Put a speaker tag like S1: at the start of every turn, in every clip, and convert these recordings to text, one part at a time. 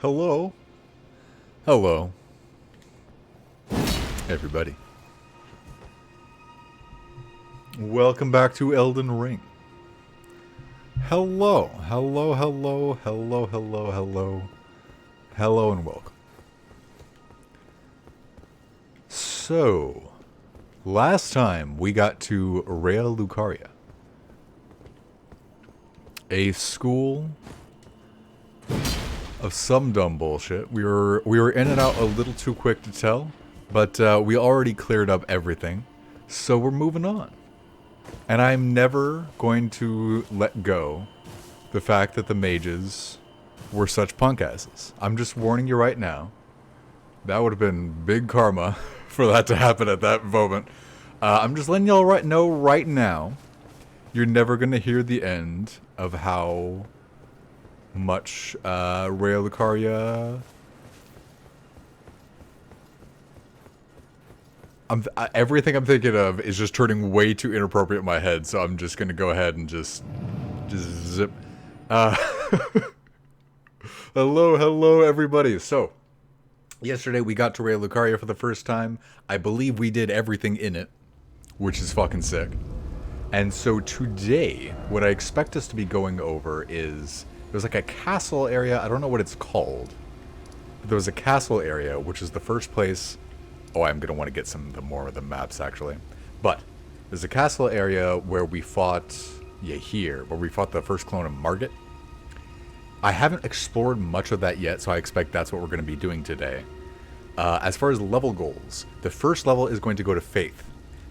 S1: Hello. Hello. Everybody. Welcome back to Elden Ring. Hello. Hello, hello, hello, hello, hello. Hello and welcome. So, last time we got to Rea Lucaria. A school of some dumb bullshit. We were in and out a little too quick to tell, but we already cleared up everything, so we're moving on. And I'm never going to let go the fact that the mages were such punk asses. I'm just warning you right now. That would have been big karma for that to happen at that moment. I'm just letting y'all know right now, you're never going to hear the end of how much Rea Lucaria... everything I'm thinking of is just turning way too inappropriate in my head, so I'm just going to go ahead and just zip. Hello everybody. So, yesterday we got to Rea Lucaria for the first time. I believe we did everything in it, which is fucking sick. And so today, what I expect us to be going over is... There's like a castle area. I don't know what it's called. But there was a castle area, which is the first place... Oh, I'm going to want to get some more of the maps, actually. But there's a castle area where we fought... Yeah, here. Where we fought the first clone of Margit. I haven't explored much of that yet, so I expect that's what we're going to be doing today. As far as level goals, the first level is going to go to Faith.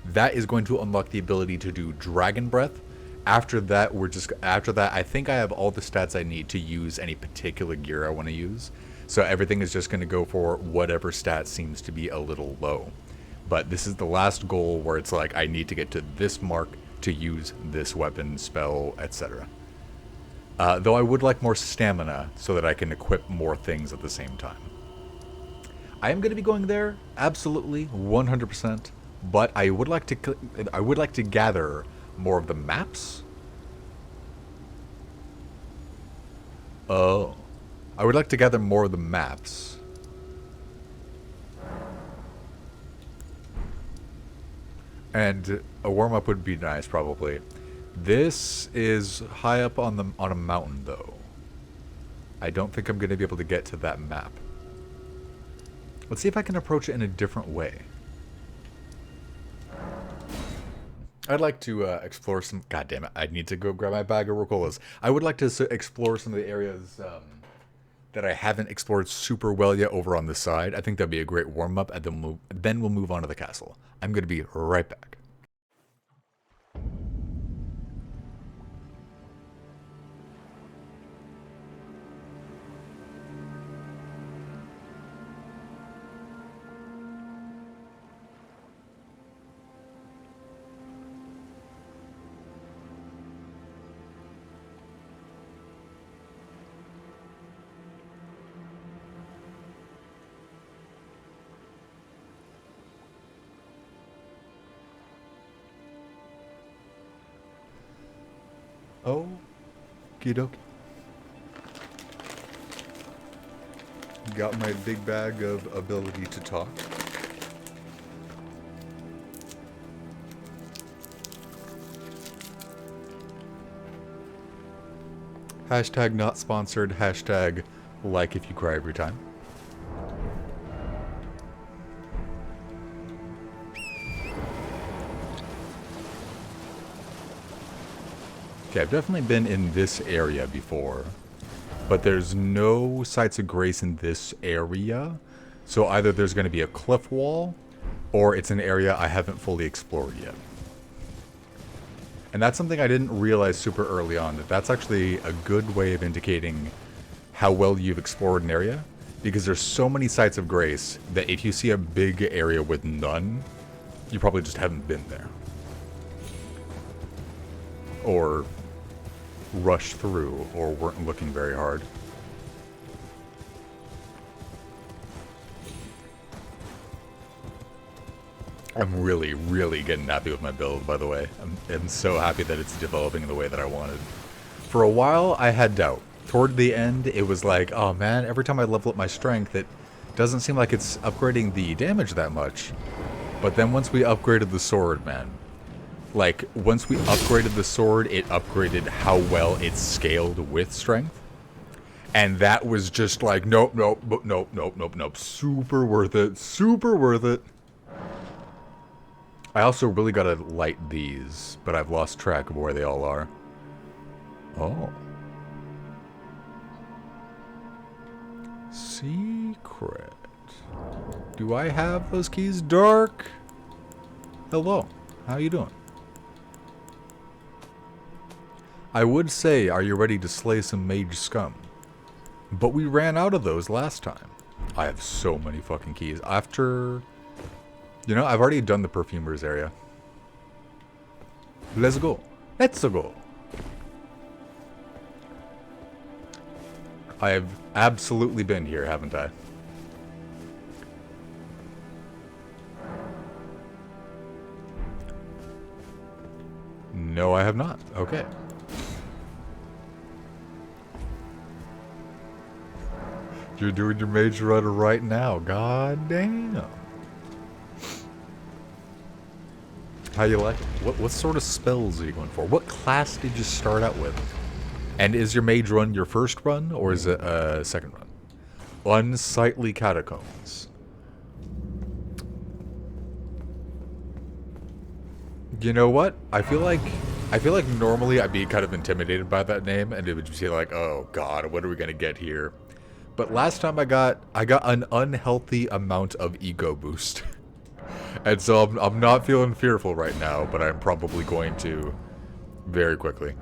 S1: That is going to unlock the ability to do Dragon Breath. After that, I think I have all the stats I need to use any particular gear I want to use. So everything is just going to go for whatever stat seems to be a little low. But this is the last goal where it's like, I need to get to this mark to use this weapon, spell, etc. Though I would like more stamina so that I can equip more things at the same time. I am going to be going there, absolutely, 100%. But I would like to gather more of the maps. Oh. I would like to gather more of the maps. And a warm-up would be nice, probably. This is high up on a mountain, though. I don't think I'm going to be able to get to that map. Let's see if I can approach it in a different way. I'd like to explore some... God damn it, I need to go grab my bag of Rocolas. I would like to explore some of the areas that I haven't explored super well yet over on this side. I think that'd be a great warm-up, and then we'll move on to the castle. I'm going to be right back. Oh, okie dokie. Got my big bag of ability to talk. Hashtag not sponsored, hashtag like if you cry every time. Okay, I've definitely been in this area before, but there's no sites of grace in this area, so either there's going to be a cliff wall, or it's an area I haven't fully explored yet. And that's something I didn't realize super early on, that that's actually a good way of indicating how well you've explored an area, because there's so many sites of grace that if you see a big area with none, you probably just haven't been there. Or rushed through, or weren't looking very hard. I'm really, really getting happy with my build, by the way. I'm so happy that it's developing the way that I wanted. For a while, I had doubt. Toward the end, it was like, oh man, every time I level up my strength, it doesn't seem like it's upgrading the damage that much. But then once we upgraded the sword, man, like, once we upgraded the sword, it upgraded how well it scaled with strength. And that was just like, nope, nope, nope, nope, nope, nope. Super worth it. Super worth it. I also really gotta light these, but I've lost track of where they all are. Oh. Secret. Do I have those keys? Dark. Hello. How you doing? I would say, are you ready to slay some mage scum? But we ran out of those last time. I have so many fucking keys. After... You know, I've already done the perfumer's area. Let's go. Let's go. I have absolutely been here, haven't I? No, I have not. Okay. You're doing your mage run right now. God damn. How you like it? What sort of spells are you going for? What class did you start out with? And is your mage run your first run, or is it a second run? Unsightly Catacombs. You know what? I feel like normally I'd be kind of intimidated by that name, and it would just be like, oh god, what are we gonna get here? But last time I got an unhealthy amount of ego boost. And so I'm not feeling fearful right now, but I'm probably going to very quickly.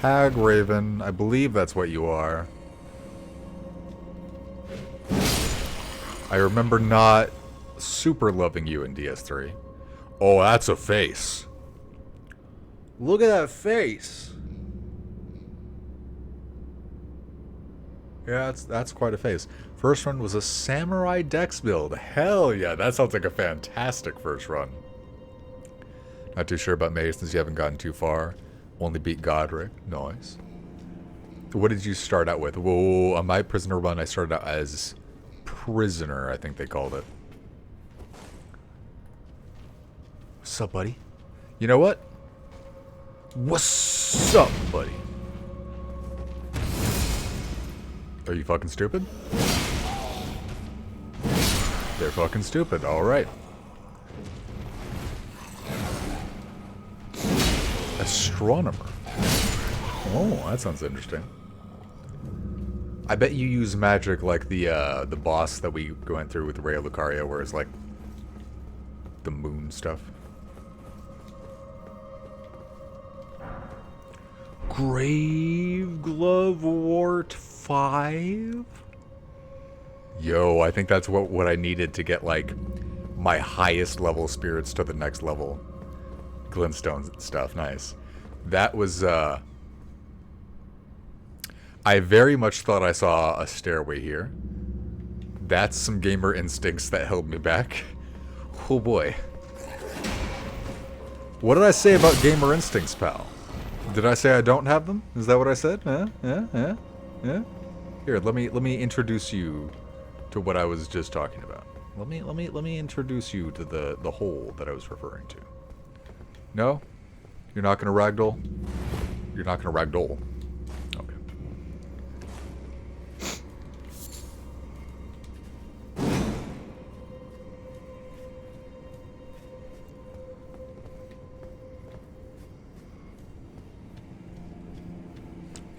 S1: Hag Raven, I believe that's what you are. I remember not super loving you in DS3. Oh, that's a face. Look at that face. Yeah, that's quite a face. First run was a samurai dex build. Hell yeah, that sounds like a fantastic first run. Not too sure about Mage since you haven't gotten too far. Only beat Godric. Nice. What did you start out with? Whoa, on my prisoner run, I started out as prisoner, I think they called it. What's up, buddy? You know what? What's up, buddy? Are you fucking stupid? They're fucking stupid, alright. Astronomer. Oh, that sounds interesting. I bet you use magic like the boss that we went through with Ray Lucaria, where it's like the moon stuff. Grave Glovewort 5? Yo, I think that's what I needed to get like my highest level spirits to the next level. Glintstone stuff, nice. That was I very much thought I saw a stairway here. That's some gamer instincts that held me back. Oh boy. What did I say about gamer instincts, pal? Did I say I don't have them? Is that what I said? Yeah. Here, let me introduce you to what I was just talking about. Let me introduce you to the hole that I was referring to. No? You're not gonna ragdoll? You're not gonna ragdoll. Okay.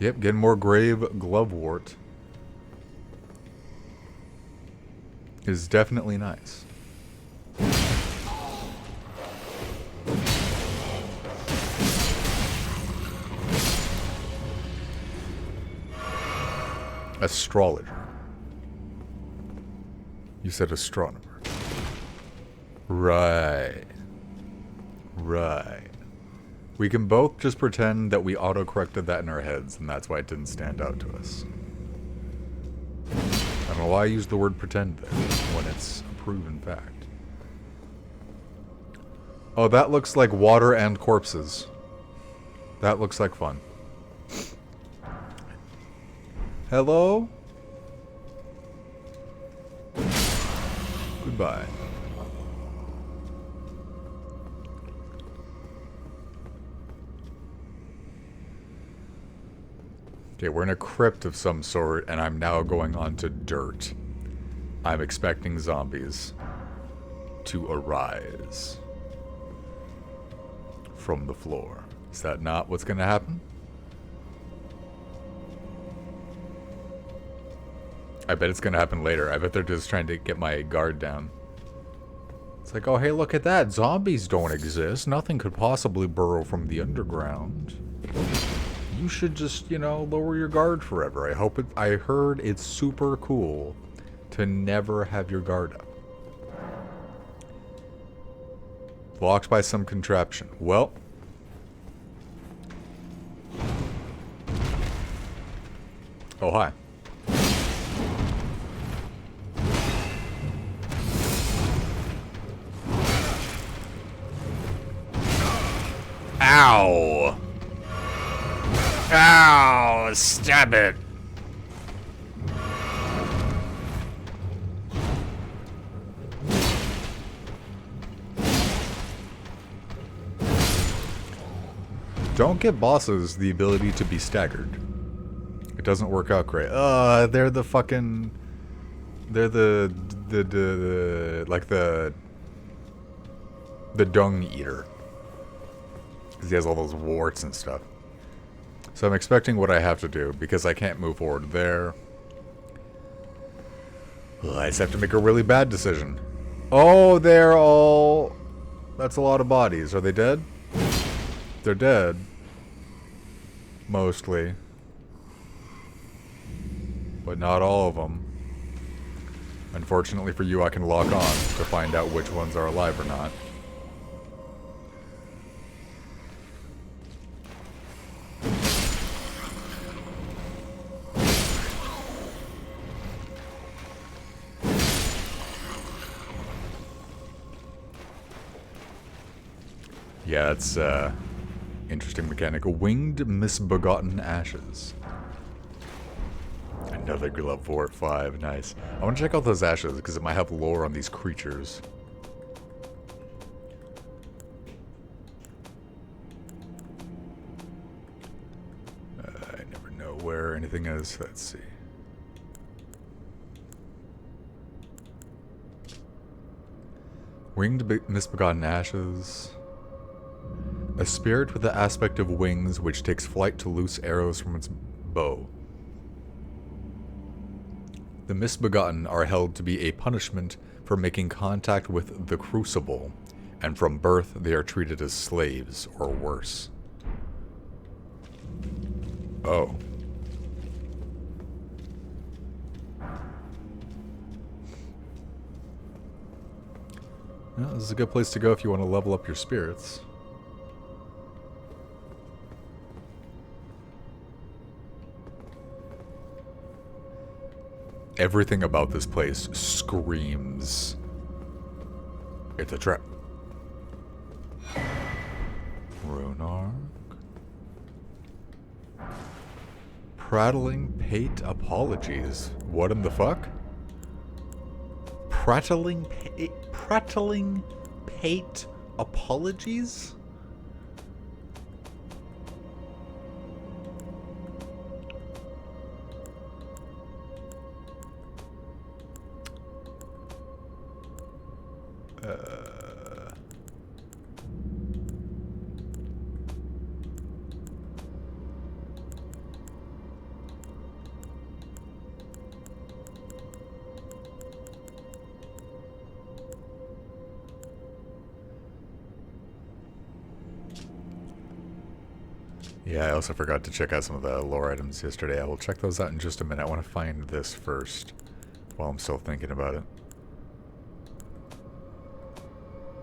S1: Yep, getting more grave glovewort is definitely nice. Astrologer. You said astronomer. Right. Right. We can both just pretend that we auto-corrected that in our heads, and that's why it didn't stand out to us. I don't know why I use the word pretend there, when it's a proven fact. Oh, that looks like water and corpses. That looks like fun. Hello? Goodbye. Okay, we're in a crypt of some sort, and I'm now going on to dirt. I'm expecting zombies to arise from the floor. Is that not what's gonna happen? I bet it's gonna happen later. I bet they're just trying to get my guard down. It's like, oh hey, look at that. Zombies don't exist. Nothing could possibly burrow from the underground. You should just, you know, lower your guard forever. I heard it's super cool to never have your guard up. Blocked by some contraption. Well. Oh, hi. Ow! Ow! Stab it! Don't give bosses the ability to be staggered. It doesn't work out great. They're the fucking... They're the dung eater. Because he has all those warts and stuff. So I'm expecting what I have to do, because I can't move forward there. I just have to make a really bad decision. Oh, they're all... That's a lot of bodies. Are they dead? They're dead. Mostly. But not all of them. Unfortunately for you, I can lock on to find out which ones are alive or not. Yeah, it's interesting mechanic. Winged misbegotten ashes. Another glove 4 at 5. Nice. I want to check out those ashes because it might have lore on these creatures. I never know where anything is. Let's see. Winged misbegotten ashes. A spirit with the aspect of wings which takes flight to loose arrows from its bow. The misbegotten are held to be a punishment for making contact with the crucible, and from birth they are treated as slaves, or worse. Oh. Well, this is a good place to go if you want to level up your spirits. Everything about this place screams. It's a trap. Rune arc. Prattling pate apologies. What in the fuck? Prattling pate apologies? Yeah, I also forgot to check out some of the lore items yesterday. I will check those out in just a minute. I want to find this first while I'm still thinking about it.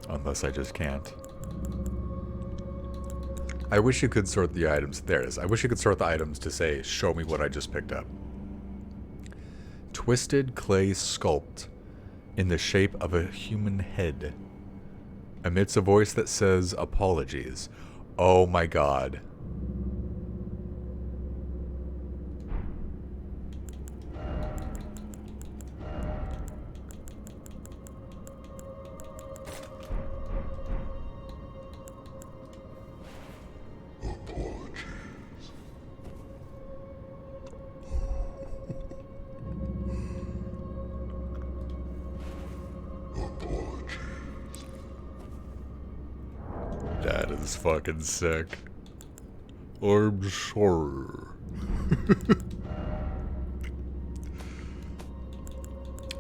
S1: Unless I just can't. I wish you could sort the items. There it is. I wish you could sort the items to say, show me what I just picked up. Twisted clay sculpt in the shape of a human head. Emits a voice that says, apologies. Oh my god. That is fucking sick. I'm sorry.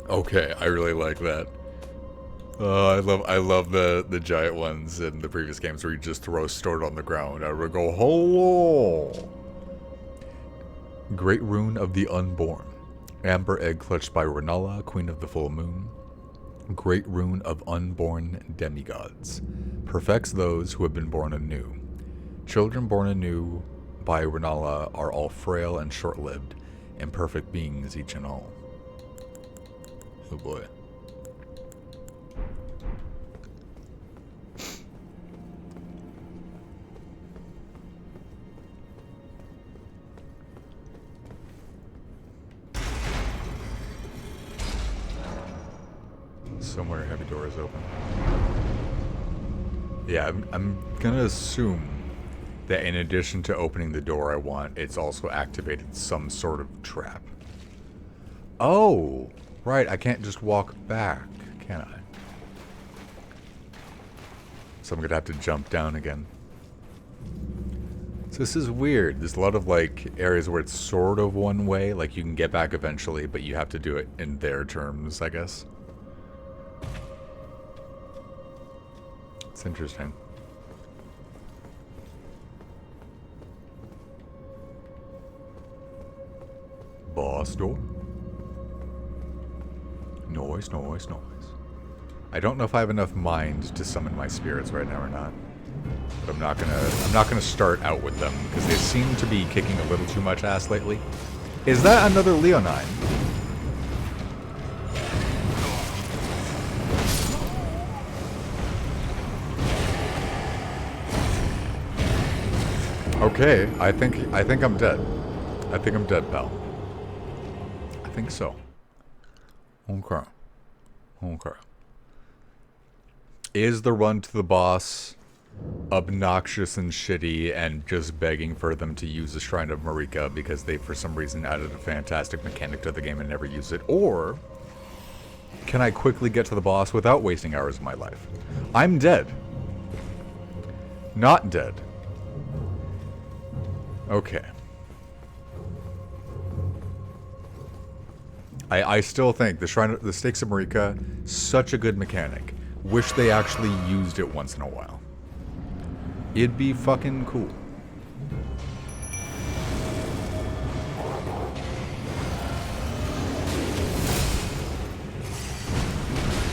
S1: Okay, I really like that. I love the giant ones in the previous games where you just throw stored on the ground and we go, hello. Great Rune of the Unborn. Amber egg clutched by Renala, Queen of the Full Moon. Great Rune of Unborn Demigods. Perfects those who have been born anew. Children born anew by Renala are all frail and short-lived, imperfect beings each and all. Oh boy. Somewhere heavy door is open. Yeah, I'm gonna assume that in addition to opening the door I want, it's also activated some sort of trap. Oh! Right, I can't just walk back, can I? So I'm gonna have to jump down again. So this is weird. There's a lot of, like, areas where it's sort of one way, like you can get back eventually, but you have to do it in their terms, I guess. It's interesting. Boss door. Noise, noise, noise. I don't know if I have enough mind to summon my spirits right now or not. But I'm not gonna start out with them because they seem to be kicking a little too much ass lately. Is that another Leonine? Okay, I think I'm dead. I think I'm dead, pal. I think so. Okay. Okay. Is the run to the boss obnoxious and shitty and just begging for them to use the Shrine of Marika because they for some reason added a fantastic mechanic to the game and never used it? Or can I quickly get to the boss without wasting hours of my life? I'm dead. Not dead. Okay. I still think the Stakes of Marika, such a good mechanic. Wish they actually used it once in a while. It'd be fucking cool.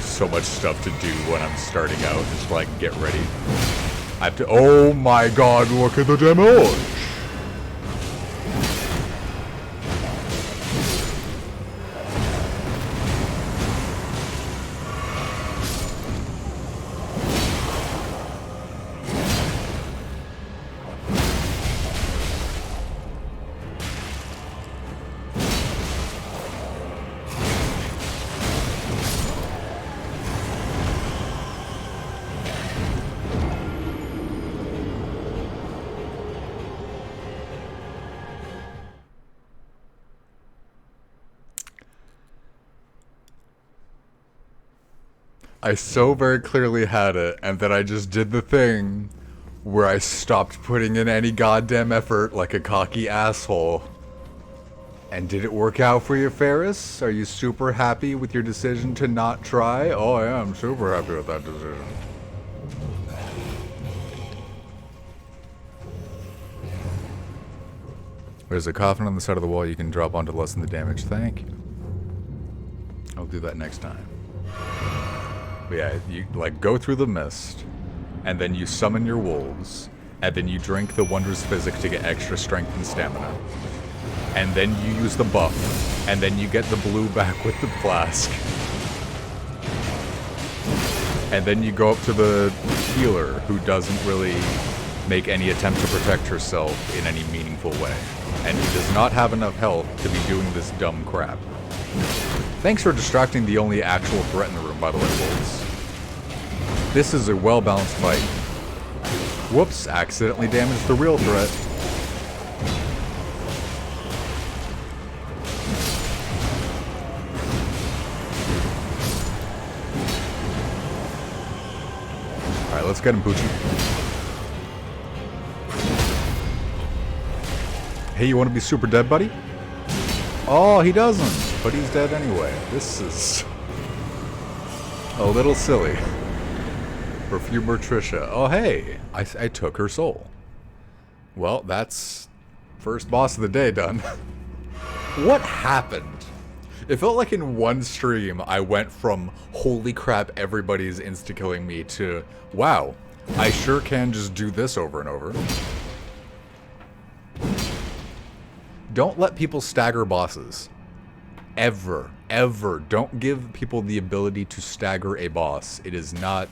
S1: So much stuff to do when I'm starting out, just like get ready. I have to. Oh my god, look at the damage! I so very clearly had it, and then I just did the thing where I stopped putting in any goddamn effort like a cocky asshole. And did it work out for you, Ferris? Are you super happy with your decision to not try? Oh, I am super happy with that decision. There's a coffin on the side of the wall you can drop onto to lessen the damage. Thank you. I'll do that next time. But yeah, you like go through the mist, and then you summon your wolves, and then you drink the Wondrous Physic to get extra strength and stamina. And then you use the buff, and then you get the blue back with the flask. And then you go up to the healer, who doesn't really make any attempt to protect herself in any meaningful way. And who does not have enough health to be doing this dumb crap. Thanks for distracting the only actual threat in the room, by the way, Wolves. This is a well-balanced fight. Whoops, accidentally damaged the real threat. Alright, let's get him, Poochie. Hey, you want to be super dead, buddy? Oh, he doesn't, but he's dead anyway. This is a little silly. Perfumer Trisha. Oh, hey, I took her soul. Well, that's first boss of the day done. What happened? It felt like in one stream I went from holy crap, everybody's insta-killing me to wow, I sure can just do this over and over. Don't let people stagger bosses. Ever, ever. Don't give people the ability to stagger a boss. It is not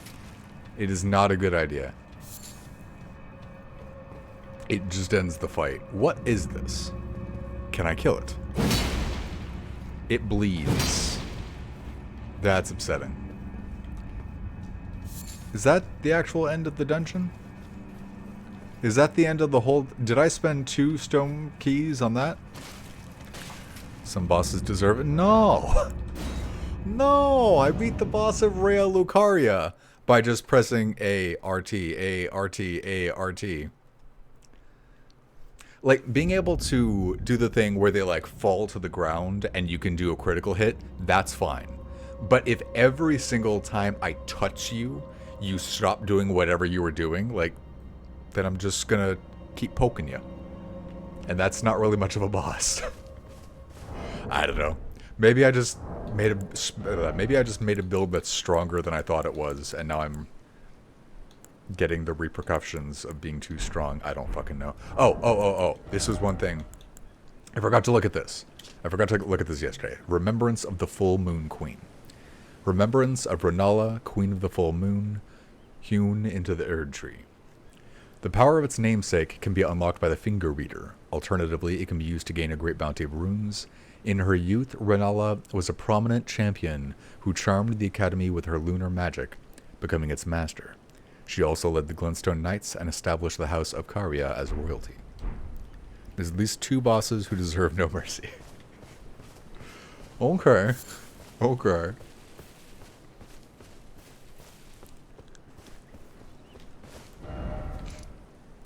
S1: a good idea. It just ends the fight. What is this? Can I kill it? It bleeds. That's upsetting. Is that the actual end of the dungeon? Is that the end of the whole... Did I spend 2 stone keys on that? Some bosses deserve it. No! No! I beat the boss of Rhea Lucaria by just pressing A, RT, A, RT, A, RT. Like, being able to do the thing where they, like, fall to the ground and you can do a critical hit, that's fine. But if every single time I touch you, you stop doing whatever you were doing, like, then I'm just gonna keep poking you. And that's not really much of a boss. I don't know. Maybe I just made a build that's stronger than I thought it was, and now I'm getting the repercussions of being too strong. I don't fucking know. Oh. This was one thing. I forgot to look at this. I forgot to look at this yesterday. Remembrance of the Full Moon Queen. Remembrance of Renala, Queen of the Full Moon, hewn into the Erd Tree. The power of its namesake can be unlocked by the Finger Reader. Alternatively, it can be used to gain a great bounty of runes. In her youth, Renala was a prominent champion who charmed the Academy with her lunar magic, becoming its master. She also led the Glintstone Knights and established the House of Caria as royalty. There's at least 2 bosses who deserve no mercy. Okay. Okay.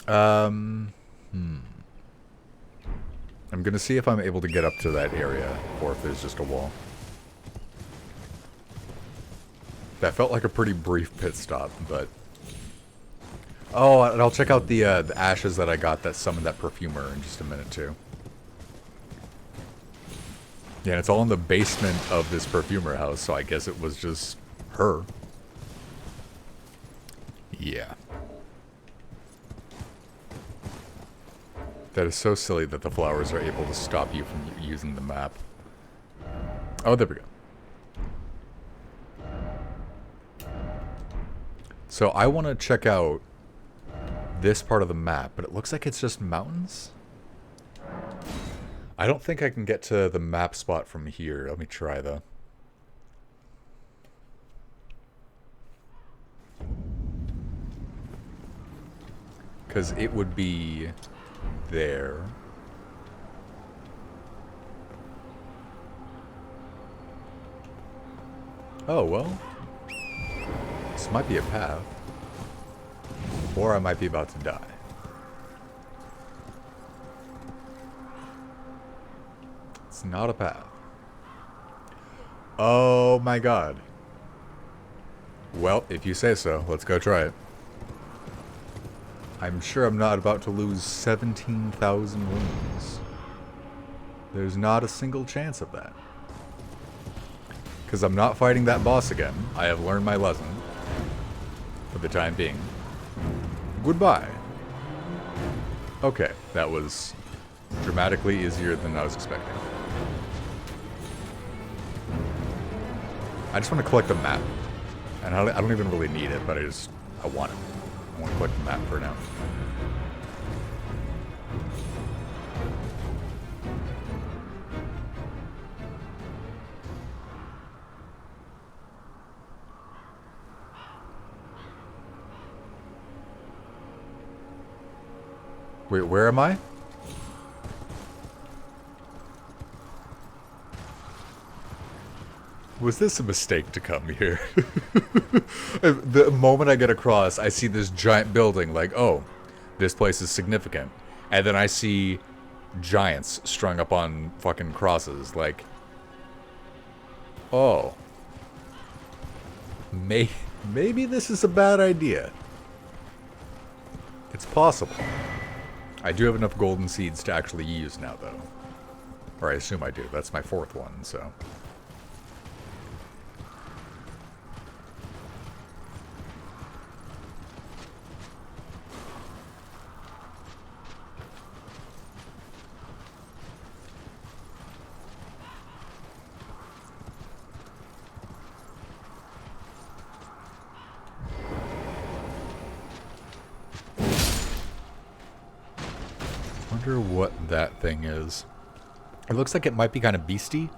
S1: I'm gonna see if I'm able to get up to that area, or if there's just a wall. That felt like a pretty brief pit stop, but... Oh, and I'll check out the ashes that I got that summoned that perfumer in just a minute, too. Yeah, it's all in the basement of this perfumer house, so I guess it was just her. Yeah. That is so silly that the flowers are able to stop you from using the map. Oh, there we go. So I want to check out this part of the map, but it looks like it's just mountains. I don't think I can get to the map spot from here. Let me try, though. Because it would be... there. Oh, well. This might be a path. Or I might be about to die. It's not a path. Oh my god. Well, if you say so, let's go try it. I'm sure I'm not about to lose 17,000 wounds. There's not a single chance of that. Because I'm not fighting that boss again. I have learned my lesson. For the time being. Goodbye. Okay, that was dramatically easier than I was expecting. I just want to collect the map. And I don't even really need it, but I want it. I want to collect the map for now. Wait, where am I? Was this a mistake to come here? The moment I get across, I see this giant building, like, oh, this place is significant. And then I see giants strung up on fucking crosses, like, oh. Maybe this is a bad idea. It's possible. I do have enough golden seeds to actually use now, though. Or I assume I do. That's my 4th one, so... wonder what that thing is. It looks like it might be kind of beastie,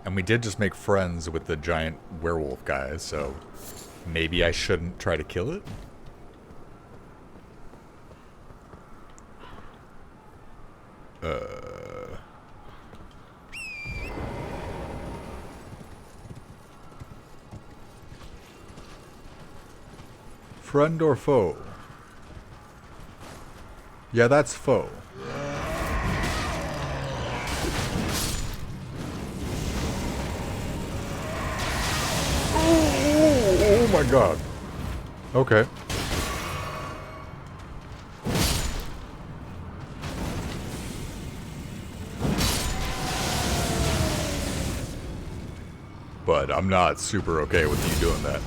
S1: and we did just make friends with the giant werewolf guy, so maybe I shouldn't try to kill it? Friend or foe? Yeah, that's foe. Oh my god. Okay. But I'm not super okay with you doing that.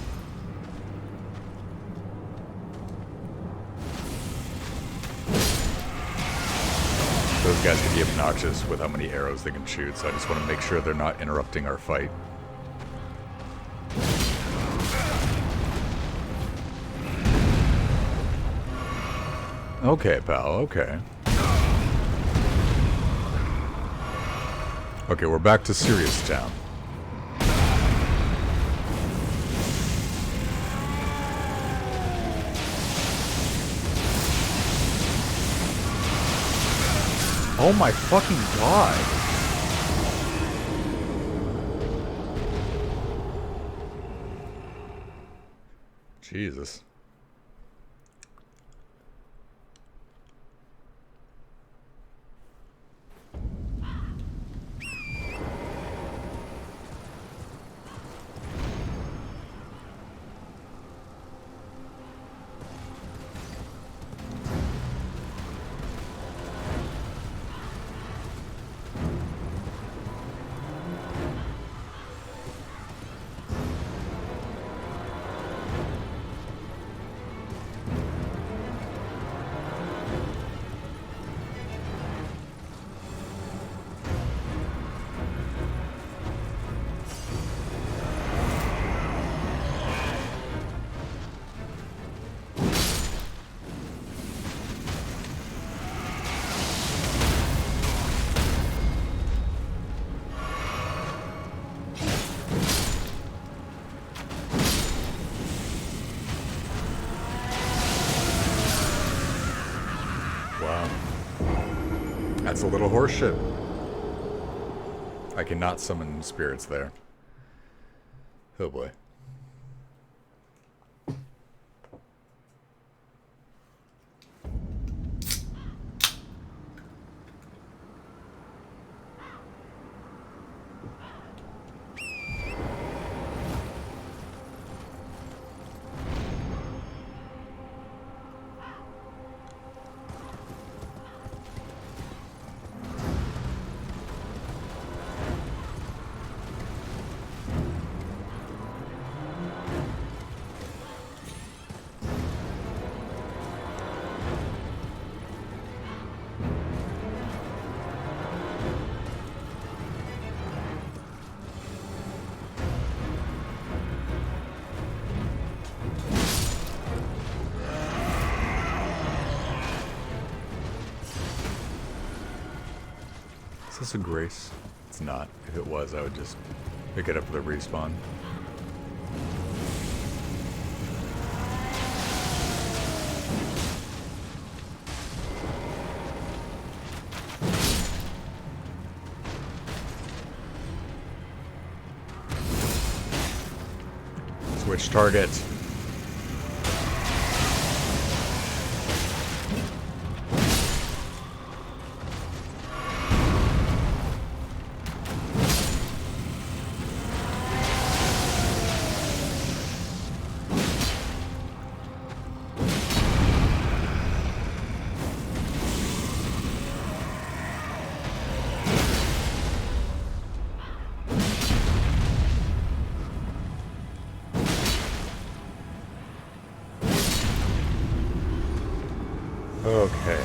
S1: Those guys can be obnoxious with how many arrows they can shoot, so I just want to make sure they're not interrupting our fight. Okay, pal, okay. Okay, we're back to Serious Town. Oh my fucking god. Jesus. That's a little horseshit. I cannot summon spirits there. Oh boy. this a grace? It's not. If it was, I would just pick it up for the respawn. Switch target. Okay.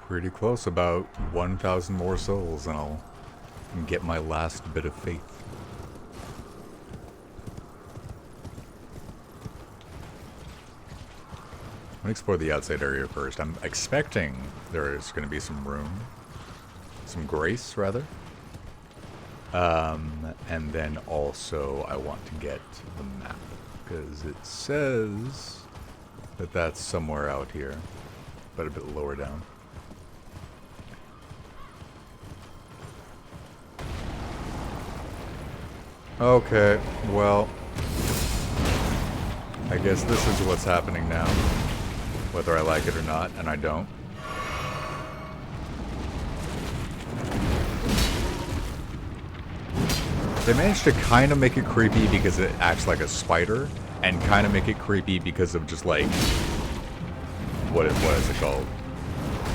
S1: Pretty close, about 1,000 more souls and I'll get my last bit of faith. I'm gonna explore the outside area first. I'm expecting there's gonna be some room. Some grace, rather. And then also I want to get the map, because it says that that's somewhere out here, but a bit lower down. Okay, well, I guess this is what's happening now, whether I like it or not, and I don't. They managed to kind of make it creepy because it acts like a spider, and kind of make it creepy because of just like, what is it called?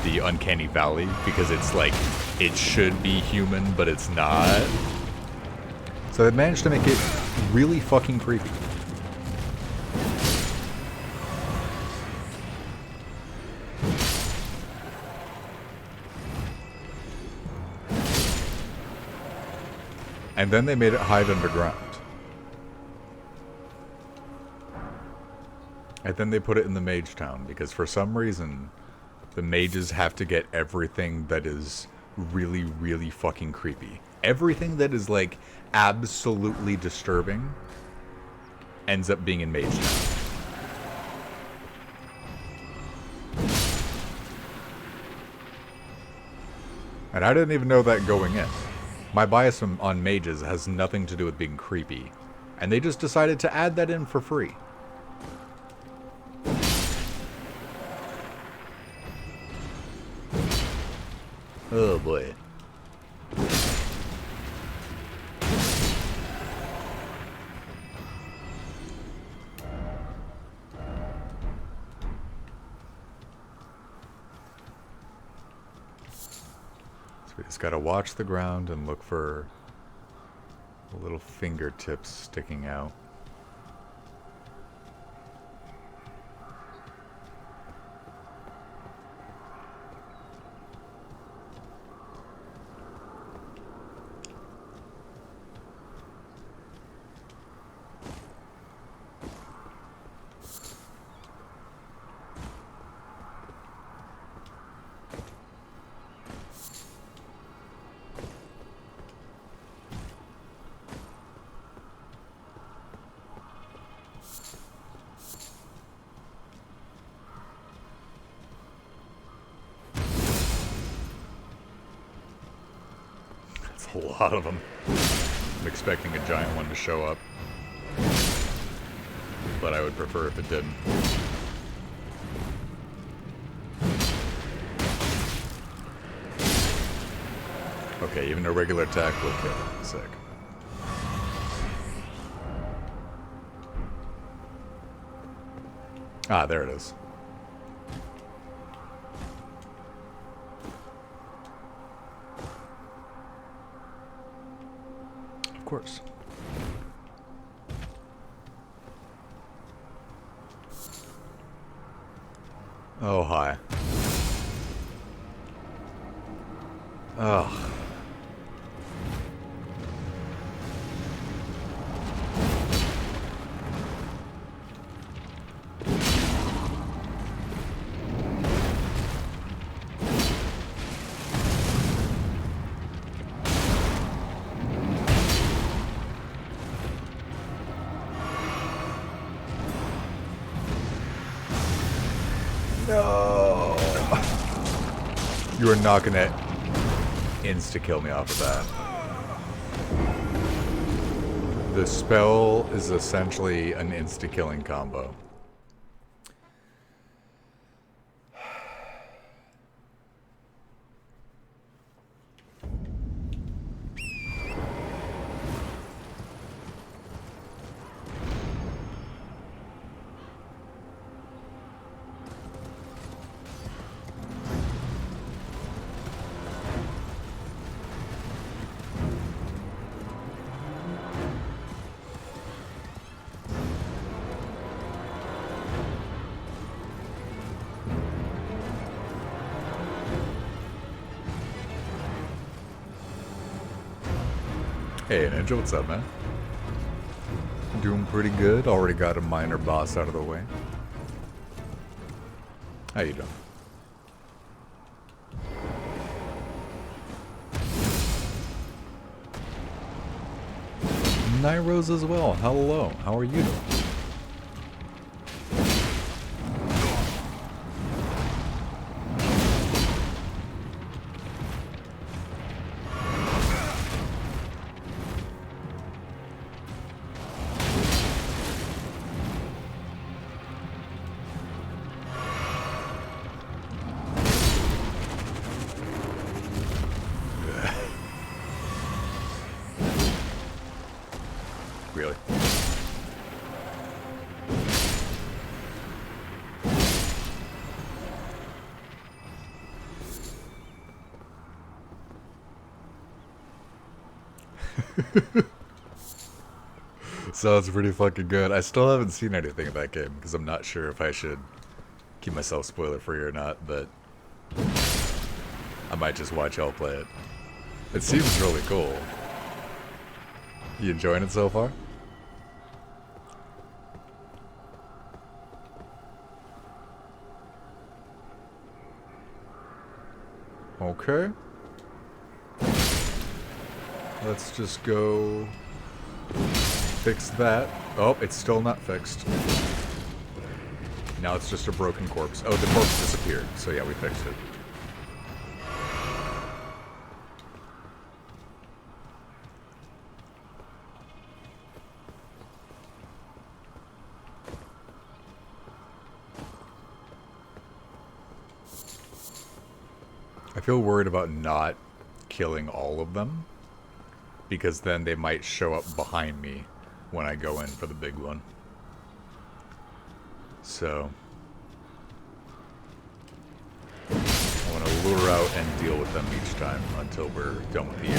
S1: The Uncanny Valley, because it's like, it should be human, but it's not. So they managed to make it really fucking creepy. And then they made it hide underground. And then they put it in the Mage Town, because for some reason, the mages have to get everything that is really, really fucking creepy. Everything that is, like, absolutely disturbing ends up being in Mage Town. And I didn't even know that going in. My bias on mages has nothing to do with being creepy. And they just decided to add that in for free. Oh boy. We just gotta watch the ground and look for the little fingertips sticking out. A lot of them. I'm expecting a giant one to show up, but I would prefer if it didn't. Okay, even a regular attack will kill. Sick. Ah, there it is. Of course. Oh, hi. Ugh. You are not gonna insta-kill me off of that. The spell is essentially an insta-killing combo. Hey Ninja, what's up, man? Doing pretty good. Already got a minor boss out of the way. How you doing? Night Rose as well. Hello. How are you doing? Really? Sounds pretty fucking good. I still haven't seen anything of that game because I'm not sure if I should keep myself spoiler free or not, but I might just watch y'all play it. It seems really cool. You enjoying it so far? Okay. Let's just go fix that. Oh, it's still not fixed. Now it's just a broken corpse. Oh, the corpse disappeared. So yeah, we fixed it. I feel worried about not killing all of them, because then they might show up behind me when I go in for the big one. So I want to lure out and deal with them each time until we're done with the area.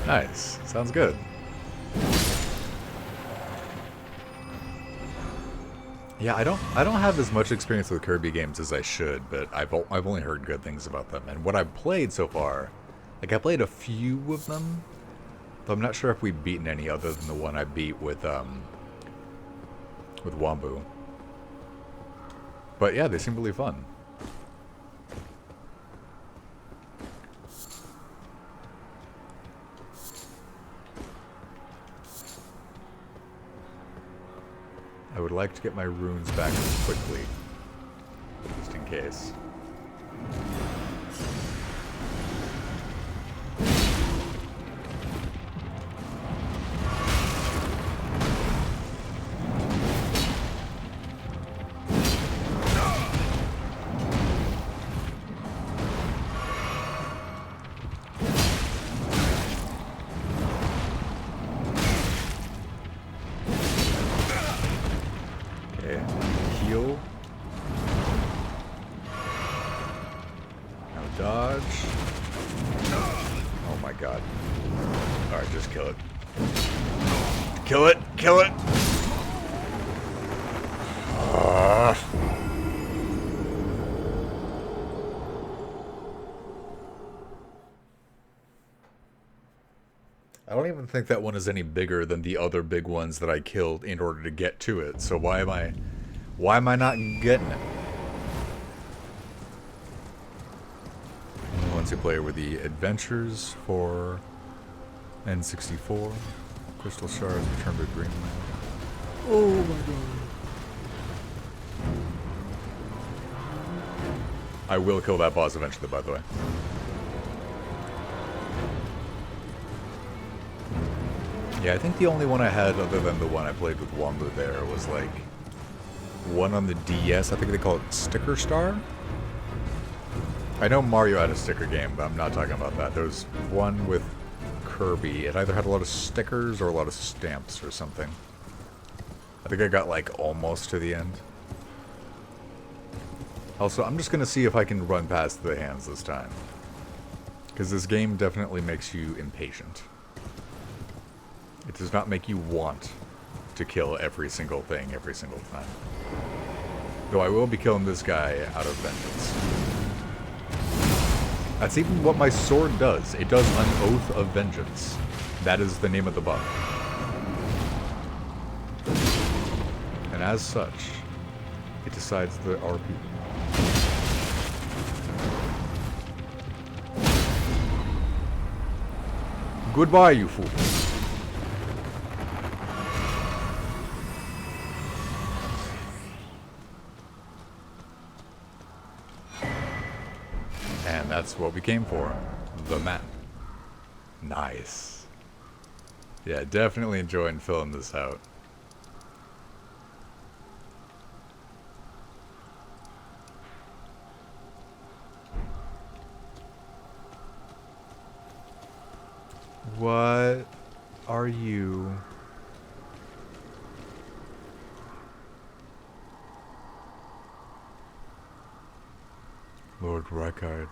S1: Nice. Sounds good. Yeah, I don't have as much experience with Kirby games as I should, but I've only heard good things about them. And what I've played so far, like I played a few of them, but I'm not sure if we've beaten any other than the one I beat with Wombu. But yeah, they seem really fun. I would like to get my runes back quickly, just in case. Kill it! Kill it! I don't even think that one is any bigger than the other big ones that I killed in order to get to it. So why am I not getting it? Once you play with the adventures for N64. Crystal shards return to dreamland. Oh my god. I will kill that boss eventually, by the way. Yeah, I think the only one I had other than the one I played with Wombo there was like one on the DS. I think they call it Sticker Star. I know Mario had a sticker game, but I'm not talking about that. There was one with Kirby. It either had a lot of stickers or a lot of stamps or something. I think I got like almost to the end. Also, I'm just going to see if I can run past the hands this time. Because this game definitely makes you impatient. It does not make you want to kill every single thing every single time. Though I will be killing this guy out of vengeance. That's even what my sword does. It does an Oath of Vengeance. That is the name of the buff. And as such, it decides the RP. Goodbye, you fool. And that's what we came for. The map. Nice. Yeah, definitely enjoying filling this out. What are you? Lord Reichardt.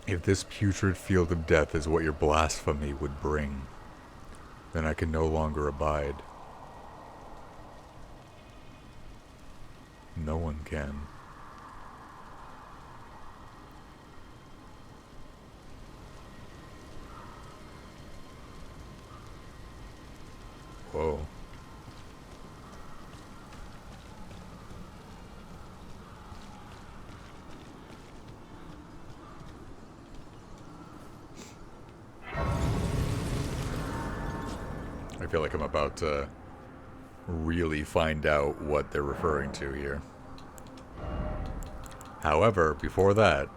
S1: If this putrid field of death is what your blasphemy would bring, then I can no longer abide. No one can. Whoa. I feel like I'm about to really find out what they're referring to here. However, before that,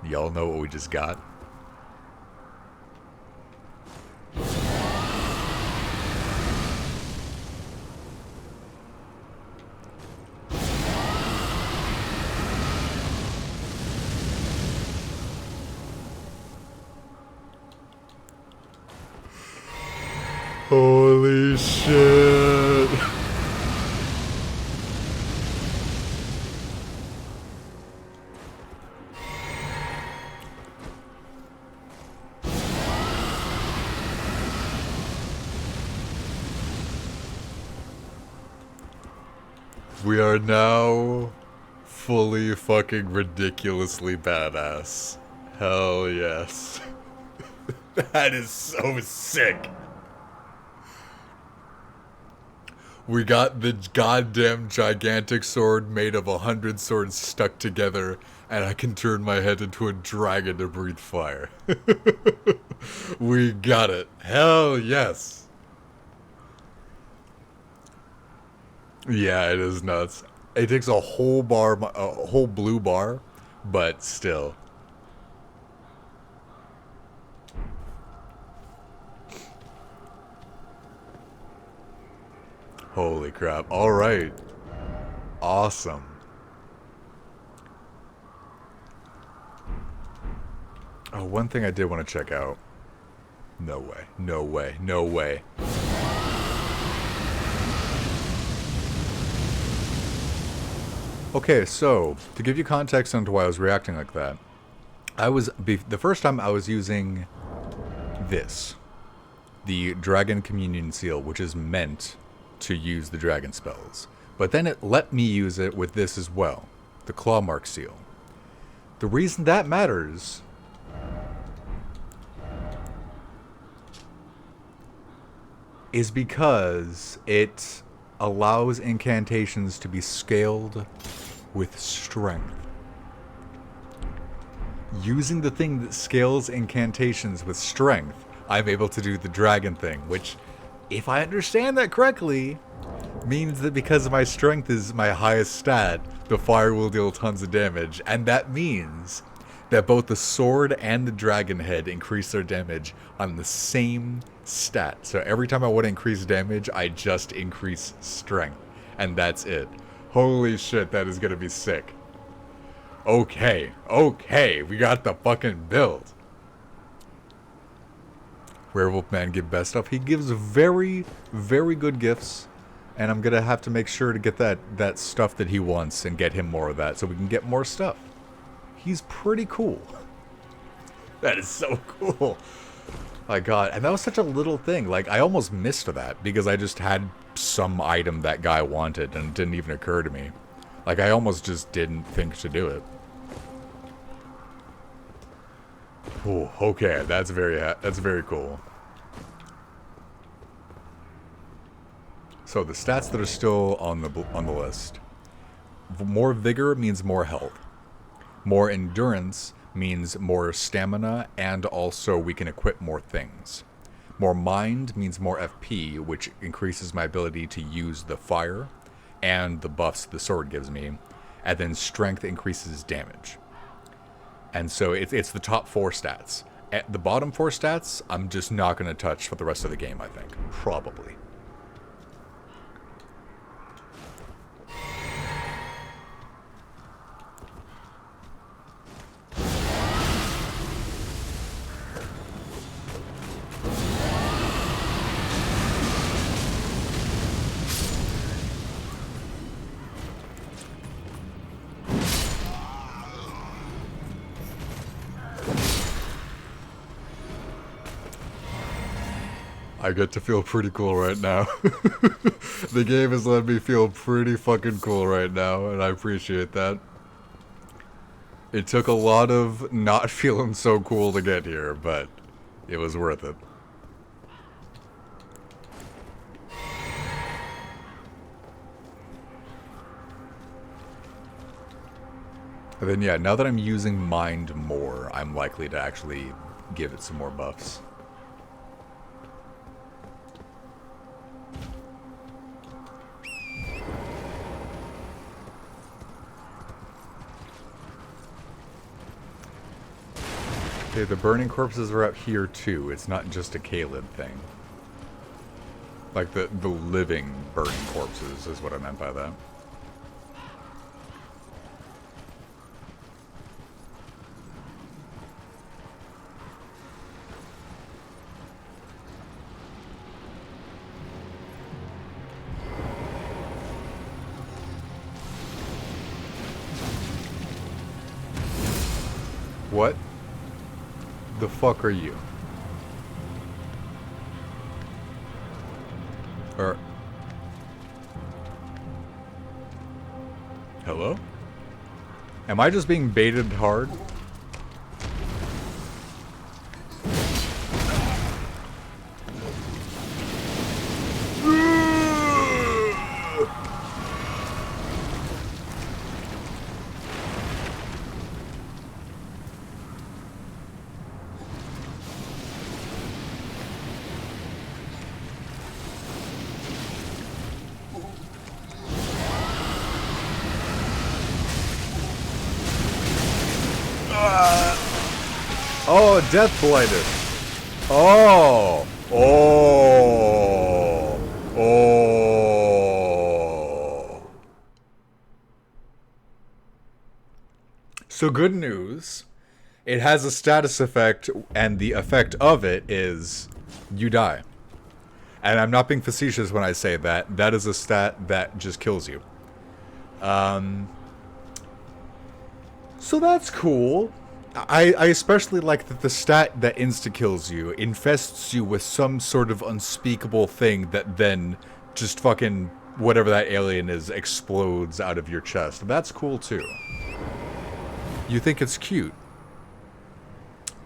S1: y'all know what we just got? Holy shit. We are now fully fucking ridiculously badass. Hell yes. That is so sick. We got the goddamn gigantic sword made of 100 swords stuck together, and I can turn my head into a dragon to breathe fire. We got it. Hell yes. Yeah, it is nuts. It takes a whole bar, a whole blue bar, but still. Holy crap. Alright. Awesome. Oh, one thing I did want to check out. No way. No way. No way. Okay, so, to give you context onto why I was reacting like that, the first time I was using this. The Dragon Communion Seal, which is meant to use the dragon spells. But then it let me use it with this as well, the Clawmark Seal. The reason that matters is because it allows incantations to be scaled with strength. Using the thing that scales incantations with strength, I'm able to do the dragon thing, which, if I understand that correctly, means that because my strength is my highest stat, the fire will deal tons of damage, and that means that both the sword and the dragon head increase their damage on the same stat. So every time I want to increase damage, I just increase strength, and that's it. Holy shit, that is gonna be sick. Okay, we got the fucking build. Werewolf Man give best stuff. He gives very, very good gifts, and I'm gonna have to make sure to get that stuff that he wants and get him more of that so we can get more stuff. He's pretty cool. That is so cool. My god, and that was such a little thing. Like, I almost missed that because I just had some item that guy wanted and it didn't even occur to me. Like, I almost just didn't think to do it. Oh, okay, that's very cool. So the stats that are still on the list. More vigor means more health. More endurance means more stamina, and also we can equip more things. More mind means more FP, which increases my ability to use the fire and the buffs the sword gives me. And then strength increases damage. And so it's the top 4 stats. At the bottom 4 stats, I'm just not going to touch for the rest of the game, I think. Probably. I get to feel pretty cool right now. The game has let me feel pretty fucking cool right now, and I appreciate that. It took a lot of not feeling so cool to get here, but it was worth it. And then yeah, now that I'm using mind more, I'm likely to actually give it some more buffs. Okay, the burning corpses are out here too. It's not just a Caleb thing. Like the living burning corpses is what I meant by that. What the fuck are you? Hello? Am I just being baited hard? Oh, death blighted. Oh. Oh. Oh. So good news. It has a status effect, and the effect of it is you die. And I'm not being facetious when I say that. That is a stat that just kills you. So that's cool. I especially like that the stat that insta-kills you infests you with some sort of unspeakable thing that then just fucking whatever that alien is explodes out of your chest. That's cool too. You think it's cute.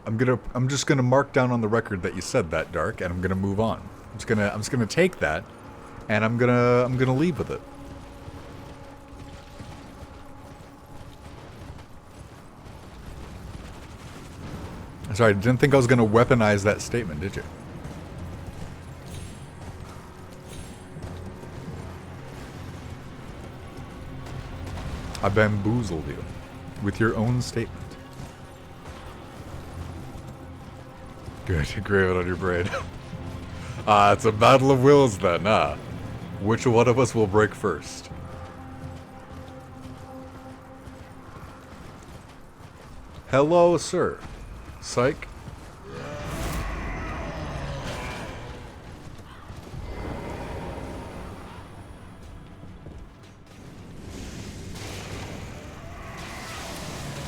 S1: I'm just gonna mark down on the record that you said that, Dark, and I'm gonna move on. I'm just gonna take that and I'm gonna leave with it. Sorry, didn't think I was gonna weaponize that statement, did you? I bamboozled you with your own statement. Good, grave it on your brain. It's a battle of wills then, Which one of us will break first? Hello, sir. Psych.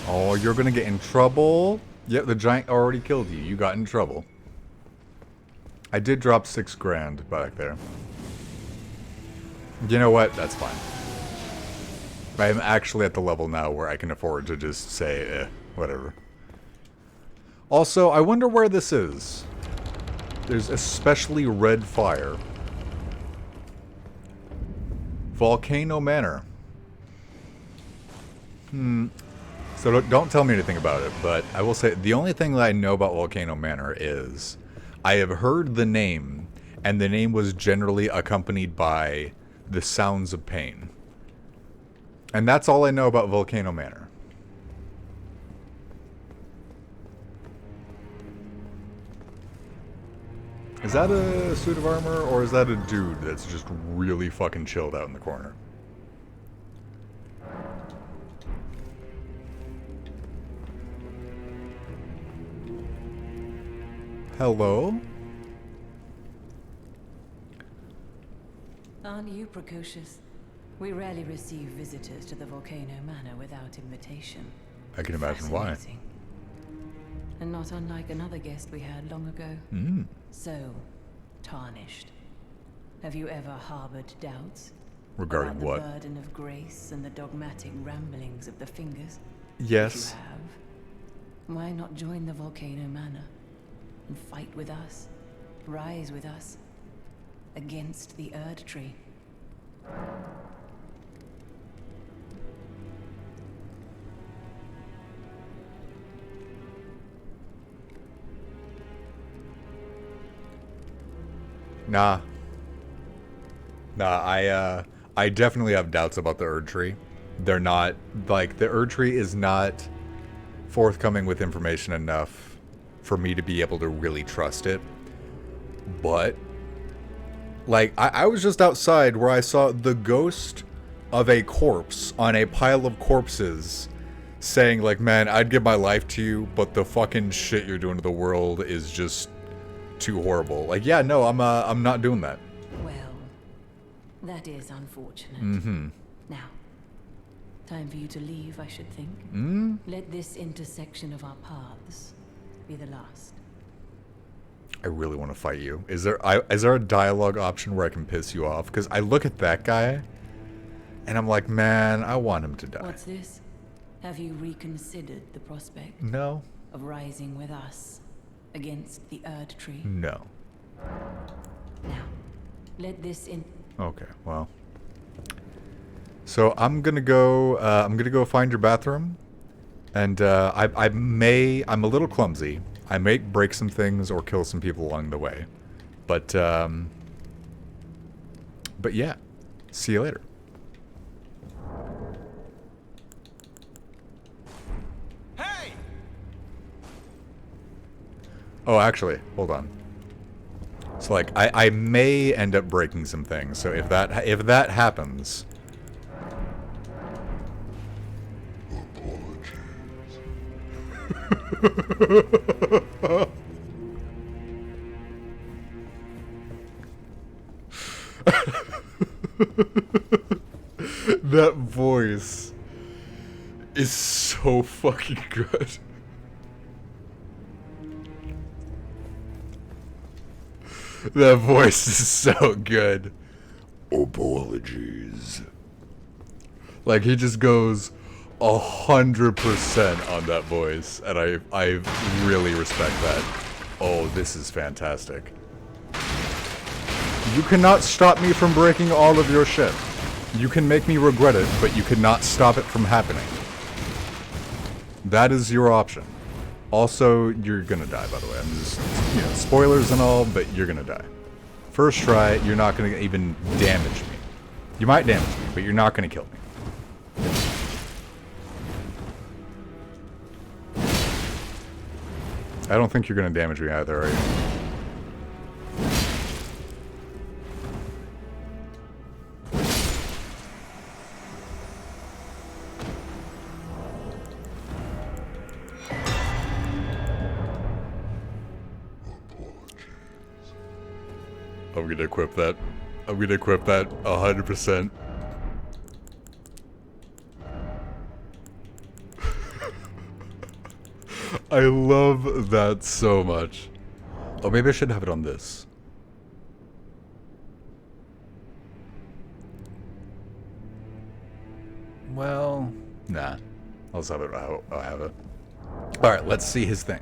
S1: Oh, you're gonna get in trouble. Yep, the giant already killed you. You got in trouble. I did drop 6 grand back there. You know what? That's fine. I am actually at the level now where I can afford to just say, whatever. Also, I wonder where this is. There's especially red fire. Volcano Manor. So don't tell me anything about it, but I will say the only thing that I know about Volcano Manor is I have heard the name, and the name was generally accompanied by the sounds of pain. And that's all I know about Volcano Manor. Is that a suit of armor, or is that a dude that's just really fucking chilled out in the corner? Hello?
S2: Aren't you precocious? We rarely receive visitors to the Volcano Manor without invitation.
S1: I can imagine why.
S2: And not unlike another guest we had long ago. So, tarnished. Have you ever harbored doubts?
S1: Regarding
S2: about
S1: what?
S2: The burden of grace and the dogmatic ramblings of the fingers?
S1: Yes.
S2: If you have, why not join the Volcano Manor and fight with us, rise with us, against the Erd Tree?
S1: Nah, I definitely have doubts about the Erd Tree. They're not, like, the Erd Tree is not forthcoming with information enough for me to be able to really trust it. But, like, I was just outside where I saw the ghost of a corpse on a pile of corpses saying, like, man, I'd give my life to you, but the fucking shit you're doing to the world is just too horrible. Like, yeah, no, I'm not doing that.
S2: Well, that is unfortunate. Now, time for you to leave, I should think. Let this intersection of our paths be the last.
S1: I really want to fight you. Is there a dialogue option where I can piss you off? Because I look at that guy, and I'm like, man, I want him to die.
S2: What's this? Have you reconsidered the prospect?
S1: No.
S2: Of rising with us against the Erd Tree?
S1: No.
S2: Now, let this in.
S1: Okay, well. So I'm gonna go find your bathroom, and I'm a little clumsy. I may break some things or kill some people along the way, but yeah, see you later.
S3: Hey!
S1: Oh, actually, hold on. So, like, I may end up breaking some things. So if that happens. That voice is so fucking good. That voice is so good. Apologies. Like, he just goes 100% on that voice, and I really respect that. Oh, this is fantastic. You cannot stop me from breaking all of your shit. You can make me regret it, but you cannot stop it from happening. That is your option. Also, you're gonna die, by the way. I'm just, spoilers and all, but you're gonna die. First try, you're not gonna even damage me. You might damage me, but you're not gonna kill me. I don't think you're gonna damage me either, are you? I'm gonna equip that. I'm gonna equip that 100%. I love that so much. Oh, maybe I should have it on this. Well, nah. I'll just have it. I'll have it. Alright, let's see his thing.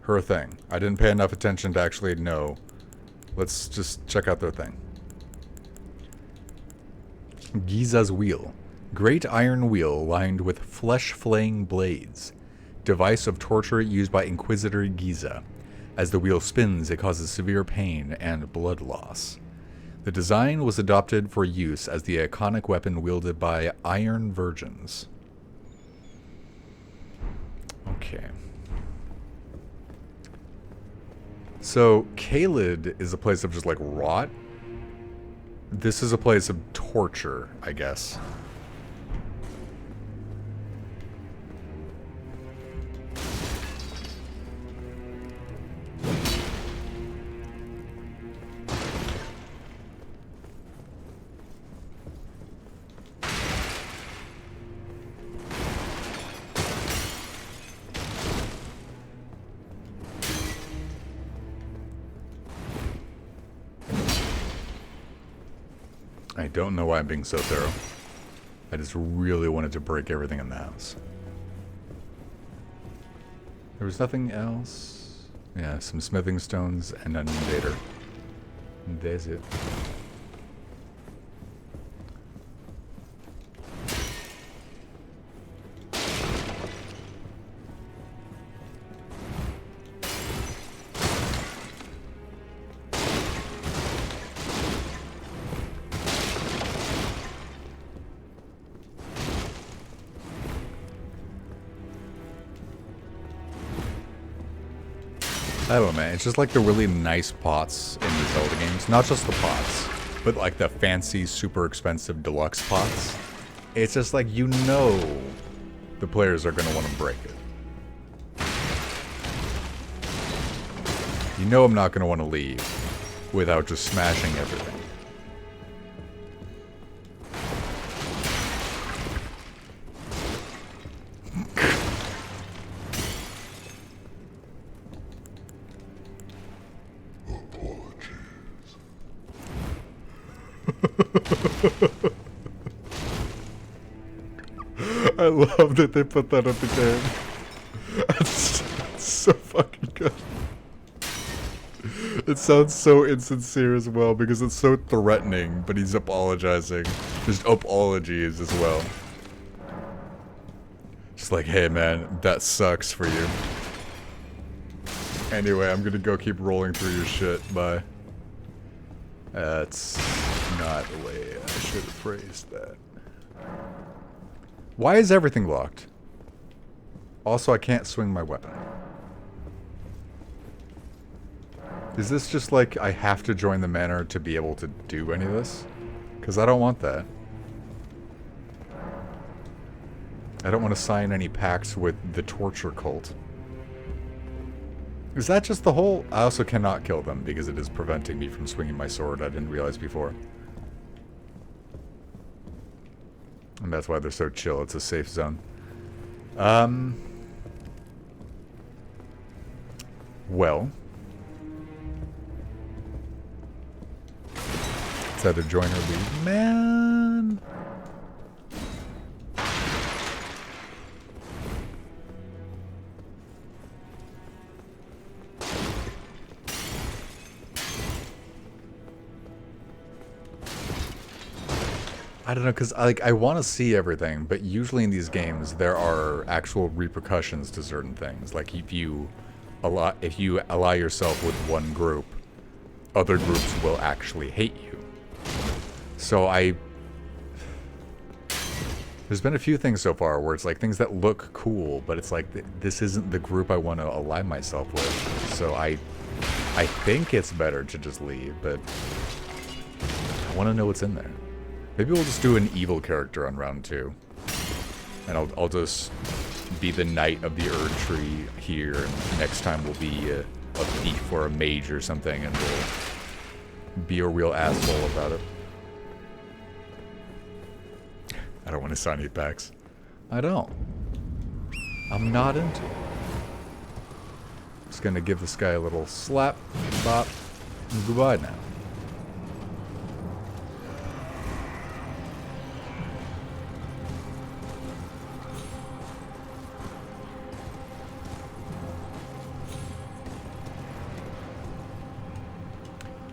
S1: Her thing. I didn't pay enough attention to actually know. Let's just check out their thing. Giza's Wheel. Great iron wheel lined with flesh-flaying blades. Device of torture used by Inquisitor Giza. As the wheel spins, it causes severe pain and blood loss. The design was adopted for use as the iconic weapon wielded by Iron Virgins. Okay. So, Caelid is a place of just, like, rot. This is a place of torture, I guess. I don't know why I'm being so thorough. I just really wanted to break everything in the house. There was nothing else. Yeah, some smithing stones and an invader. And there's it. I don't know, man. It's just like the really nice pots in the Zelda games. Not just the pots, but like the fancy, super expensive deluxe pots. It's just like, you know the players are going to want to break it. You know I'm not going to want to leave without just smashing everything. I love that they put that at the game. It's so fucking good. It sounds so insincere as well because it's so threatening, but he's apologizing. Just apologies as well. Just like, hey man, that sucks for you. Anyway, I'm gonna go keep rolling through your shit. Bye. That's not the way I should have phrased that. Why is everything locked? Also, I can't swing my weapon. Is this just like I have to join the manor to be able to do any of this? Because I don't want that. I don't want to sign any pacts with the torture cult. Is that just the whole... I also cannot kill them because it is preventing me from swinging my sword. I didn't realize before. And that's why they're so chill. It's a safe zone. Well. It's either join or leave. Man. I don't know, because like I want to see everything, but usually in these games there are actual repercussions to certain things. Like if you ally yourself with one group, other groups will actually hate you. So there's been a few things so far where it's like things that look cool, but it's like this isn't the group I want to ally myself with. So I think it's better to just leave, but I want to know what's in there. Maybe we'll just do an evil character on round 2. And I'll just be the knight of the Erd Tree here, and next time we'll be a thief or a mage or something, and we'll be a real asshole about it. I don't want to sign 8 packs. I don't. I'm not into it. Just gonna give this guy a little slap, bop, and goodbye now.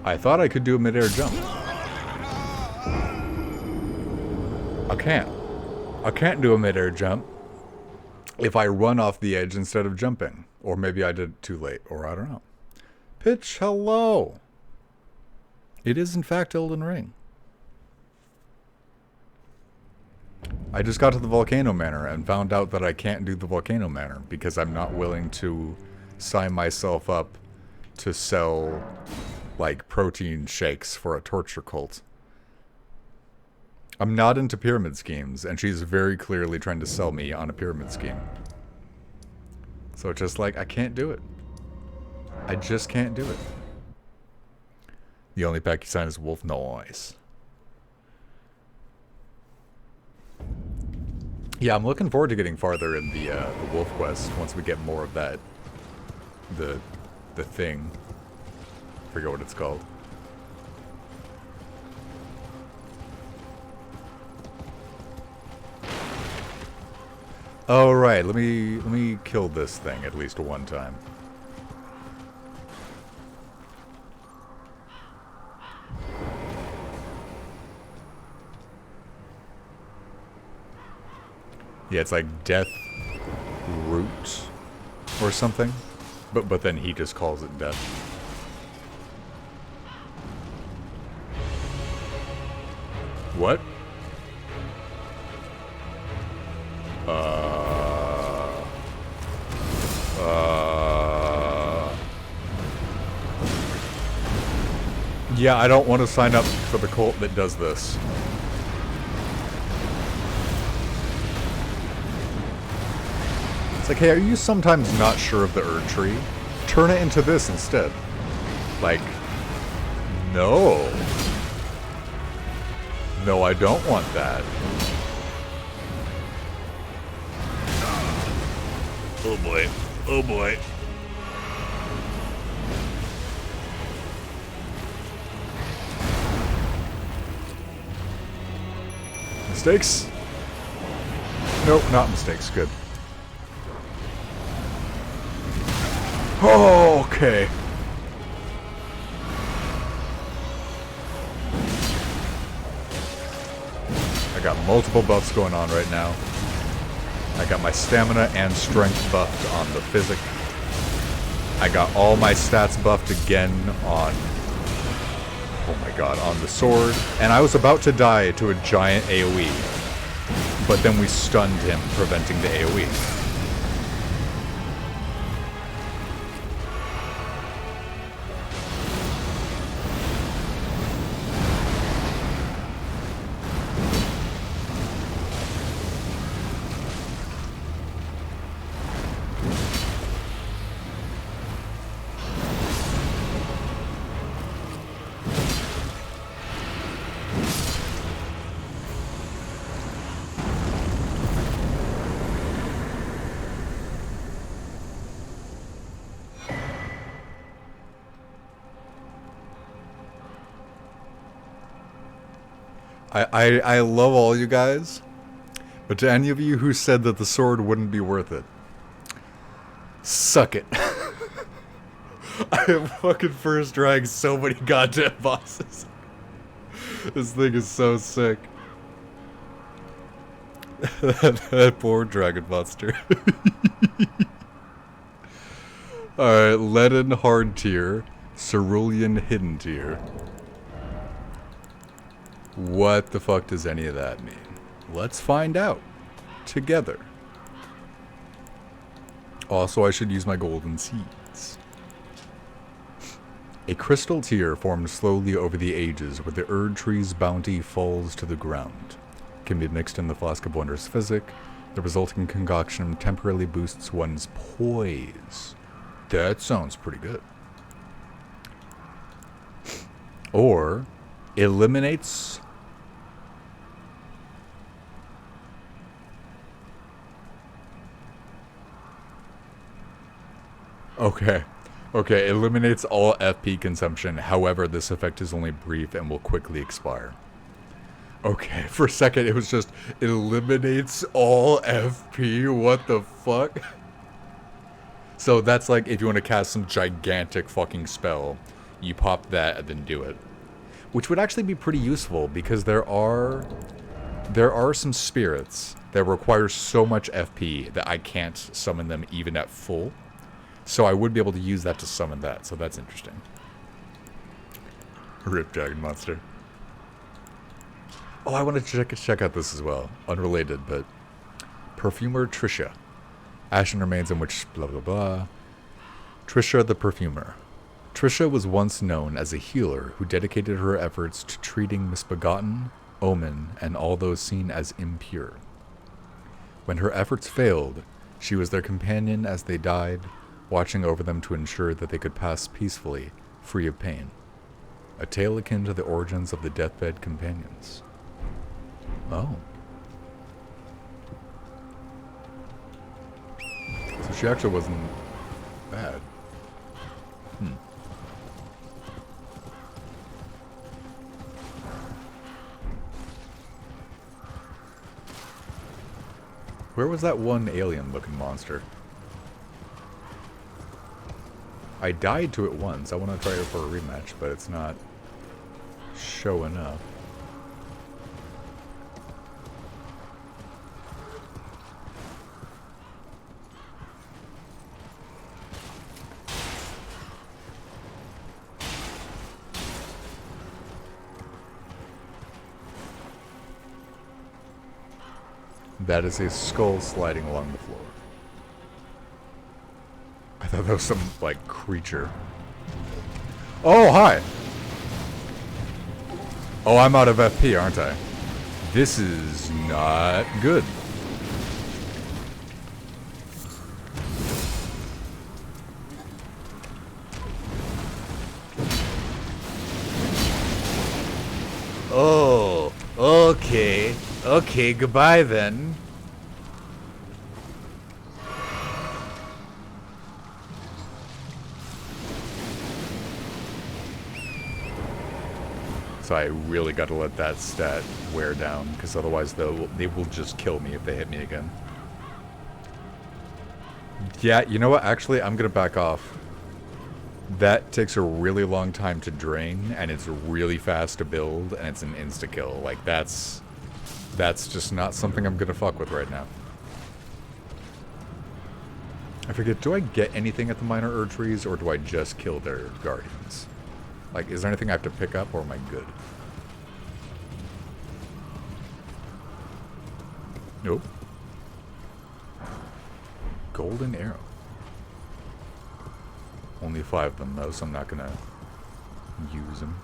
S1: I thought I could do a mid-air jump. I can't. I can't do a mid-air jump if I run off the edge instead of jumping. Or maybe I did it too late, or I don't know. Pitch, hello. It is in fact Elden Ring. I just got to the Volcano Manor and found out that I can't do the Volcano Manor because I'm not willing to sign myself up to sell like protein shakes for a torture cult. I'm not into pyramid schemes, and she's very clearly trying to sell me on a pyramid scheme. So it's just like, I can't do it. I just can't do it. The only pack you sign is Wolf Noise. Yeah, I'm looking forward to getting farther in the Wolf Quest once we get more of that. The thing. I forget what it's called. Oh right, let me kill this thing at least one time. Yeah, it's like Death Root or something. But then he just calls it death. What? Yeah, I don't want to sign up for the cult that does this. It's like, hey, are you sometimes not sure of the Erd Tree? Turn it into this instead. Like, no. No, I don't want that. Oh boy. Oh boy. Mistakes? Nope, not mistakes. Good. Oh, okay. I got multiple buffs going on right now. I got my stamina and strength buffed on the physic. I got all my stats buffed again on... oh my god, on the sword. And I was about to die to a giant AoE. But then we stunned him, preventing the AoE. I love all you guys, but to any of you who said that the sword wouldn't be worth it, suck it. I have fucking first dragged so many goddamn bosses. This thing is so sick. That poor dragon monster. Alright, leaden hard tier, cerulean hidden tier. What the fuck does any of that mean? Let's find out together. Also, I should use my golden seeds. A crystal tear formed slowly over the ages where the Erd tree's bounty falls to the ground. Can be mixed in the flask of wondrous physic. The resulting concoction temporarily boosts one's poise. That sounds pretty good. Or eliminates... Okay. Okay, eliminates all FP consumption. However, this effect is only brief and will quickly expire. Okay, for a second it was just eliminates all FP. What the fuck? So that's like if you want to cast some gigantic fucking spell, you pop that and then do it. Which would actually be pretty useful because there are some spirits that require so much FP that I can't summon them even at full. So I would be able to use that to summon that, so that's interesting. Rip Dragon Monster. Oh, I want to check out this as well. Unrelated, but... Perfumer Trisha. Ashen remains in which blah blah blah. Trisha the Perfumer. Trisha was once known as a healer who dedicated her efforts to treating misbegotten, omen, and all those seen as impure. When her efforts failed, she was their companion as they died, watching over them to ensure that they could pass peacefully, free of pain. A tale akin to the origins of the deathbed companions. Oh. So she actually wasn't bad. Where was that one alien-looking monster? I died to it once. I want to try it for a rematch, but it's not showing up. That is a skull sliding along the floor. I thought that was some, like, creature. Oh, hi! Oh, I'm out of FP, aren't I? This is not good. Oh, okay. Okay, goodbye then. So I really got to let that stat wear down, because otherwise they will just kill me if they hit me again. Yeah, you know what? Actually, I'm going to back off. That takes a really long time to drain, and it's really fast to build, and it's an insta-kill. Like, that's just not something I'm going to fuck with right now. I forget, do I get anything at the minor Erd trees, or do I just kill their guardians? Like, is there anything I have to pick up, or am I good? Nope. Golden arrow. Only 5 of them, though, so I'm not gonna use them.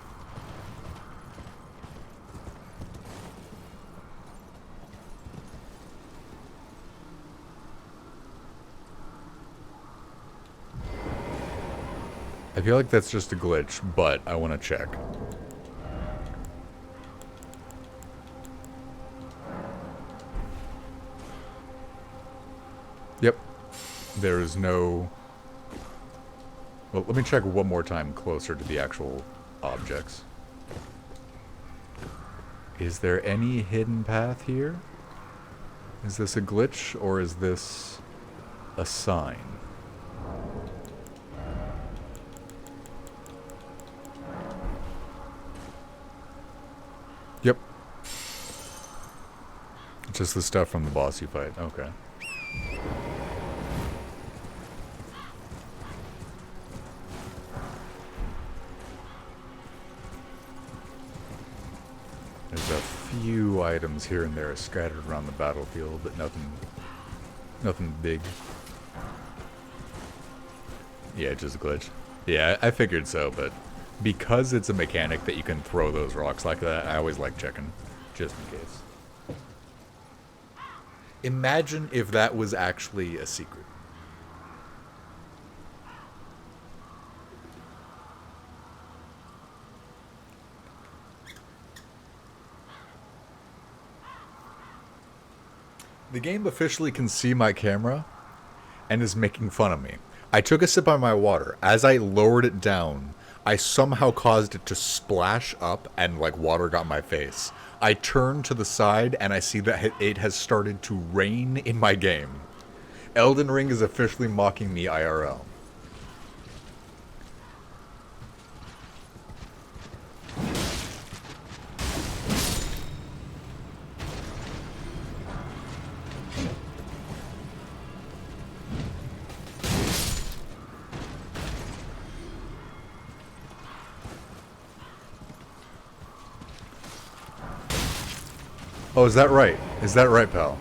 S1: I feel like that's just a glitch, but I want to check. Yep. There is no... Well, let me check one more time closer to the actual objects. Is there any hidden path here? Is this a glitch, or is this a sign? Yep. Just the stuff from the boss you fight. Okay. There's a few items here and there scattered around the battlefield, but nothing big. Yeah, just a glitch. Yeah, I figured so, but because it's a mechanic that you can throw those rocks like that, I always like checking, just in case. Imagine if that was actually a secret. The game officially can see my camera and is making fun of me. I took a sip of my water. As I lowered it down, I somehow caused it to splash up and like water got my face. I turn to the side and I see that it has started to rain in my game. Elden Ring is officially mocking me IRL. Oh, is that right? Is that right, pal?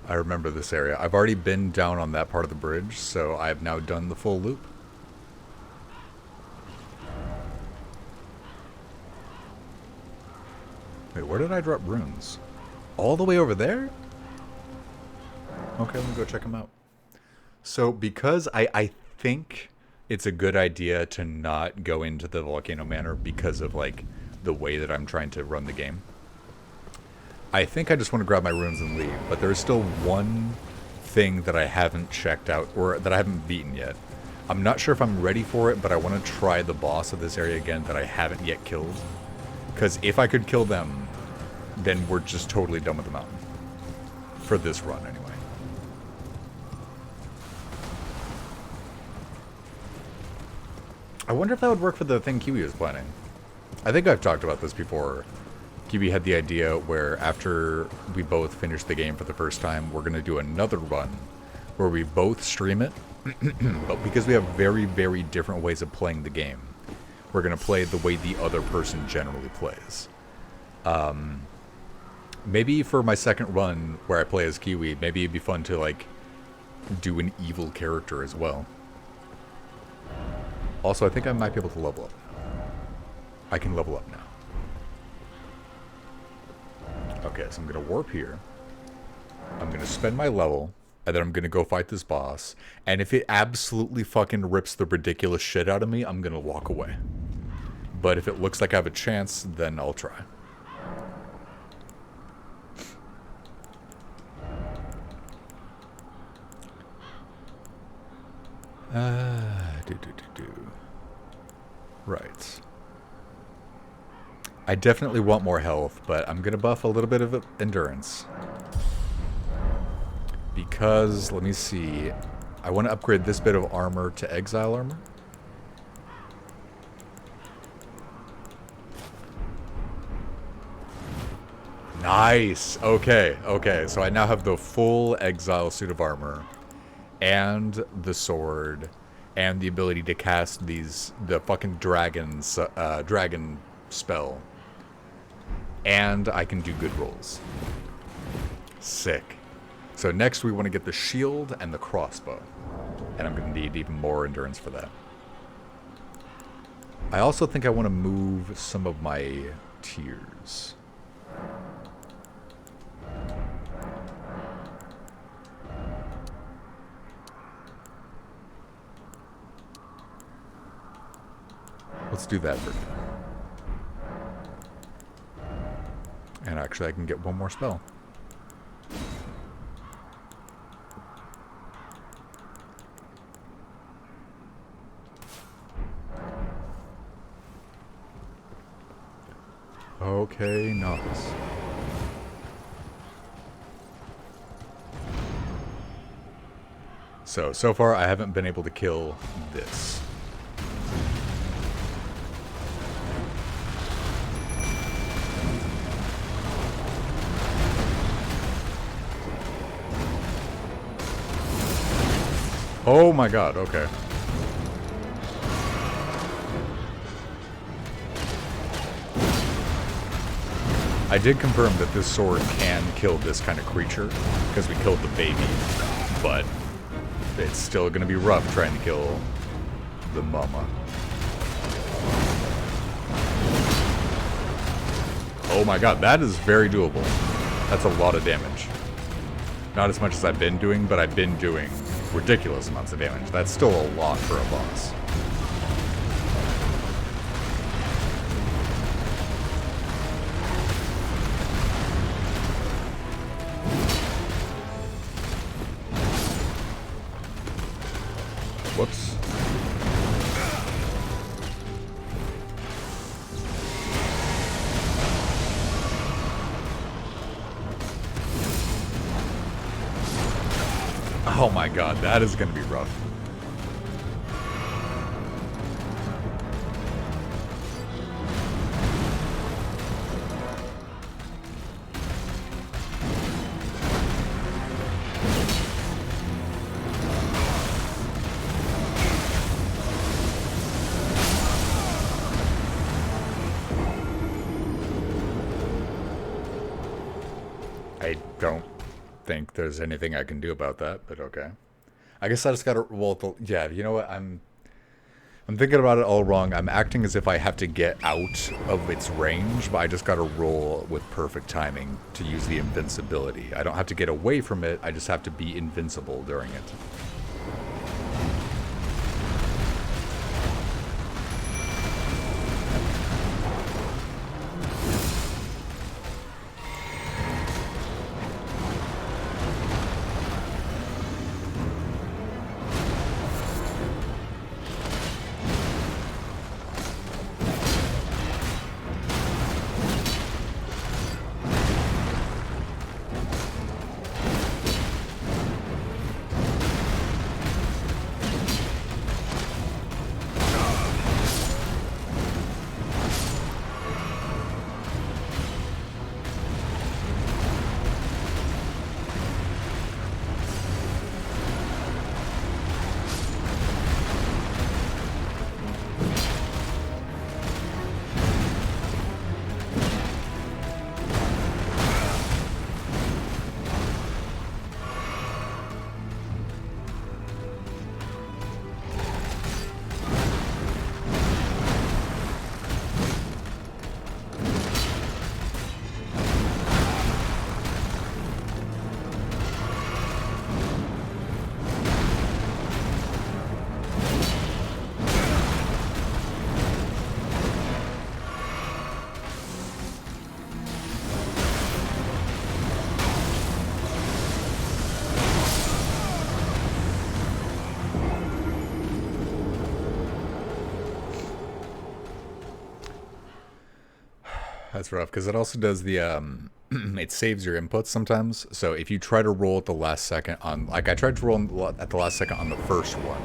S1: I remember this area. I've already been down on that part of the bridge, so I've now done the full loop. Wait, where did I drop runes? All the way over there? Okay, let me go check them out. So because I think it's a good idea to not go into the Volcano Manor because of like the way that I'm trying to run the game. I think I just want to grab my runes and leave, but there's still one thing that I haven't checked out or that I haven't beaten yet. I'm not sure if I'm ready for it, but I want to try the boss of this area again that I haven't yet killed. Because if I could kill them, then we're just totally done with the mountain. For this run, anyway. I wonder if that would work for the thing Kiwi was planning. I think I've talked about this before. Kiwi had the idea where after we both finish the game for the first time, we're going to do another run where we both stream it. But because we have very, very different ways of playing the game, we're going to play the way the other person generally plays. Maybe for my second run where I play as Kiwi, maybe it'd be fun to like do an evil character as well. Also, I think I might be able to level up. I can level up now. Okay, so I'm going to warp here. I'm going to spend my level, and then I'm going to go fight this boss. And if it absolutely fucking rips the ridiculous shit out of me, I'm going to walk away. But if it looks like I have a chance, then I'll try. Right. I definitely want more health, but I'm going to buff a little bit of endurance. Because, let me see, I want to upgrade this bit of armor to exile armor. Nice! Okay, okay, so I now have the full exile suit of armor. And the sword. And the ability to cast the fucking dragon spell. And I can do good rolls. Sick. So next we want to get the shield and the crossbow. And I'm going to need even more endurance for that. I also think I want to move some of my tiers. Let's do that for now. And actually I can get one more spell. Okay, novice. So far I haven't been able to kill this. Oh my god, okay. I did confirm that this sword can kill this kind of creature, because we killed the baby, but it's still going to be rough trying to kill the mama. Oh my god, that is very doable. That's a lot of damage. Not as much as I've been doing, but I've been doing ridiculous amounts of damage. That's still a lot for a boss. Whoops. Oh my god, that is going to be rough. I don't think there's anything I can do about that, but okay. I guess I just gotta, well, yeah, you know what, I'm thinking about it all wrong. I'm acting as if I have to get out of its range, but I just gotta roll with perfect timing to use the invincibility. I don't have to get away from it, I just have to be invincible during it. That's rough, because it also does the, it saves your inputs sometimes. So if you try to roll at the last second on, like I tried to roll at the last second on the first one,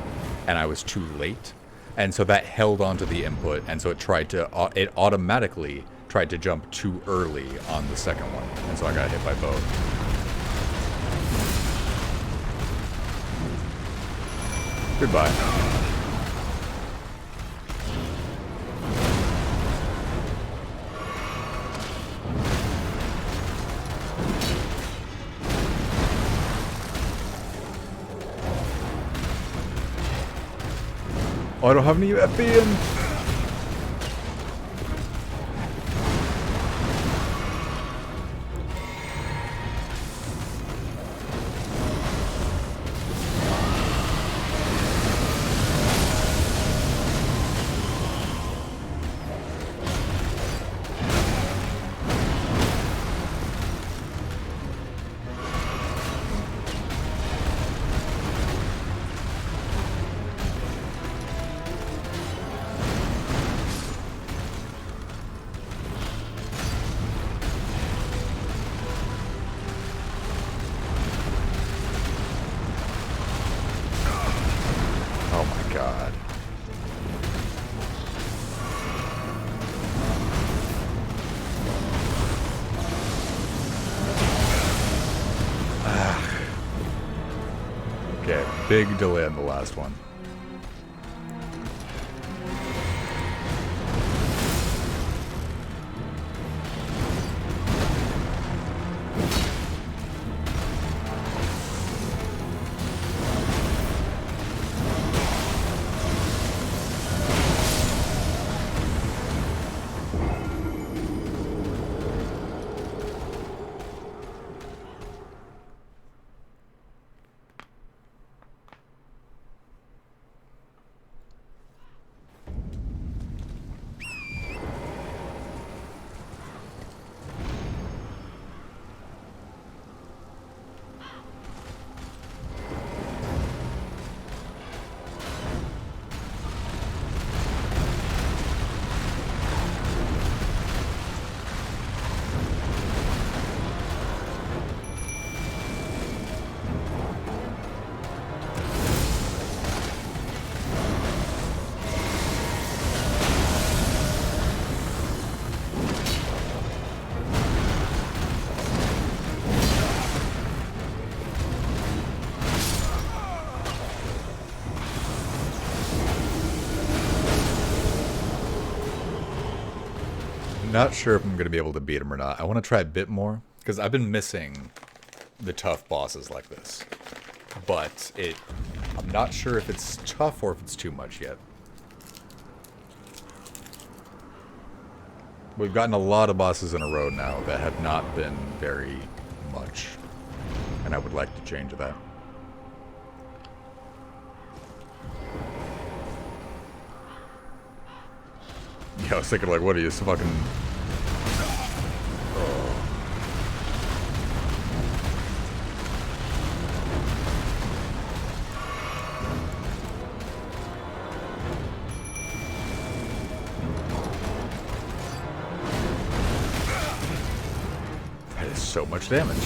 S1: and I was too late. And so that held onto the input, and so it tried to, it automatically tried to jump too early on the second one. And so I got hit by both. Goodbye. Oh, I don't have any FB in. God. Okay, big delay on the last one. Not sure if I'm going to be able to beat him or not. I want to try a bit more, because I've been missing the tough bosses like this. But I'm not sure if it's tough or if it's too much yet. We've gotten a lot of bosses in a row now that have not been very much. And I would like to change that. Yeah, I was thinking, like, what are you, fucking... Oh. That is so much damage.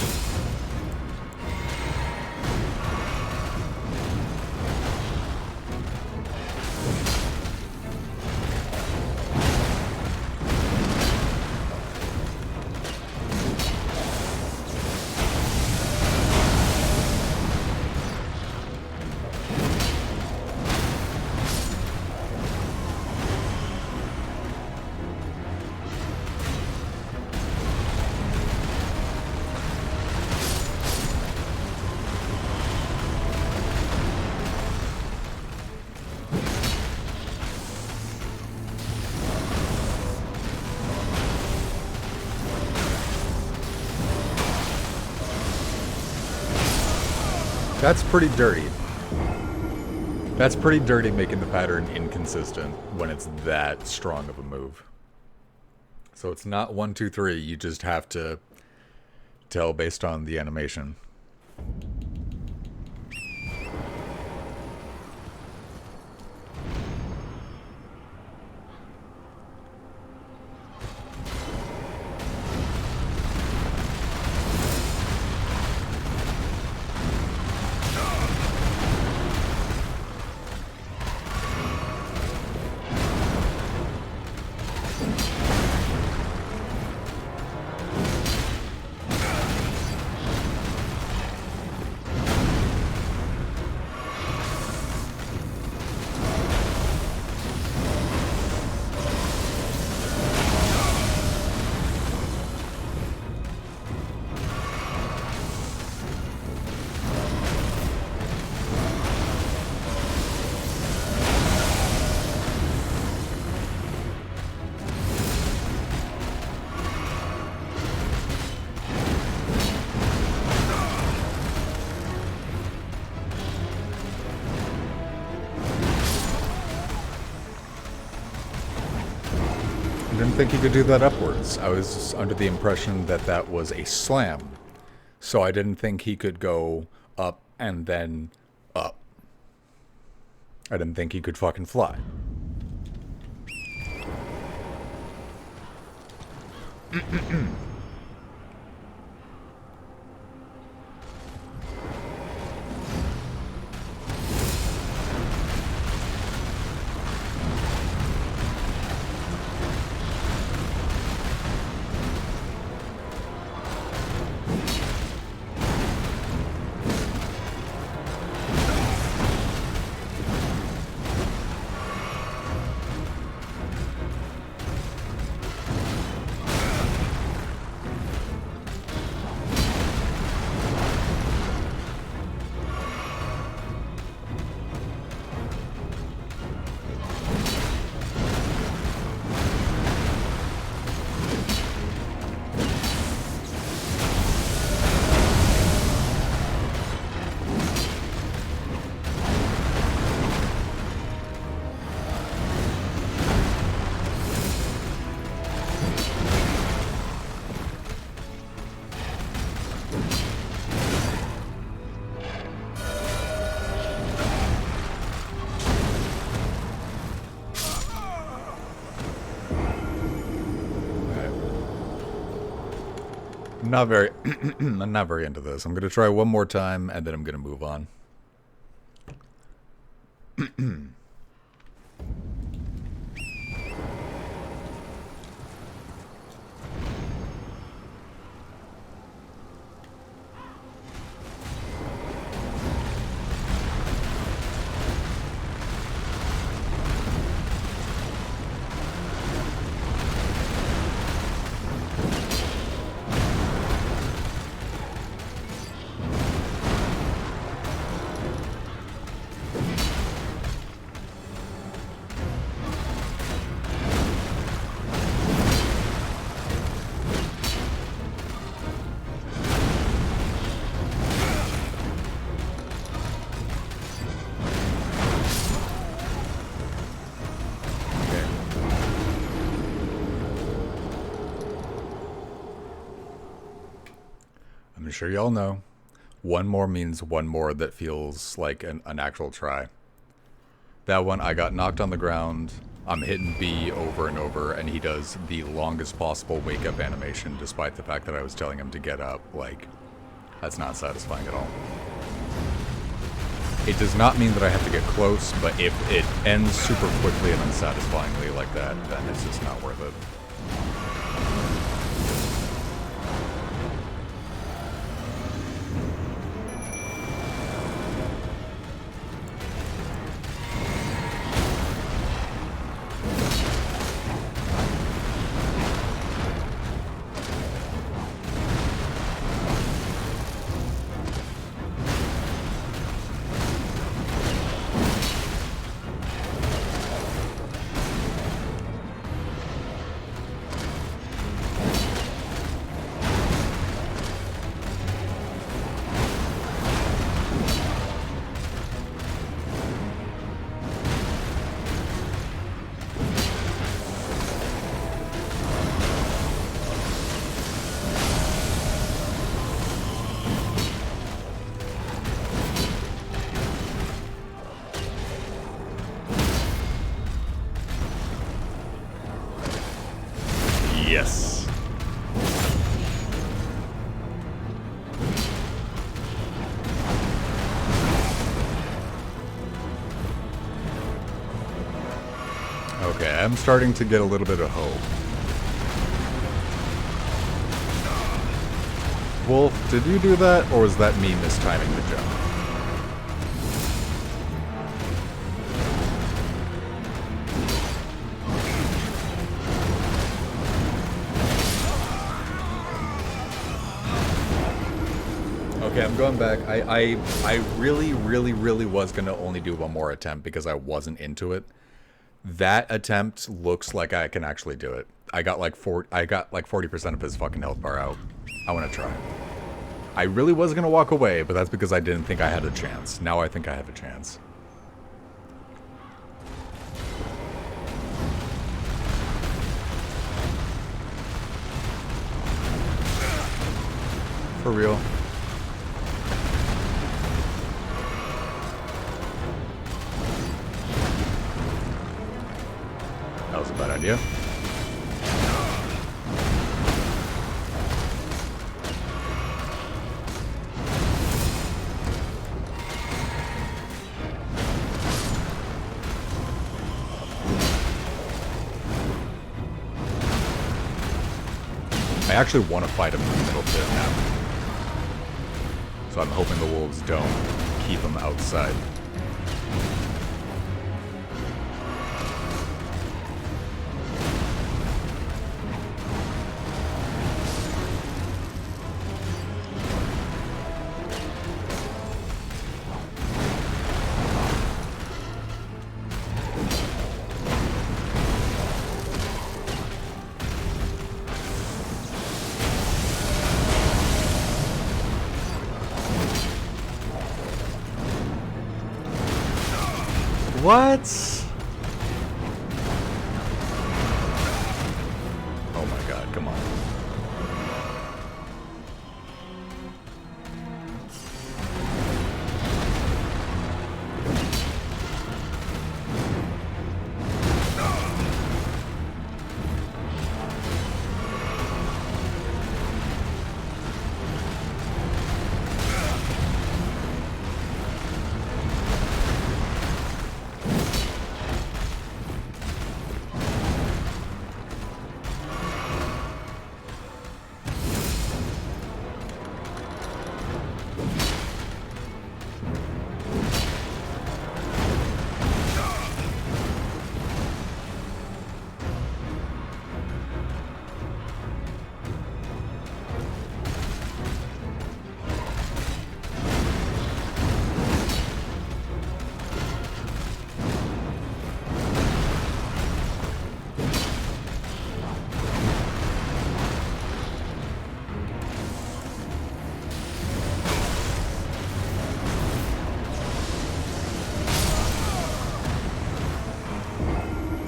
S1: That's pretty dirty. That's pretty dirty making the pattern inconsistent when it's that strong of a move. So it's not 1, 2, 3. You just have to tell based on the animation. I didn't think he could do that upwards. I was under the impression that that was a slam. So I didn't think he could go up and then up. I didn't think he could fucking fly. Not very, I'm not very into this. I'm gonna try one more time and then I'm gonna move on. I'm sure y'all know, one more means one more that feels like an actual try. That one, I got knocked on the ground, I'm hitting B over and over, and he does the longest possible wake-up animation, despite the fact that I was telling him to get up. Like, that's not satisfying at all. It does not mean that I have to get close, but if it ends super quickly and unsatisfyingly like that, then it's just not worth it. Yes. Okay, I'm starting to get a little bit of hope. Wolf, did you do that, or was that me mistiming the jump? Okay, I'm going back. I really was gonna only do one more attempt because I wasn't into it. That attempt looks like I can actually do it. I got like 40% of his fucking health bar out. I want to try. I really was gonna walk away, but that's because I didn't think I had a chance. Now I think I have a chance. For real. That was a bad idea. I actually want to fight him in the middle pit now. So I'm hoping the wolves don't keep him outside. What? Oh my god, come on.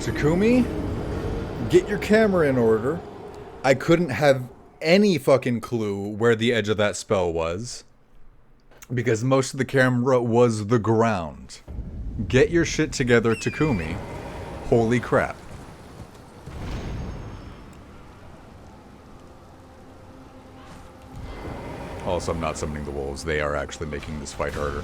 S1: Takumi, get your camera in order. I couldn't have any fucking clue where the edge of that spell was, because most of the camera was the ground. Get your shit together, Takumi. Holy crap. Also, I'm not summoning the wolves. They are actually making this fight harder.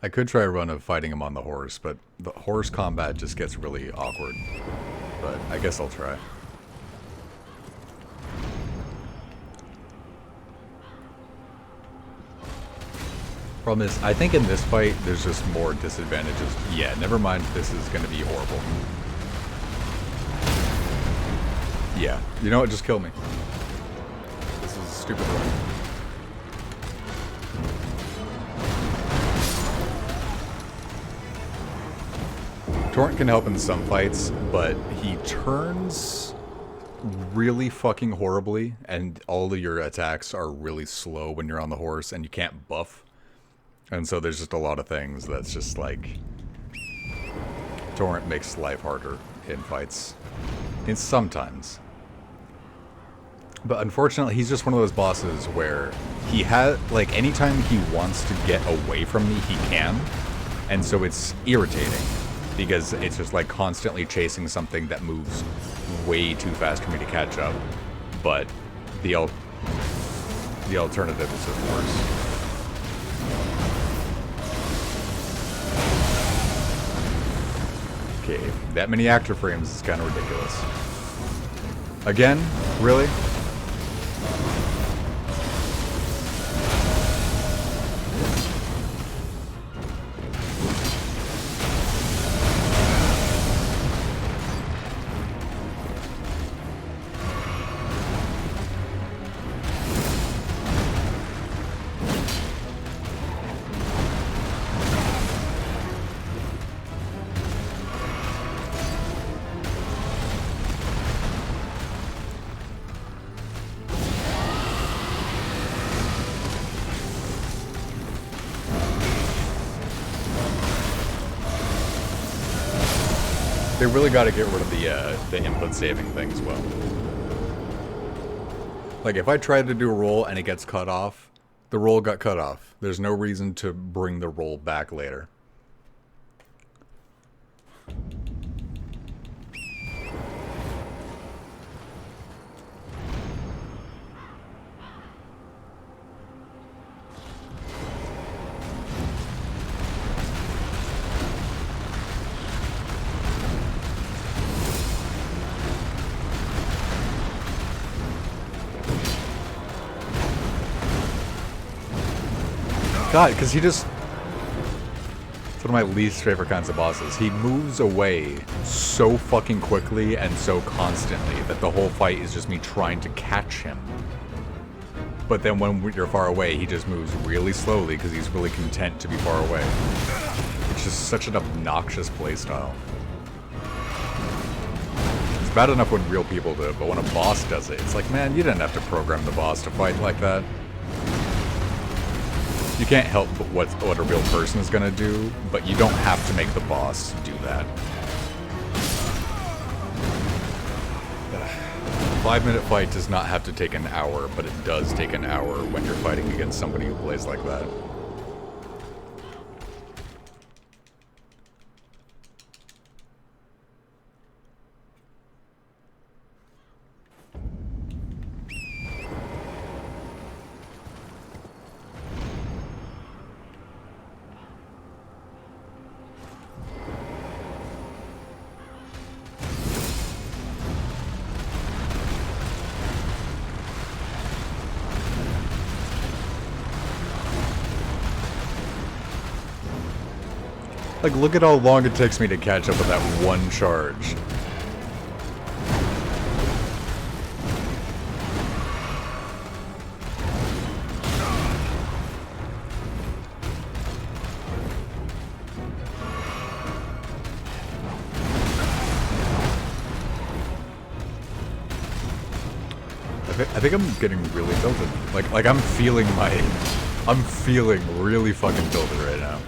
S1: I could try a run of fighting him on the horse, but the horse combat just gets really awkward. But I guess I'll try. Problem is, I think in this fight, there's just more disadvantages. Yeah, never mind, this is going to be horrible. Yeah, you know what, just kill me. This is a stupid one. Torrent can help in some fights, but he turns really fucking horribly, and all of your attacks are really slow when you're on the horse, and you can't buff. And so there's just a lot of things that's just like... Torrent makes life harder in fights. And sometimes. But unfortunately, he's just one of those bosses where he has, like, anytime he wants to get away from me, he can. And so it's irritating. Because it's just like constantly chasing something that moves way too fast for me to catch up. But the alternative is just worse. Okay, that many actor frames is kind of ridiculous. Again? Really? They really got to get rid of the input saving thing as well. Like, if I try to do a roll and it gets cut off, the roll got cut off. There's no reason to bring the roll back later. God, because he just... It's one of my least favorite kinds of bosses. He moves away so fucking quickly and so constantly that the whole fight is just me trying to catch him. But then when you're far away, he just moves really slowly because he's really content to be far away. It's just such an obnoxious playstyle. It's bad enough when real people do it, but when a boss does it, it's like, man, you didn't have to program the boss to fight like that. You can't help what a real person is gonna do, but you don't have to make the boss do that. 5-minute fight does not have to take an hour, but it does take an hour when you're fighting against somebody who plays like that. Like, look at how long it takes me to catch up with that one charge. I think I'm getting really tilted. Like I'm feeling really fucking tilted right now.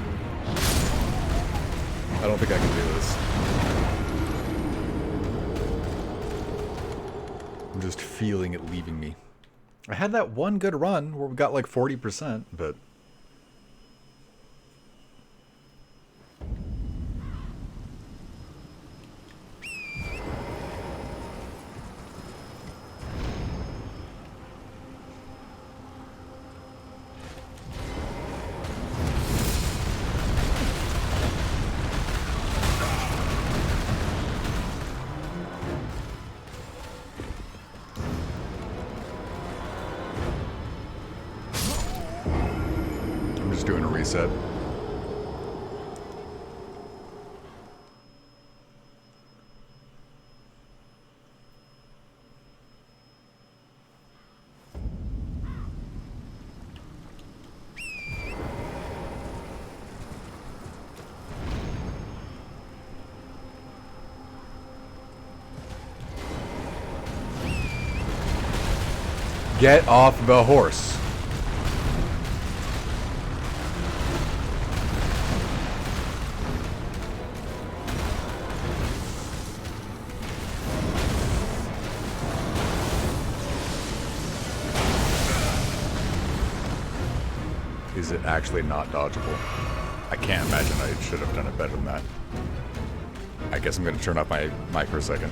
S1: I don't think I can do this. I'm just feeling it leaving me. I had that one good run where we got like 40%, but... doing a reset. Get off the horse. Is it actually not dodgeable? I can't imagine I should have done it better than that. I guess I'm going to turn off my mic for a second.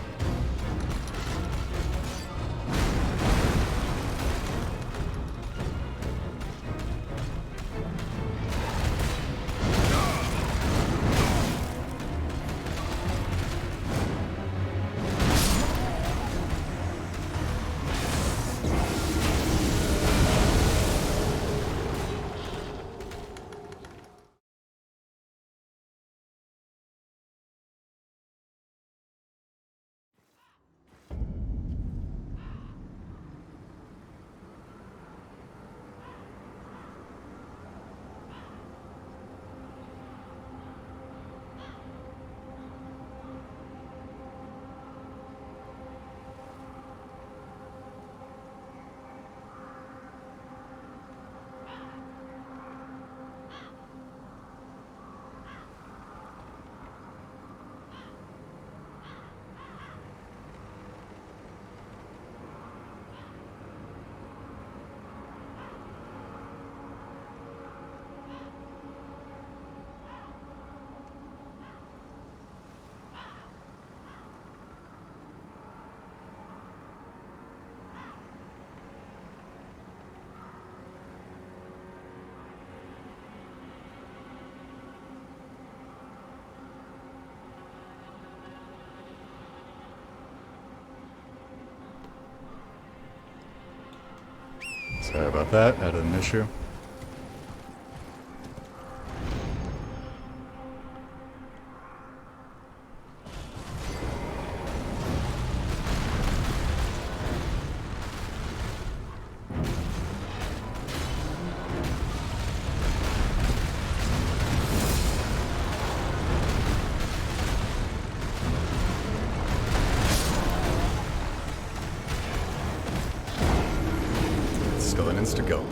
S1: Sorry about that, had an issue. insta-kill.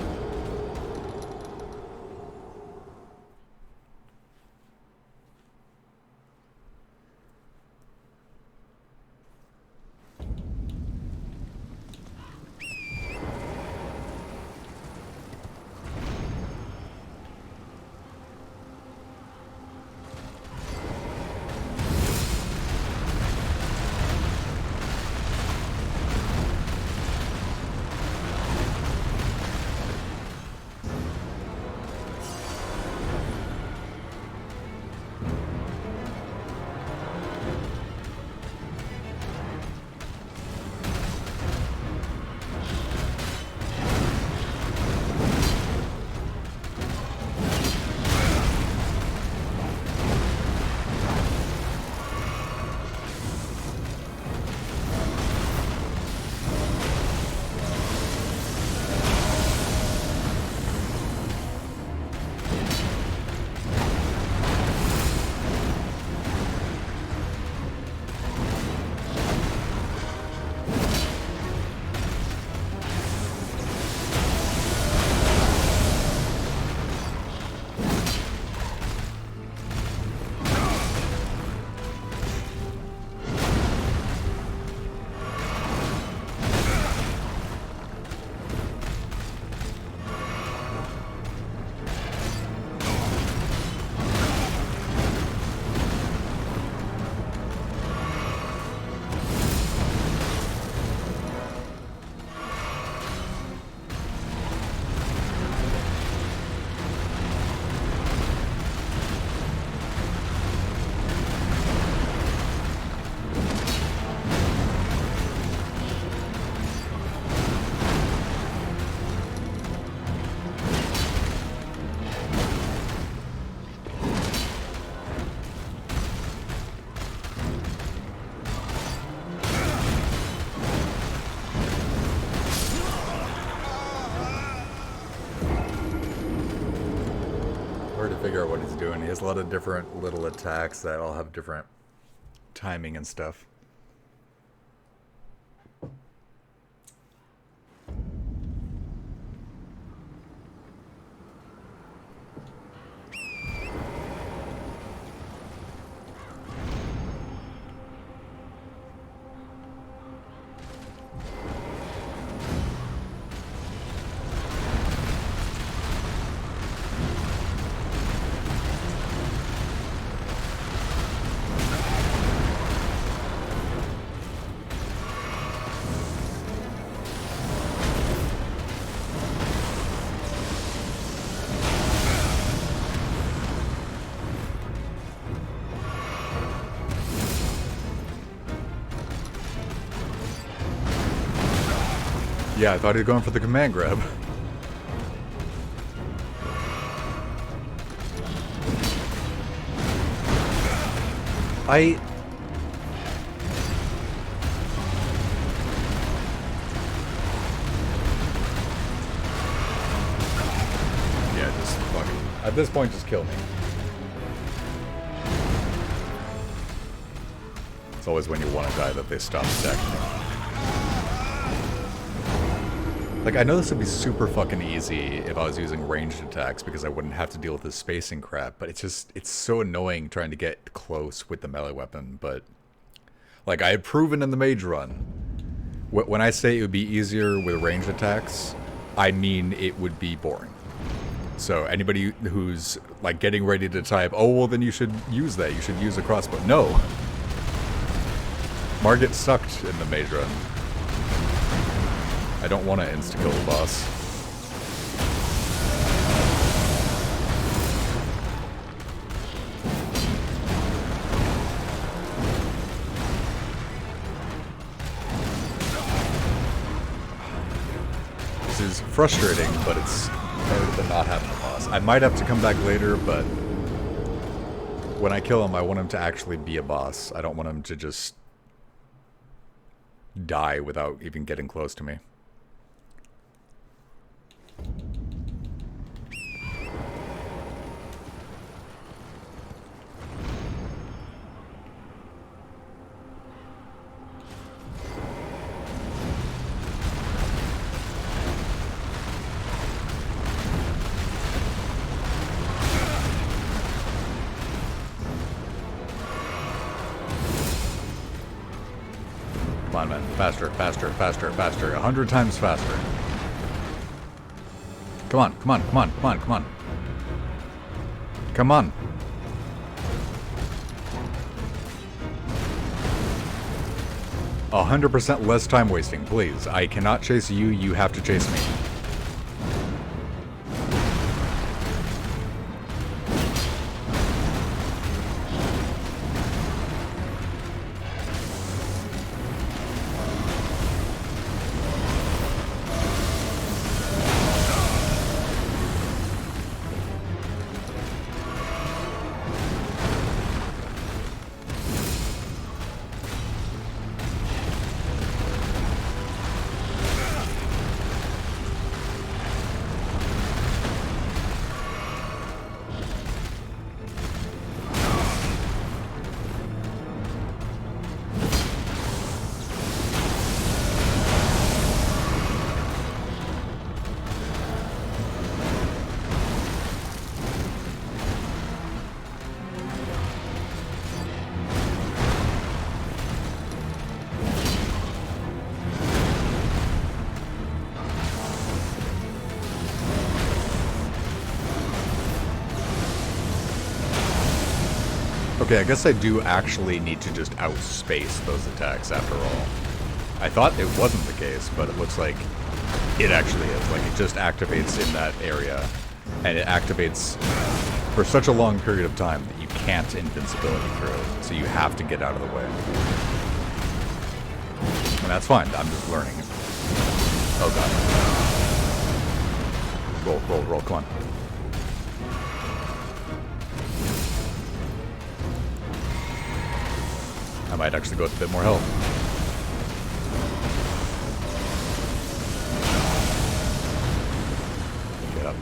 S1: To figure out what he's doing. He has a lot of different little attacks that all have different timing and stuff. Yeah, I thought he was going for the command grab. Yeah, just fucking... At this point, just kill me. It's always when you want to die that they stop attacking. Like, I know this would be super fucking easy if I was using ranged attacks because I wouldn't have to deal with this spacing crap, but it's so annoying trying to get close with the melee weapon, but... Like, I had proven in the mage run, when I say it would be easier with ranged attacks, I mean it would be boring. So, anybody who's, like, getting ready to type, oh, well, then you should use that, you should use a crossbow. No! Margit sucked in the mage run. I don't want to insta-kill the boss. This is frustrating, but it's better than not having a boss. I might have to come back later, but when I kill him, I want him to actually be a boss. I don't want him to just die without even getting close to me. on, man. Faster, faster, faster, faster. 100 times faster. Come on, come on, come on, come on, come on. Come on. A 100% less time wasting, please. I cannot chase you, you have to chase me. Okay, I guess I do actually need to just outspace those attacks after all. I thought it wasn't the case, but it looks like it actually is. Like, it just activates in that area, and it activates for such a long period of time that you can't invincibility through it, so you have to get out of the way. And that's fine, I'm just learning. Oh god. Roll, roll, roll, come on. I might actually go with a bit more health. Get up.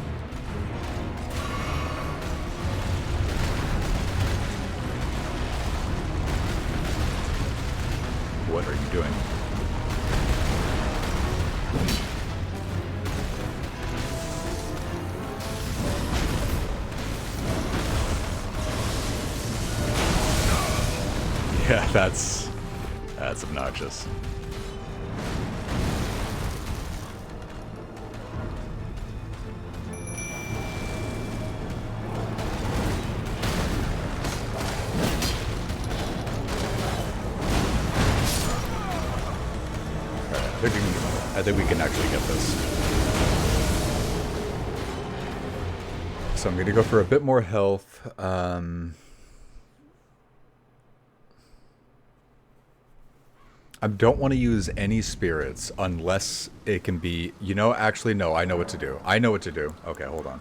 S1: What are you doing? Yeah, that's obnoxious. I think we can actually get this. So I'm going to go for a bit more health. I don't want to use any spirits unless it can be... You know, actually, no, I know what to do. I know what to do. Okay, hold on.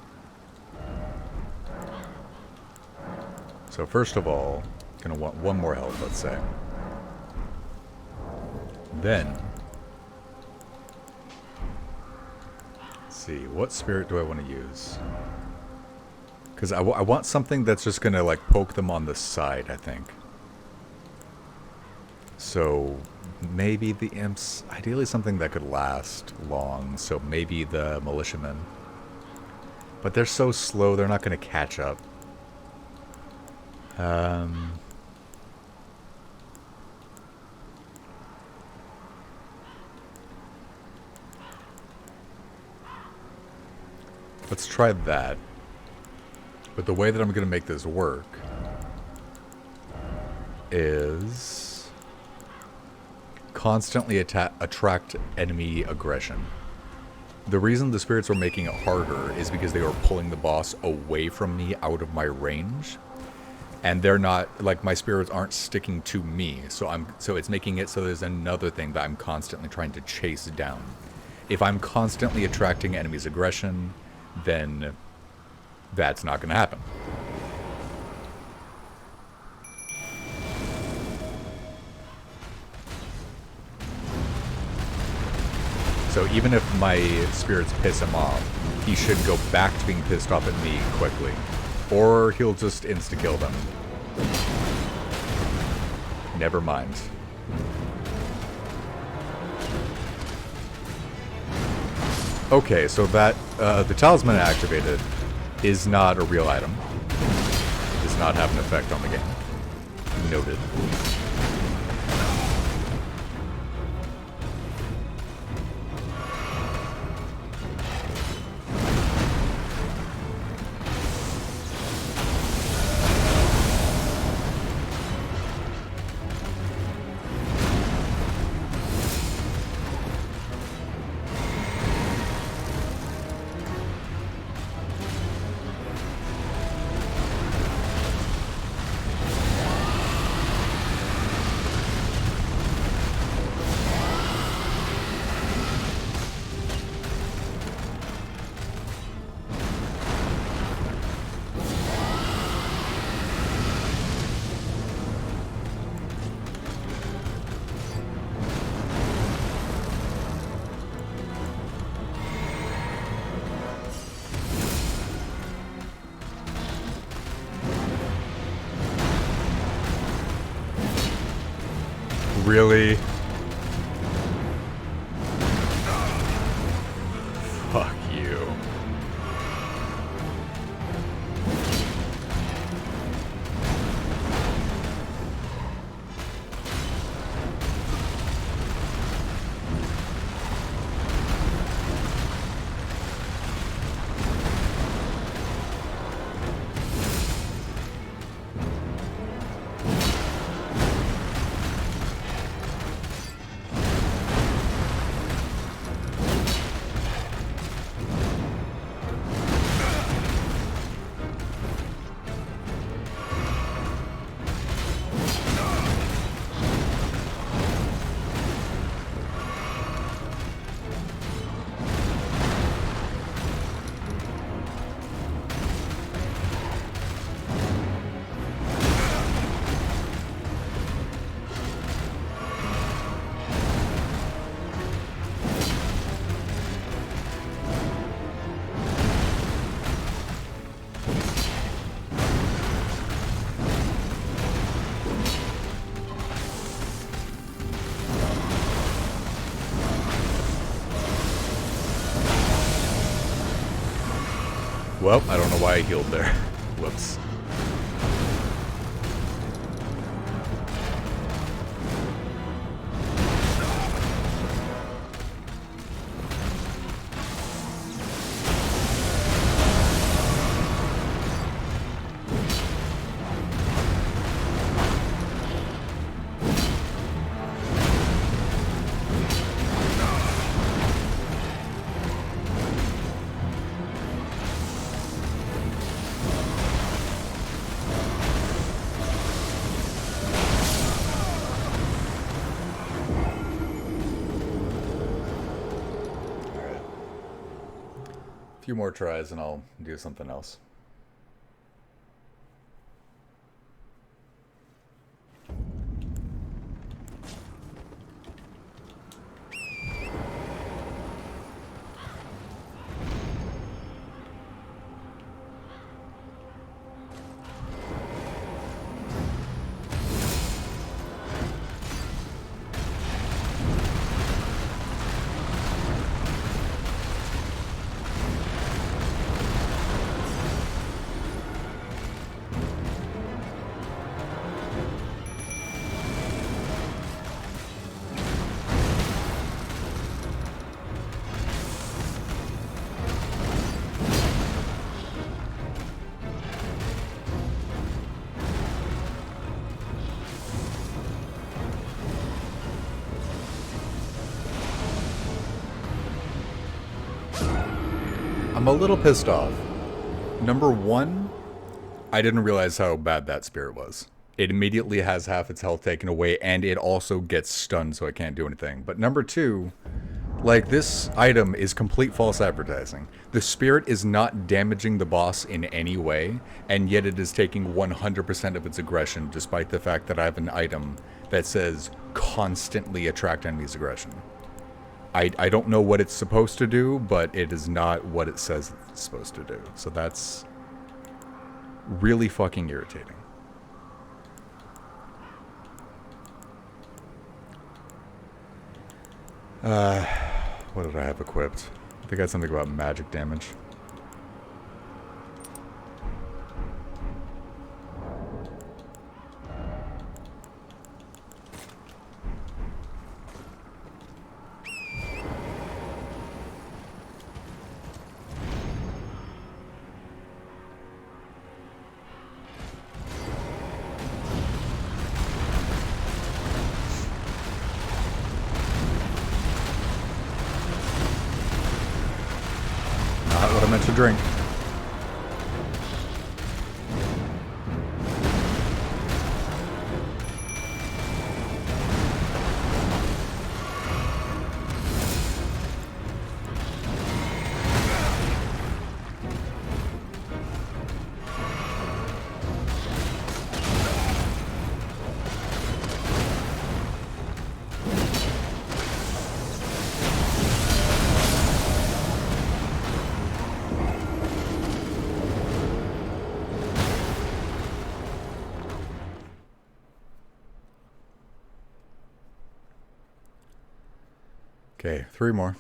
S1: So first of all, going to want one more health, let's say. Then... Let's see, what spirit do I want to use? Because I want something that's just going to, like, poke them on the side, I think. So... maybe the imps, ideally something that could last long, so maybe the militiamen. But they're so slow, they're not going to catch up. Let's try that. But the way that I'm going to make this work is... constantly attract enemy aggression. The reason the spirits were making it harder is because they were pulling the boss away from me out of my range. And they're not, like, my spirits aren't sticking to me. So it's making it so there's another thing that I'm constantly trying to chase down. If I'm constantly attracting enemies' aggression, then that's not going to happen. So even if my spirits piss him off, he should go back to being pissed off at me quickly. Or he'll just insta-kill them. Never mind. Okay, so that, the talisman activated is not a real item. It does not have an effect on the game. Noted. Really? Fuck you. Well, I don't know why I healed there. Whoops. A few more tries and I'll do something else. I'm a little pissed off. Number one, I didn't realize how bad that spirit was. It immediately has half its health taken away, and it also gets stunned, so it can't do anything. But number two, like, this item is complete false advertising. The spirit is not damaging the boss in any way, and yet it is taking 100% of its aggression, despite the fact that I have an item that says constantly attract enemies' aggression. I don't know what it's supposed to do, but it is not what it says it's supposed to do. So that's really fucking irritating. What did I have equipped? I think I had something about magic damage. Not what I meant to drink. Okay, 3 more.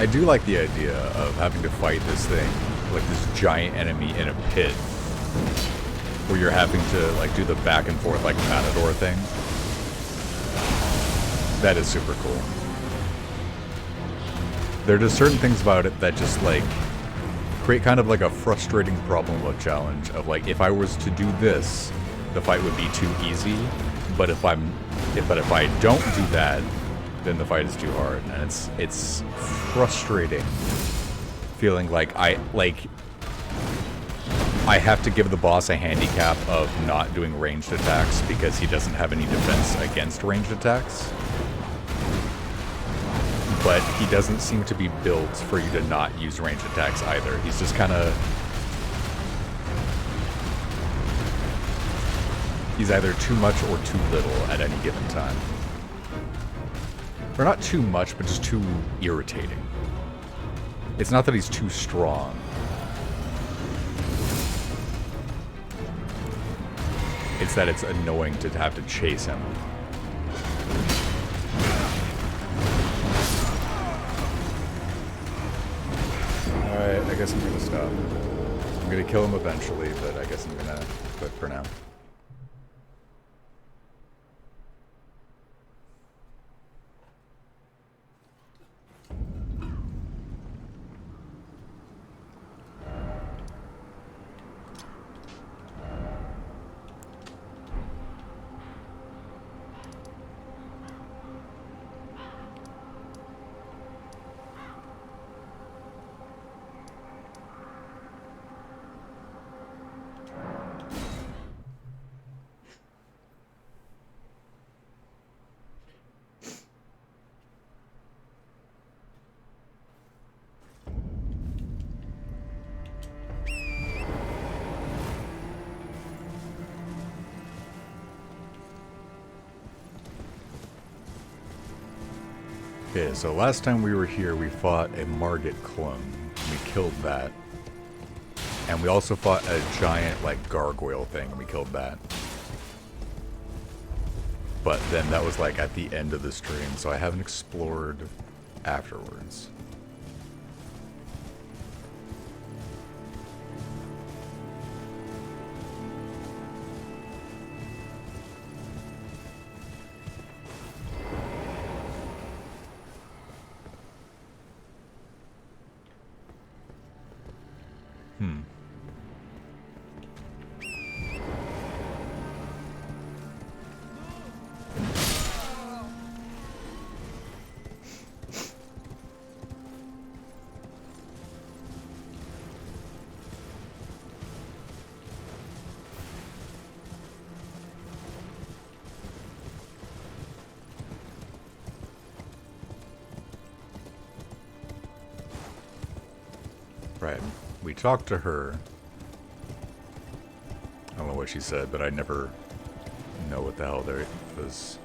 S1: I do like the idea of having to fight this thing, like this giant enemy in a pit, where you're having to like do the back and forth like Matador thing. That is super cool. There are just certain things about it that just like create kind of like a frustrating problem of challenge of like, if I was to do this, the fight would be too easy, but if I don't do that, then the fight is too hard, and it's frustrating feeling like I have to give the boss a handicap of not doing ranged attacks because he doesn't have any defense against ranged attacks. But he doesn't seem to be built for you to not use ranged attacks either. He's just kind of... He's either too much or too little at any given time. Or not too much, but just too irritating. It's not that he's too strong. It's that it's annoying to have to chase him. Alright, I guess I'm gonna stop. I'm gonna kill him eventually, but I guess I'm gonna quit for now. Okay, so last time we were here, we fought a Margit clone. We killed that. And we also fought a giant, like, gargoyle thing, and we killed that. But then that was, like, at the end of the stream, so I haven't explored afterwards. Right. We talked to her. I don't know what she said, but I never know what the hell those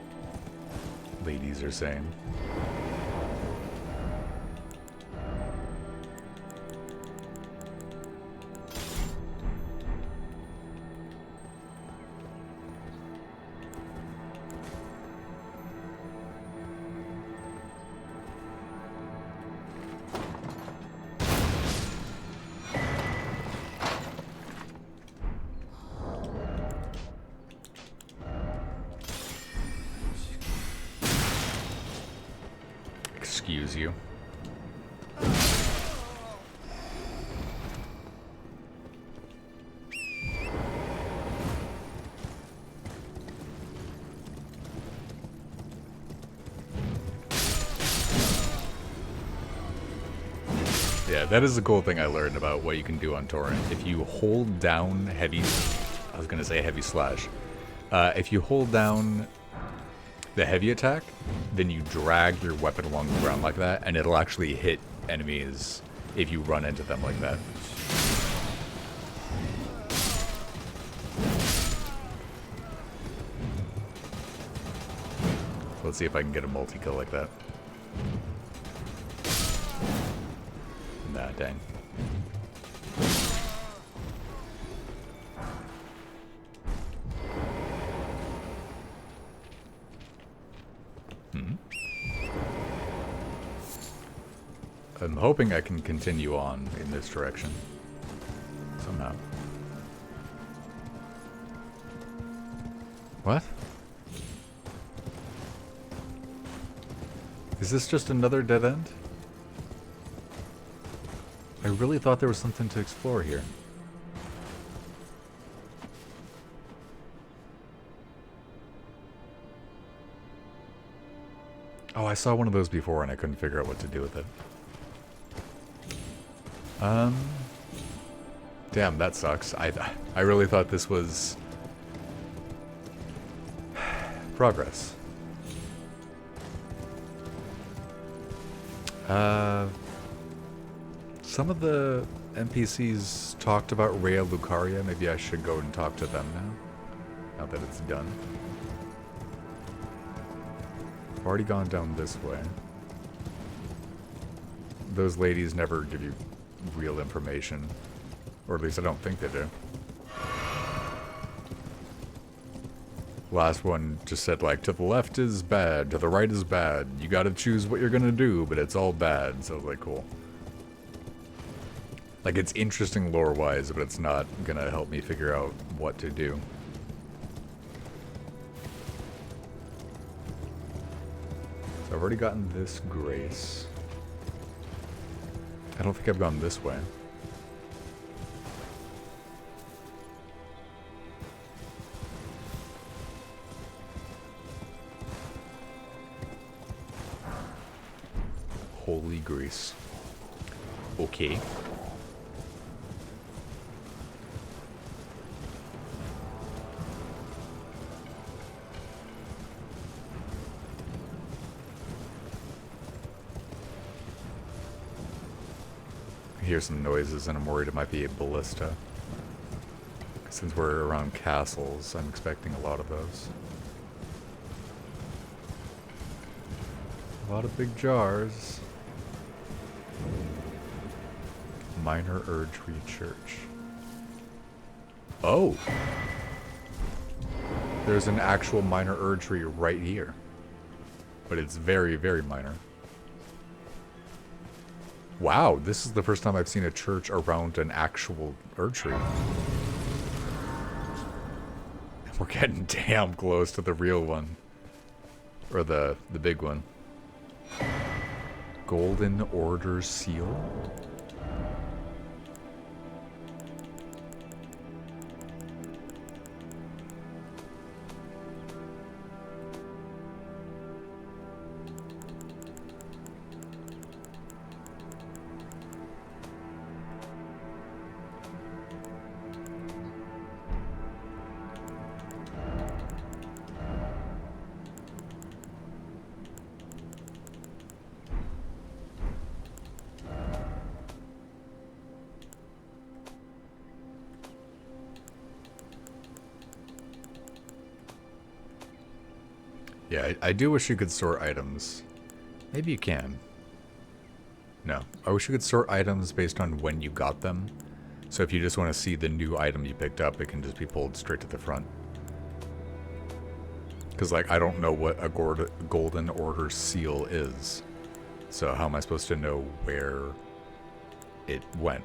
S1: ladies are saying. Excuse you. Yeah, that is a cool thing I learned about what you can do on Torrent. If you hold down heavy... I was going to say heavy slash. If you hold down the heavy attack, then you drag your weapon along the ground like that, and it'll actually hit enemies if you run into them like that. Let's see if I can get a multi-kill like that. Nah, dang. I'm hoping I can continue on in this direction. Somehow. What? Is this just another dead end? I really thought there was something to explore here. Oh, I saw one of those before and I couldn't figure out what to do with it. Damn, that sucks. I really thought this was progress. Some of the NPCs talked about Rhea Lucaria. Maybe I should go and talk to them now that it's done. I've already gone down this way. Those ladies never give you real information. Or at least I don't think they do. Last one just said, like, to the left is bad, to the right is bad. You gotta choose what you're gonna do, but it's all bad. So I was like, cool. Like, it's interesting lore-wise, but it's not gonna help me figure out what to do. So I've already gotten this grace. I don't think I've gone this way. Holy grease. Okay. I hear some noises and I'm worried it might be a ballista. Since we're around castles, I'm expecting a lot of those. A lot of big jars. Minor Erdtree Church. Oh! There's an actual minor Erdtree right here. But it's very, very minor. Wow, this is the first time I've seen a church around an actual Erdtree. We're getting damn close to the real one. Or the big one. Golden Order Seal? Yeah, I do wish you could sort items. Maybe you can. No. I wish you could sort items based on when you got them. So if you just want to see the new item you picked up, it can just be pulled straight to the front. Because, like, I don't know what a Golden Order seal is. So how am I supposed to know where it went?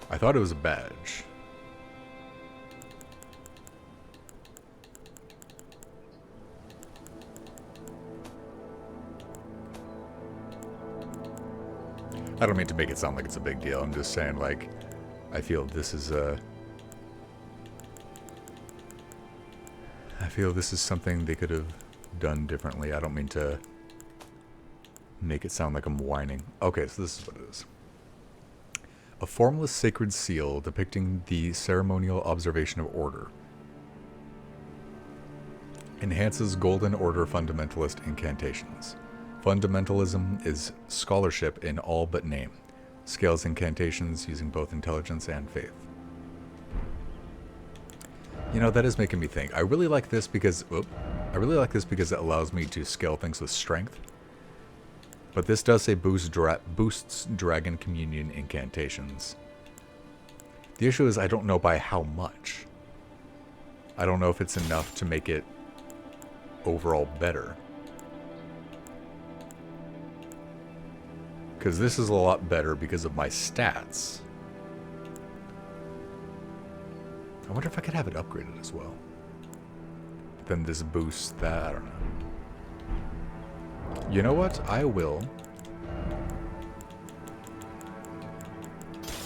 S1: I thought it was a badge. I don't mean to make it sound like it's a big deal. I'm just saying, like, I feel this is something they could have done differently. I don't mean to make it sound like I'm whining. Okay, so this is what it is. A formless sacred seal depicting the ceremonial observation of order. Enhances Golden Order fundamentalist incantations. Fundamentalism is scholarship in all but name. Scales incantations using both intelligence and faith. You know, that is making me think. I really like this because it allows me to scale things with strength. But this does say boosts Dragon Communion incantations. The issue is I don't know by how much. I don't know if it's enough to make it overall better. Because this is a lot better because of my stats. I wonder if I could have it upgraded as well. Then this boosts that, I don't know. You know what? I will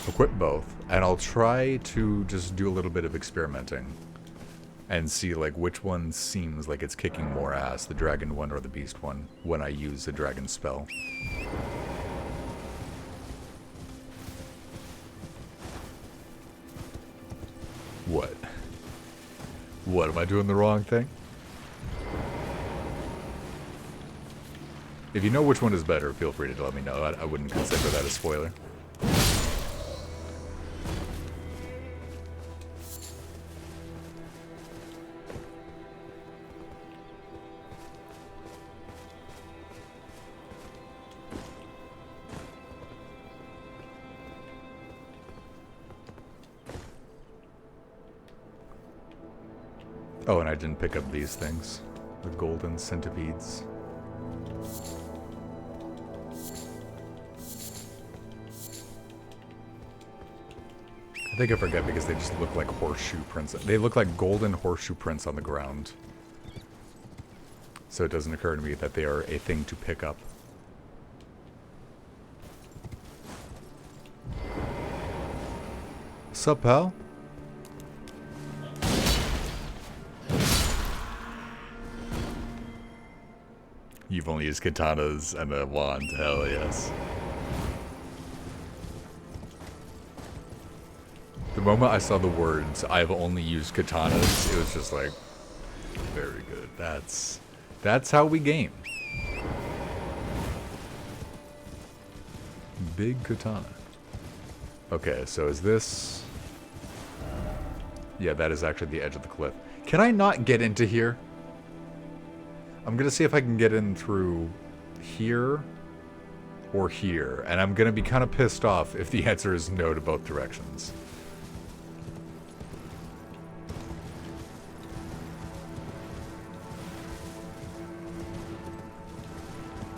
S1: equip both, and I'll try to just do a little bit of experimenting and see like which one seems like it's kicking more ass, the dragon one or the beast one, when I use the dragon spell. What? What, am I doing the wrong thing? If you know which one is better, feel free to let me know. I wouldn't consider that a spoiler. Oh, and I didn't pick up these things. The golden centipedes. I think I forget because they just look like horseshoe prints. They look like golden horseshoe prints on the ground. So it doesn't occur to me that they are a thing to pick up. Sup, pal? You've only used katanas and a wand, hell yes. The moment I saw the words, I've only used katanas, it was just like, very good. That's how we game. Big katana. Okay, so is this... Yeah, that is actually the edge of the cliff. Can I not get into here? I'm gonna see if I can get in through here or here, and I'm gonna be kind of pissed off if the answer is no to both directions.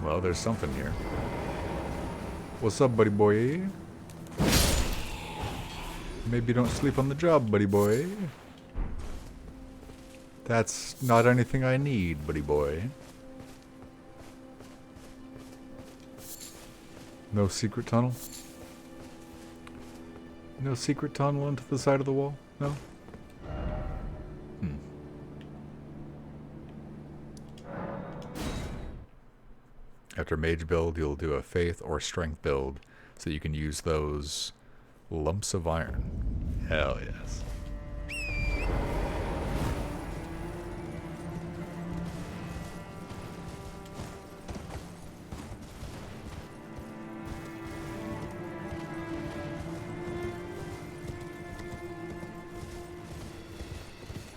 S1: Well, there's something here. What's up, buddy boy? Maybe don't sleep on the job, buddy boy. That's not anything I need, buddy boy. No secret tunnel? No secret tunnel into the side of the wall? No? After mage build, you'll do a faith or strength build, so you can use those lumps of iron. Hell yes.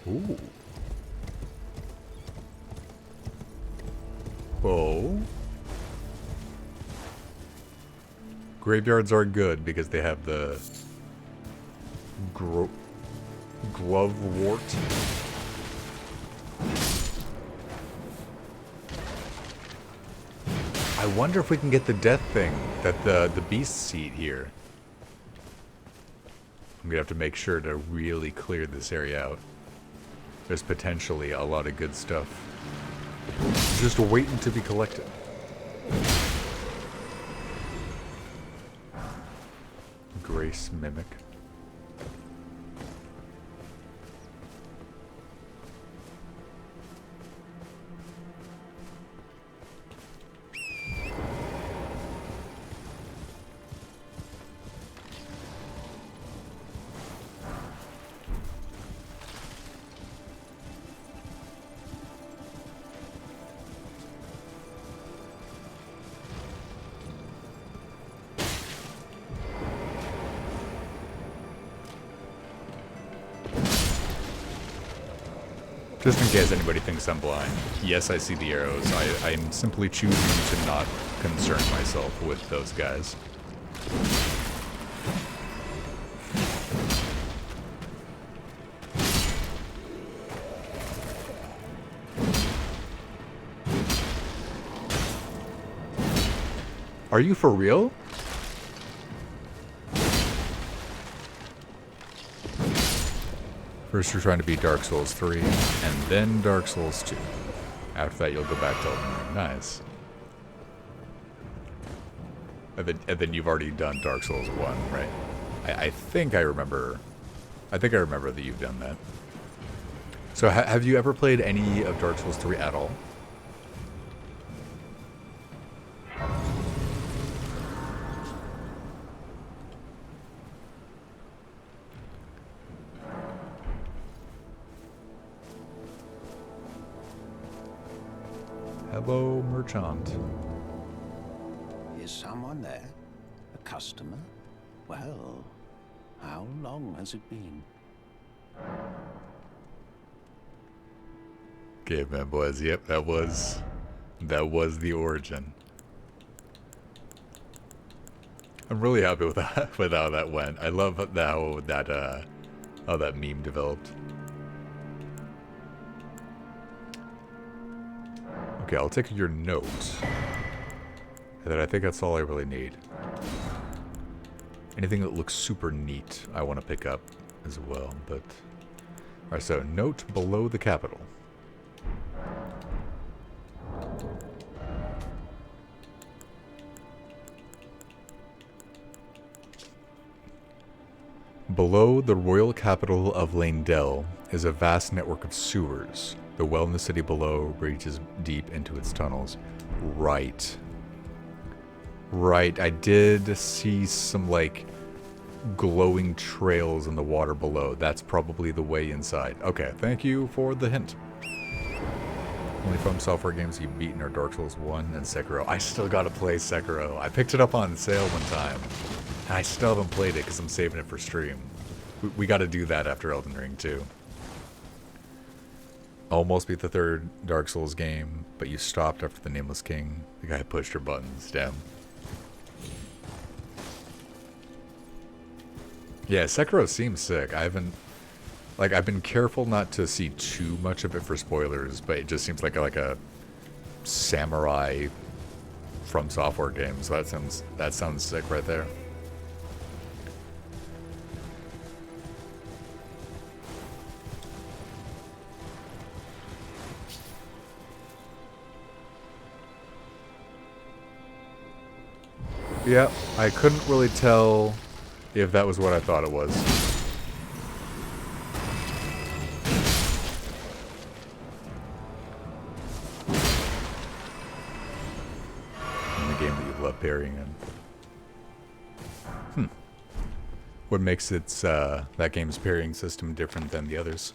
S1: Ooh. Oh. Graveyards are good because they have the glove wart. I wonder if we can get the death thing that the beasts eat here. I'm gonna have to make sure to really clear this area out. There's potentially a lot of good stuff just waiting to be collected. Grace Mimic. Just in case anybody thinks I'm blind, yes, I see the arrows. I'm simply choosing to not concern myself with those guys. Are you for real? First you're trying to beat Dark Souls 3, and then Dark Souls 2. After that you'll go back to Elden Ring. Nice. And then you've already done Dark Souls 1, right? I think I remember... I think I remember that you've done that. So have you ever played any of Dark Souls 3 at all? Hello, merchant.
S4: Is someone there? A customer? Well, how long has it been?
S1: Caveman boys, yep, that was the origin. I'm really happy with that, with how that went. I love how that meme developed. Okay, I'll take your note. And then I think that's all I really need. Anything that looks super neat, I want to pick up as well. But alright, so note below the capital. Below the royal capital of Leyndell is a vast network of sewers. The well in the city below reaches deep into its tunnels. Right. Right, I did see some, like, glowing trails in the water below. That's probably the way inside. Okay, thank you for the hint. Only from software games you've beaten are Dark Souls 1 and Sekiro. I still gotta play Sekiro. I picked it up on sale one time. And I still haven't played it because I'm saving it for stream. We gotta do that after Elden Ring too. Almost beat the third Dark Souls game, but you stopped after the Nameless King. The guy pushed your buttons. Damn. Yeah, Sekiro seems sick. I've been careful not to see too much of it for spoilers, but it just seems like a samurai from software game. So that sounds sick right there. Yeah, I couldn't really tell if that was what I thought it was. In the game that you love parrying in. What makes its that game's parrying system different than the others?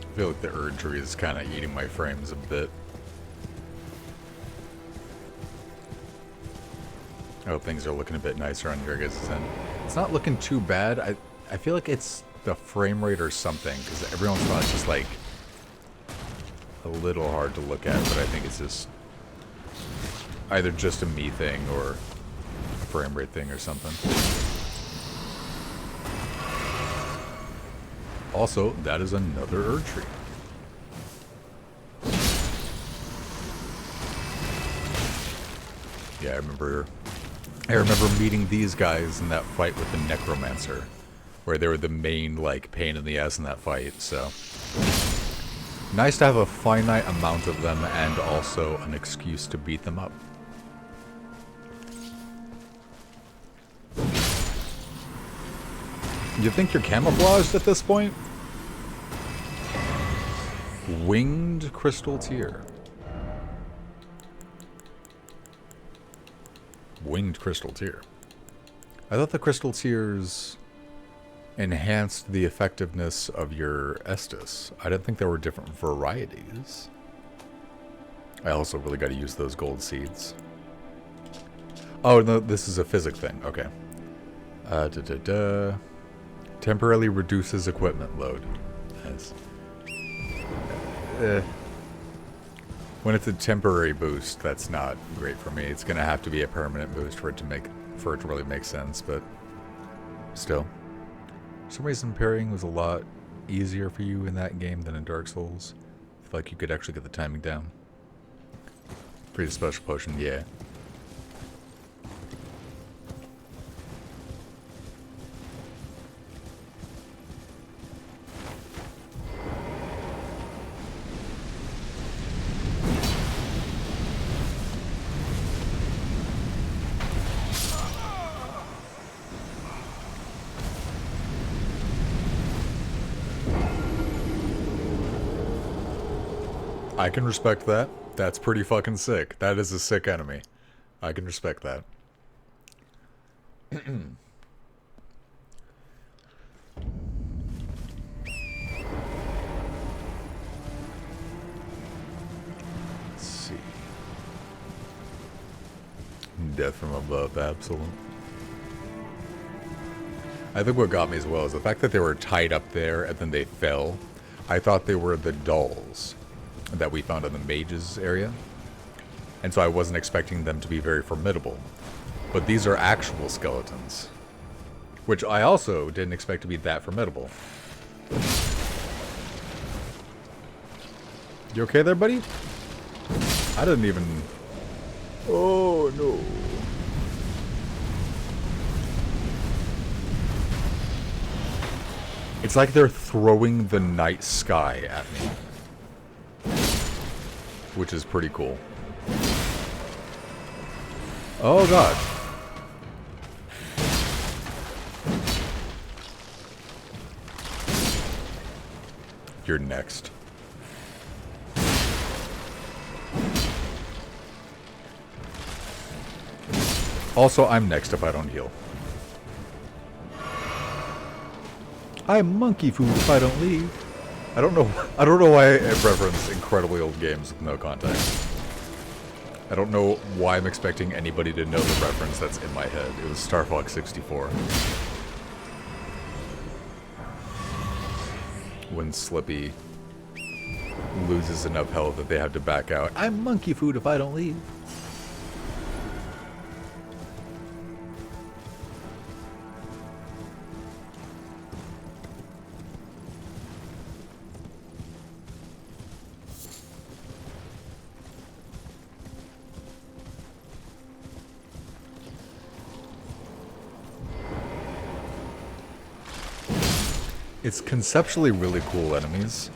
S1: I feel like the Erd tree is kind of eating my frames a bit. I hope things are looking a bit nicer on your guys' end. It's not looking too bad. I feel like it's the frame rate or something, because every once in a while it's just like a little hard to look at, but I think it's just either just a me thing or a frame rate thing or something. Also, that is another Erd tree. Yeah, I remember meeting these guys in that fight with the Necromancer, where they were the main, like, pain in the ass in that fight, so. Nice to have a finite amount of them and also an excuse to beat them up. You think you're camouflaged at this point? Winged Crystal Tear. Winged Crystal Tear. I thought the Crystal Tears enhanced the effectiveness of your Estus. I didn't think there were different varieties. I also really got to use those gold seeds. Oh, no, this is a physic thing. Okay. Temporarily reduces equipment load. Nice. When it's a temporary boost, that's not great for me. It's gonna have to be a permanent boost for it to really make sense, but still. For some reason parrying was a lot easier for you in that game than in Dark Souls. I feel like you could actually get the timing down. Pretty special potion, yeah. I can respect that. That's pretty fucking sick. That is a sick enemy. I can respect that. Let's see. Death from above, absolute. I think what got me as well is the fact that they were tied up there and then they fell. I thought they were the dolls that we found in the mages area. And so I wasn't expecting them to be very formidable. But these are actual skeletons. Which I also didn't expect to be that formidable. You okay there, buddy? I didn't even... Oh, no. It's like they're throwing the night sky at me. Which is pretty cool. Oh god. You're next. Also, I'm next if I don't heal. I'm monkey food if I don't leave. I don't know why I reference incredibly old games with no context. I don't know why I'm expecting anybody to know the reference that's in my head. It was Star Fox 64. When Slippy loses enough health that they have to back out. I'm monkey food if I don't leave. It's conceptually really cool enemies,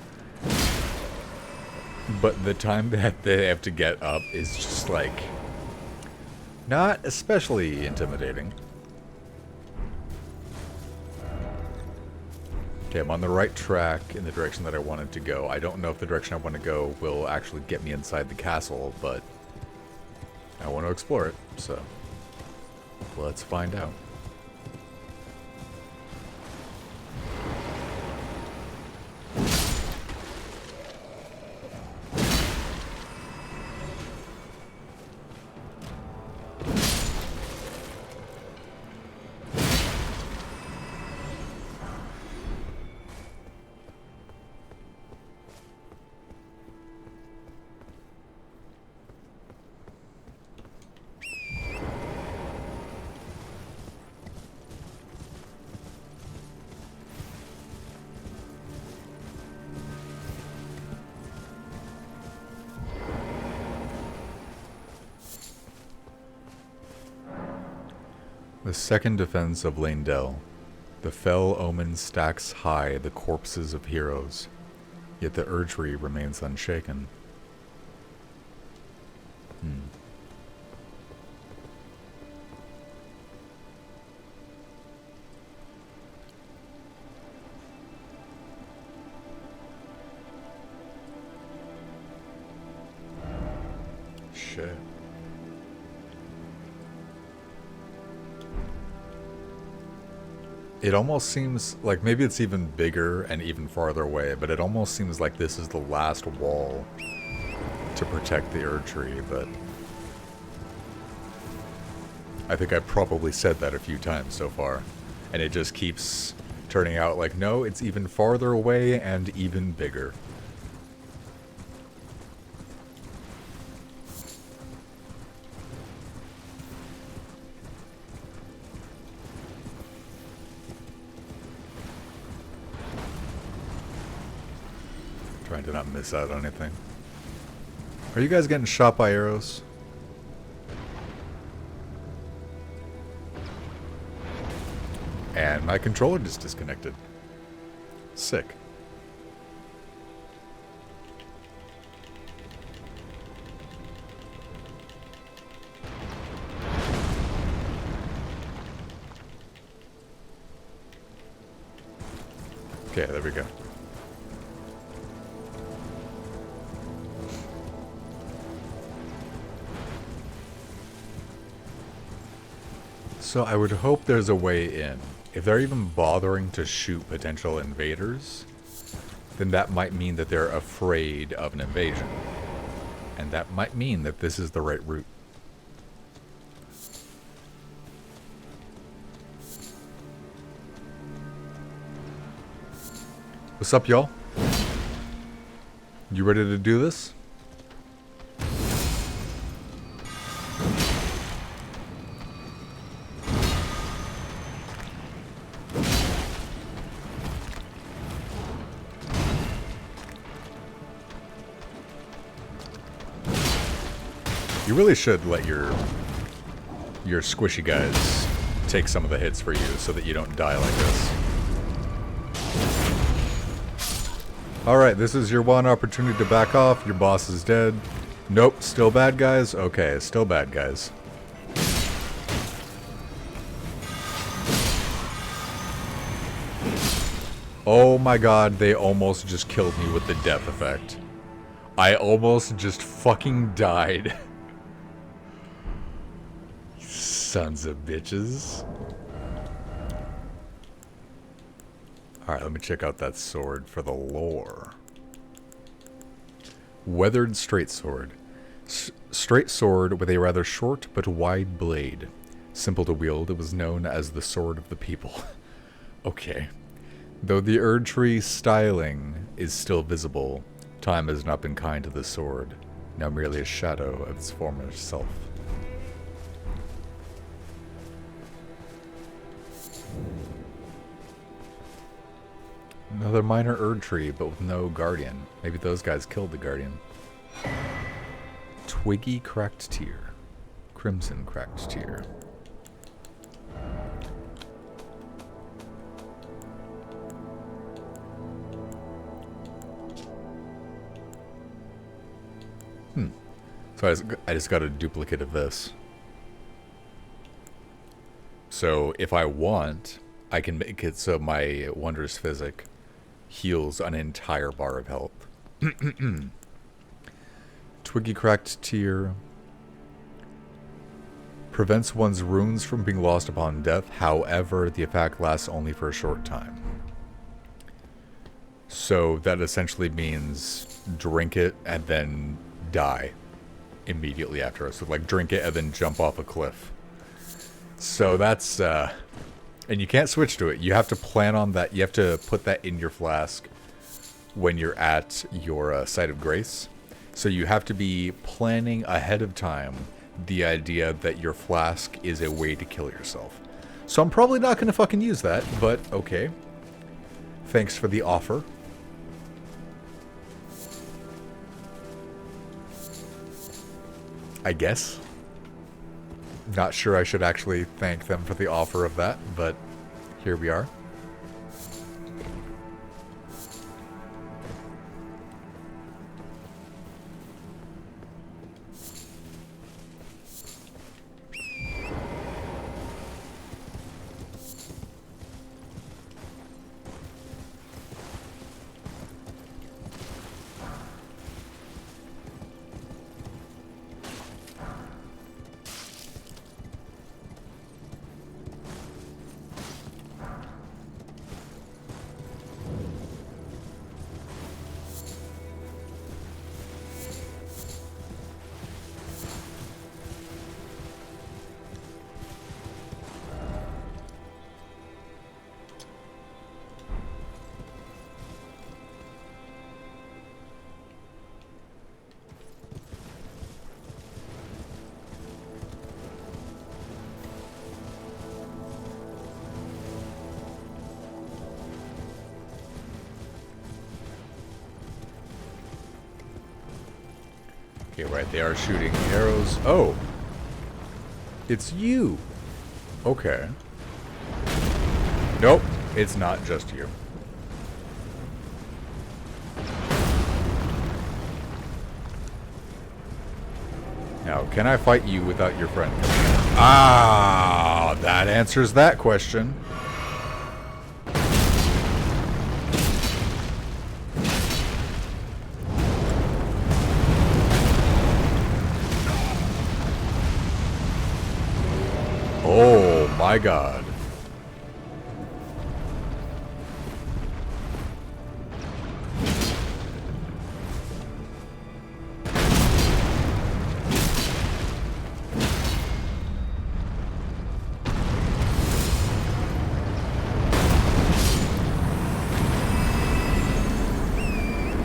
S1: but the time that they have to get up is just like not especially intimidating. Okay, I'm on the right track in the direction that I wanted to go. I don't know if the direction I want to go will actually get me inside the castle, but I want to explore it, so let's find out. The second defense of Landell. The fell omen stacks high the corpses of heroes, yet the Erdtree remains unshaken. Shit. It almost seems like maybe it's even bigger and even farther away, but it almost seems like this is the last wall to protect the Erdtree, but I think I probably said that a few times so far, and it just keeps turning out like, no, it's even farther away and even bigger. Trying to not miss out on anything. Are you guys getting shot by arrows? And my controller just disconnected. Sick. Okay, there we go. So I would hope there's a way in. If they're even bothering to shoot potential invaders, then that might mean that they're afraid of an invasion. And that might mean that this is the right route. What's up, y'all? You ready to do this? You really should let your squishy guys take some of the hits for you so that you don't die like this. Alright, this is your one opportunity to back off. Your boss is dead. Nope, still bad guys? Okay, still bad guys. Oh my god, they almost just killed me with the death effect. I almost just fucking died. Sons of bitches. Alright, let me check out that sword for the lore. Weathered straight sword. Straight sword with a rather short but wide blade. Simple to wield, it was known as the sword of the people. Okay. Though the Erdtree styling is still visible, time has not been kind to the sword, now merely a shadow of its former self. Another minor Erdtree, but with no guardian. Maybe those guys killed the guardian. Twiggy cracked tear. Crimson cracked tear. So I just got a duplicate of this. So if I want, I can make it so my Wondrous Physic heals an entire bar of health. Twiggy cracked tear. Prevents one's runes from being lost upon death. However, the effect lasts only for a short time. So that essentially means drink it and then die immediately after. So like drink it and then jump off a cliff. So that's and you can't switch to it. You have to plan on that. You have to put that in your flask when you're at your site of grace. So you have to be planning ahead of time the idea that your flask is a way to kill yourself. So I'm probably not going to fucking use that, but okay. Thanks for the offer. I guess. Not sure I should actually thank them for the offer of that, but here we are. Okay, right, they are shooting arrows. Oh! It's you! Okay. Nope, it's not just you. Now, can I fight you without your friend? Ah, that answers that question. Oh my god.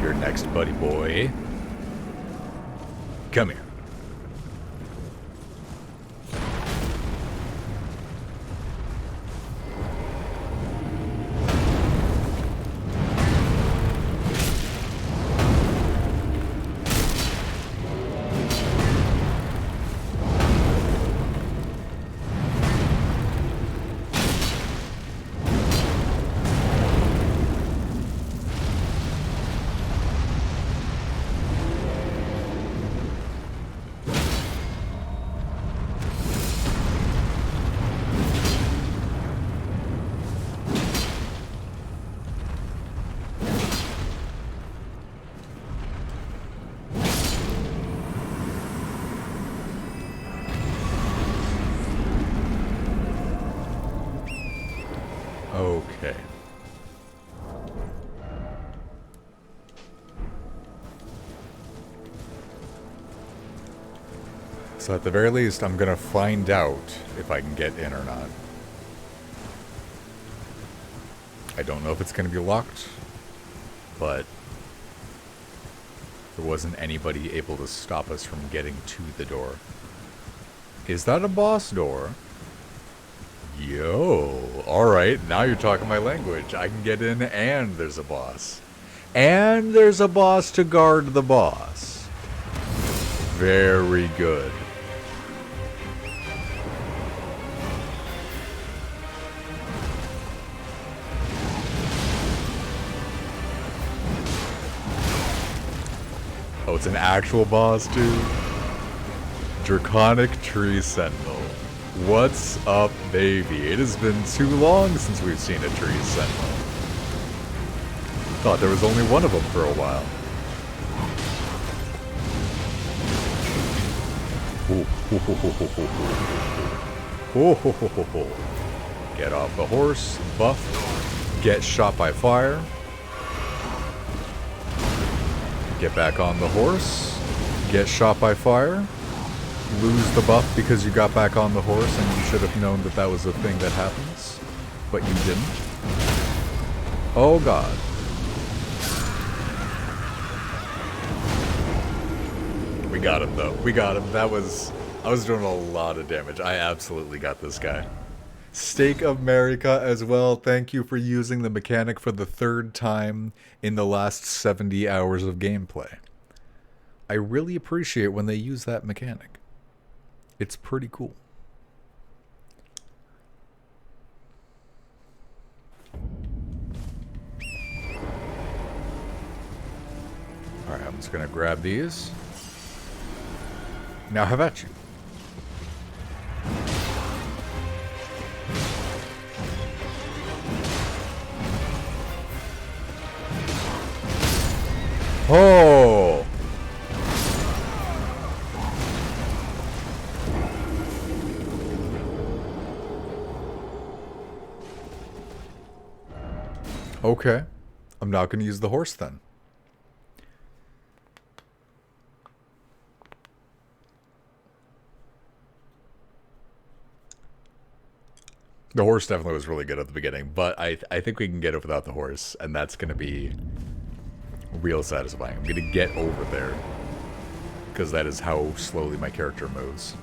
S1: You're next, buddy boy. Come here. Okay. So at the very least, I'm gonna find out if I can get in or not. I don't know if it's gonna be locked, but there wasn't anybody able to stop us from getting to the door. Is that a boss door? Yo, alright, now you're talking my language. I can get in and there's a boss. And there's a boss to guard the boss. Very good. Oh, it's an actual boss, too? Draconic Tree Sentinel. What's up, baby? It has been too long since we've seen a Tree Sentinel. Thought there was only one of them for a while. Get off the horse, buff, get shot by fire. Get back on the horse, get shot by fire, lose the buff because you got back on the horse and you should have known that that was a thing that happens, but you didn't. Oh god. We got him though, we got him. I was doing a lot of damage. I absolutely got this guy. Steak America as well, thank you for using the mechanic for the 3rd time in the last 70 hours of gameplay. I really appreciate when they use that mechanic. It's pretty cool. I'm just gonna grab these. Now have at you. Oh! Okay. I'm not going to use the horse then. The horse definitely was really good at the beginning, but I think we can get it without the horse, and that's going to be real satisfying. I'm going to get over there, because that is how slowly my character moves.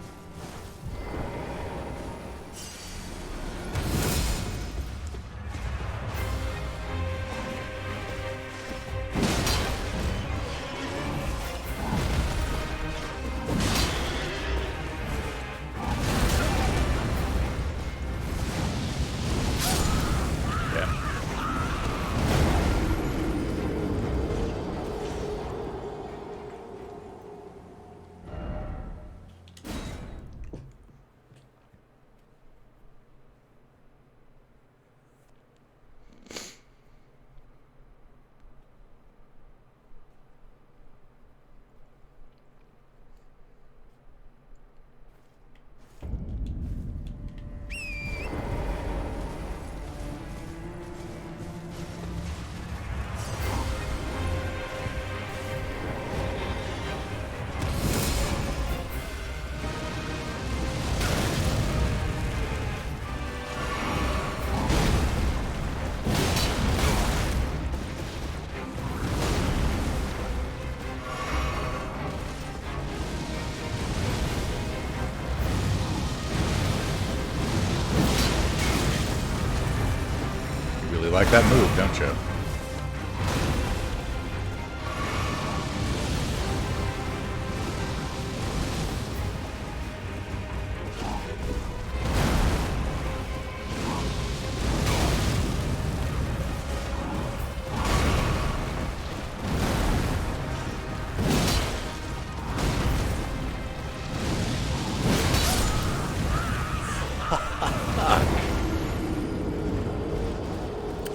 S1: Like that move, don't you?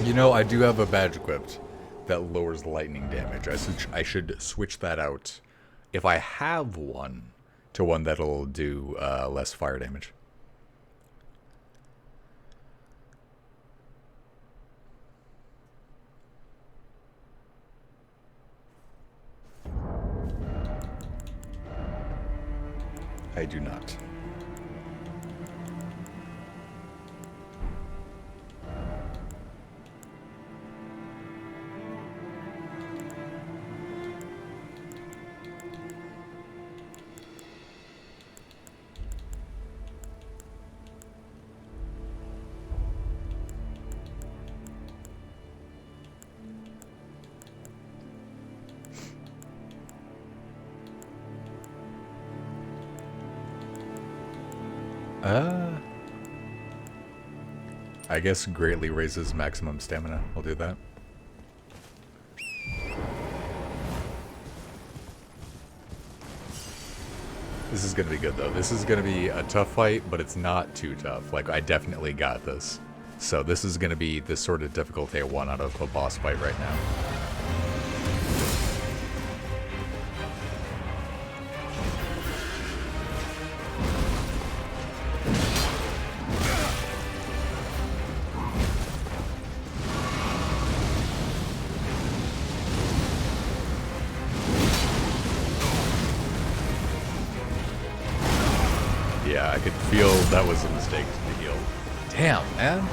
S1: You know, I do have a badge equipped that lowers lightning damage. I should switch that out, if I have one, to one that'll do less fire damage. I do not. I guess greatly raises maximum stamina. I'll do that. This is gonna be good though. This is gonna be a tough fight, but it's not too tough. Like, I definitely got this. So this is gonna be the sort of difficulty I want out of a boss fight right now. Yeah, I could feel that was a mistake to heal. Damn, man.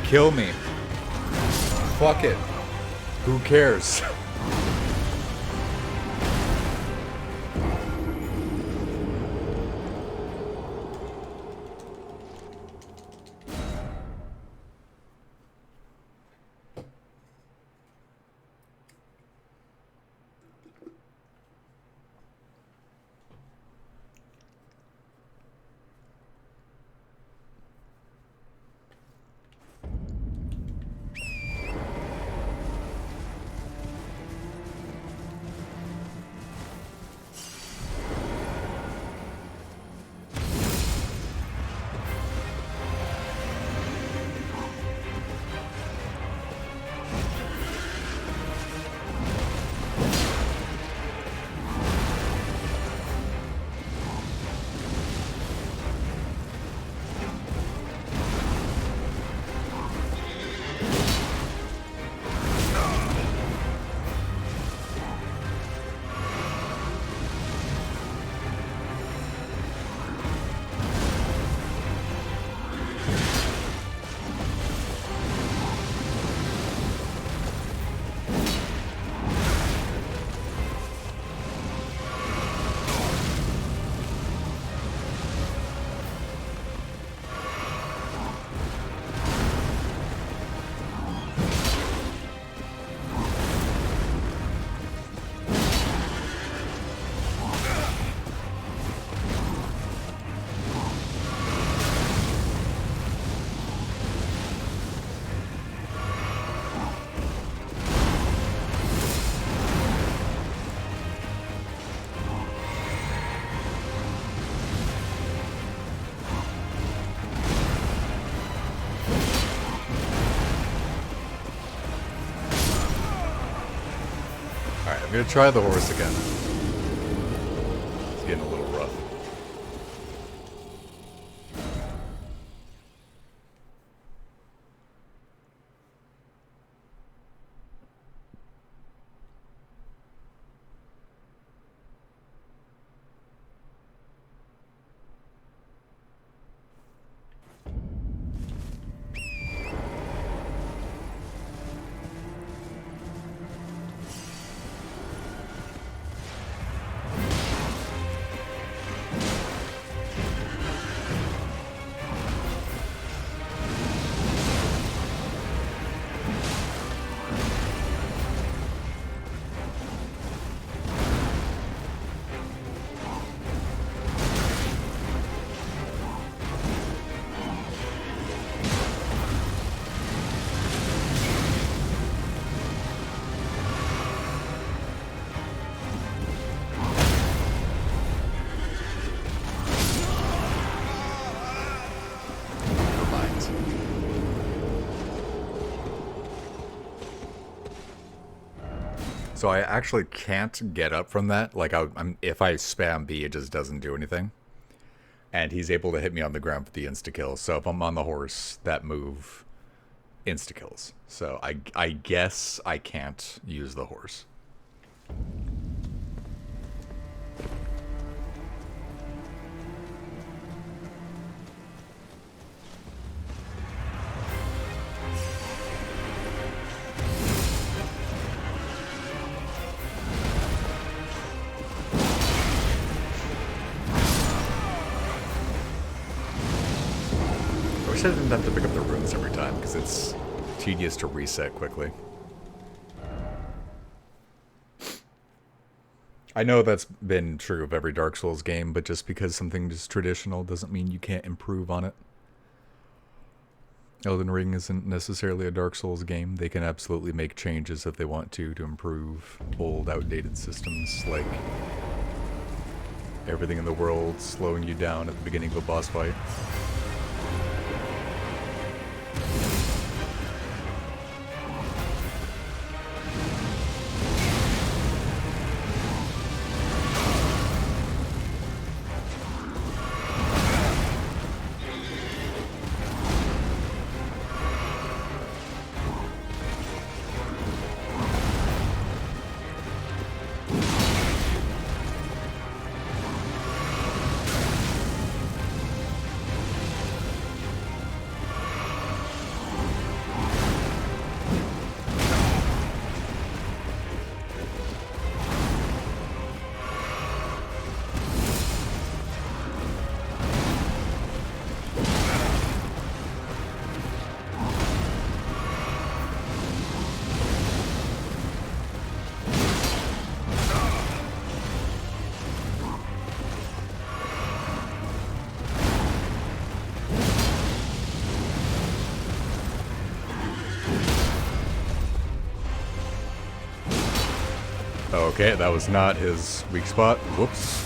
S1: Kill me. Fuck it. Who cares? I'm gonna try the horse again. It's getting a little rough. So I actually can't get up from that. Like, if I spam B, it just doesn't do anything. And he's able to hit me on the ground for the insta-kill. So if I'm on the horse, that move insta-kills. So I guess I can't use the horse. I didn't have to pick up the runes every time because it's tedious to reset quickly. I know that's been true of every Dark Souls game, but just because something is traditional doesn't mean you can't improve on it. Elden Ring isn't necessarily a Dark Souls game. They can absolutely make changes if they want to improve old, outdated systems, like everything in the world slowing you down at the beginning of a boss fight. Okay, that was not his weak spot. Whoops.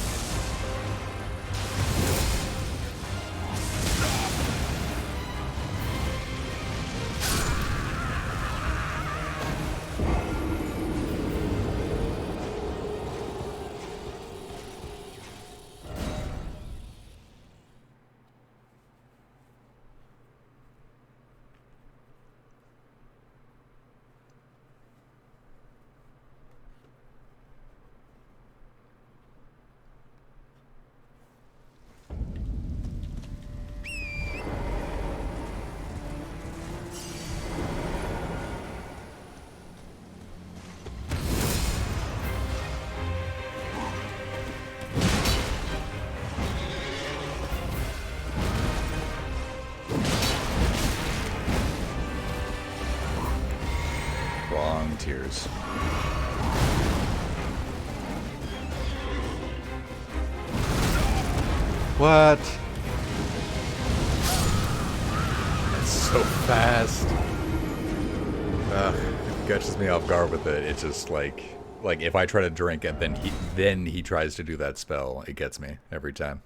S1: Wrong tears. What? It's so fast. It catches me off guard with it. It's just like if I try to drink and then he tries to do that spell, it gets me every time.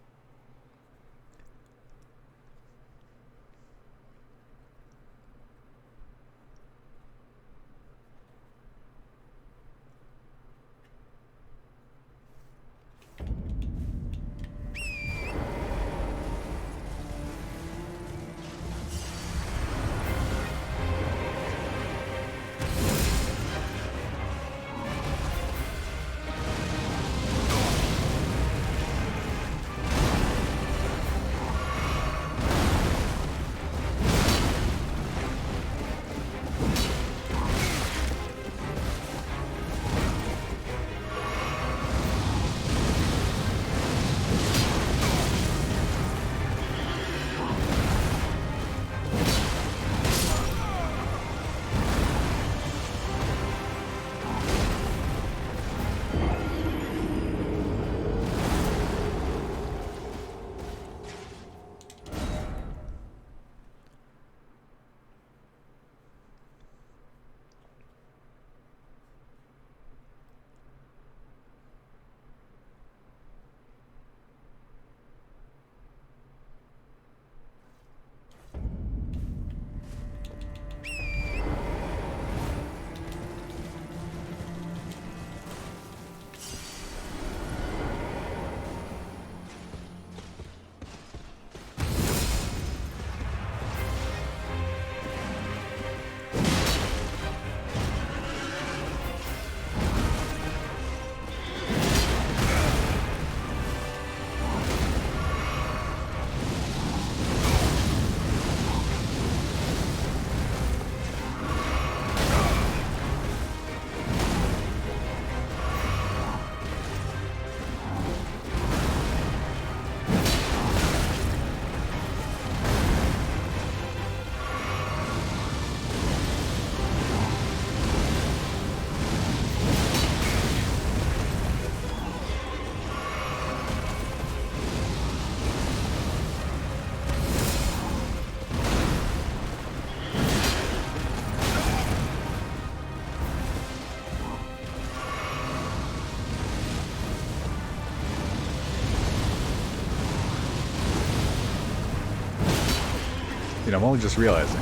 S1: You know, I'm only just realizing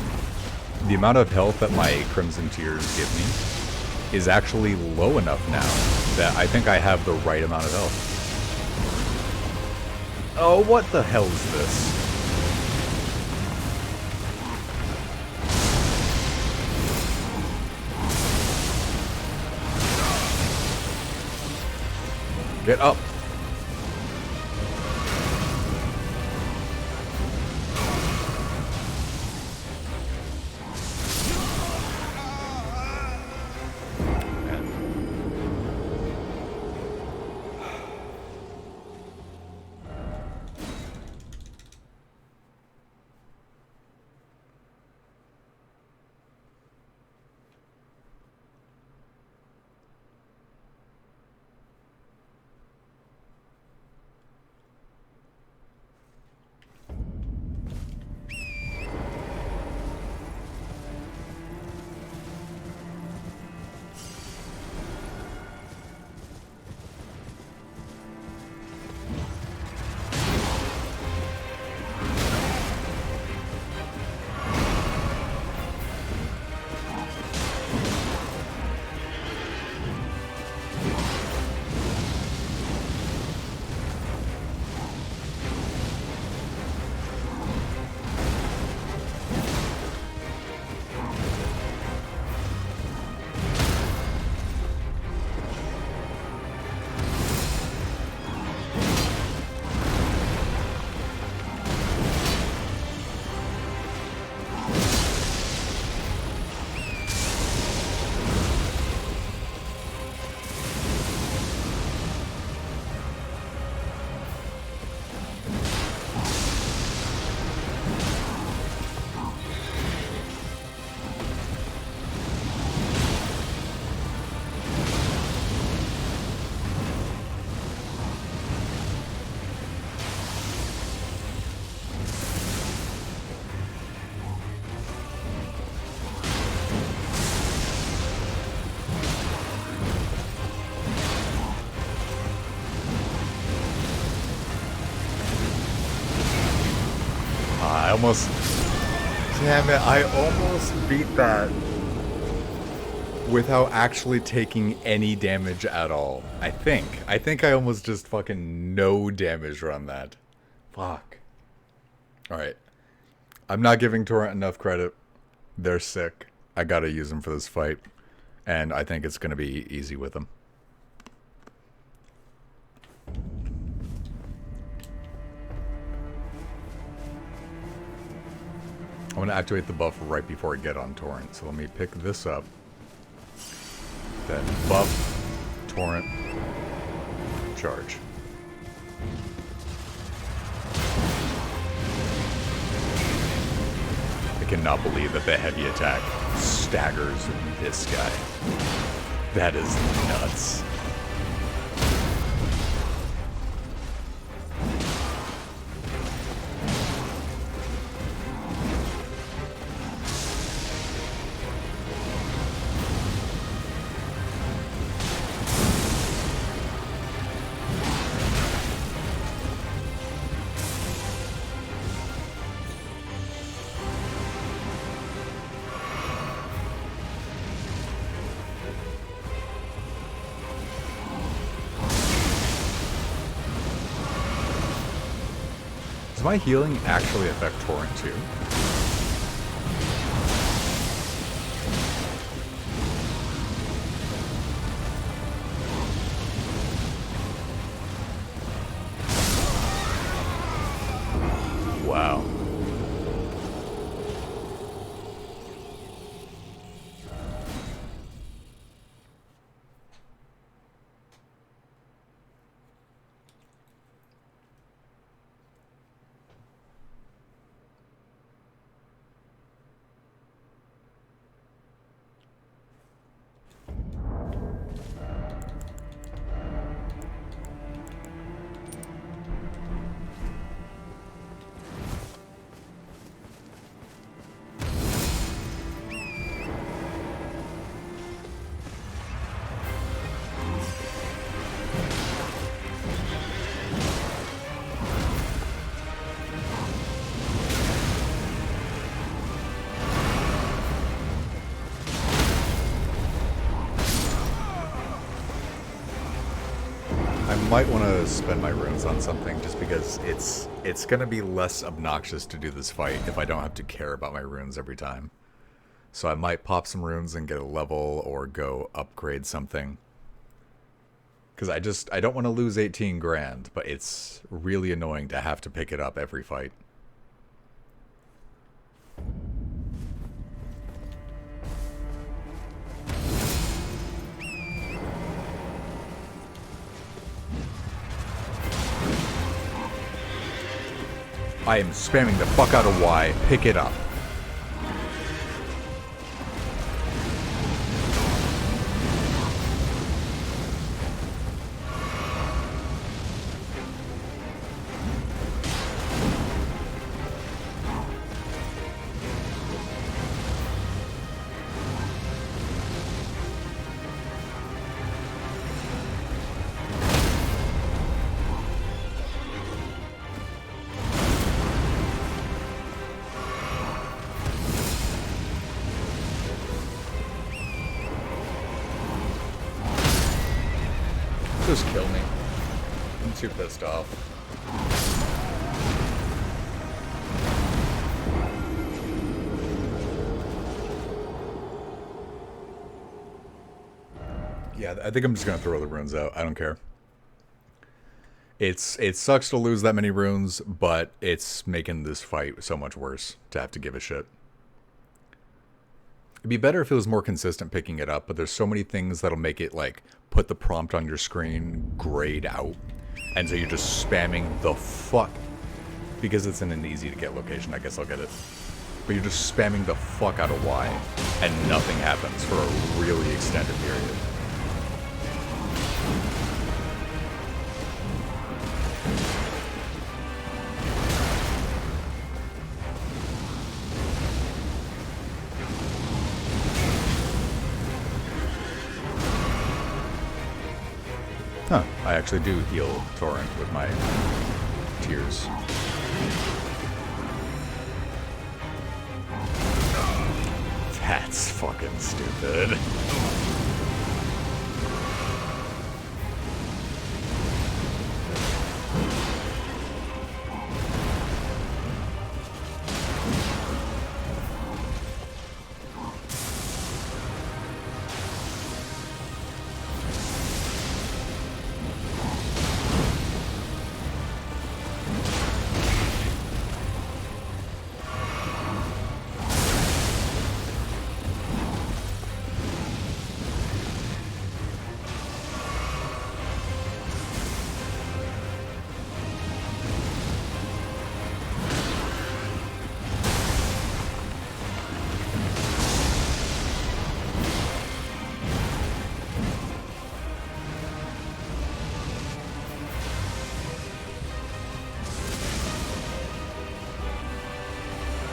S1: the amount of health that my Crimson Tears give me is actually low enough now that I think I have the right amount of health. Oh, what the hell is this? Get up. almost... Damn it, I almost beat that without actually taking any damage at all. I think I almost just fucking no damage run that. Fuck. Alright. I'm not giving Torrent enough credit. They're sick. I gotta use them for this fight. And I think it's gonna be easy with them. I want to activate the buff right before I get on Torrent. So let me pick this up. Then buff, Torrent, charge. I cannot believe that the heavy attack staggers this guy. That is nuts. Does my healing actually affect Torrent too? Wow. Might want to spend my runes on something just because it's going to be less obnoxious to do this fight if I don't have to care about my runes every time. So I might pop some runes and get a level or go upgrade something. Because I don't want to lose 18 grand, but it's really annoying to have to pick it up every fight. I am spamming the fuck out of Y. Pick it up. Just kill me. I'm too pissed off. Yeah, I think I'm just gonna throw the runes out. I don't care. It sucks to lose that many runes, but it's making this fight so much worse to have to give a shit. It'd be better if it was more consistent picking it up, but there's so many things that'll make it, like, put the prompt on your screen grayed out. And so you're just spamming the fuck. Because it's in an easy-to-get location, I guess I'll get it. But you're just spamming the fuck out of Y, and nothing happens for a really extended period. Huh, I actually do heal Torrent with my tears. That's fucking stupid.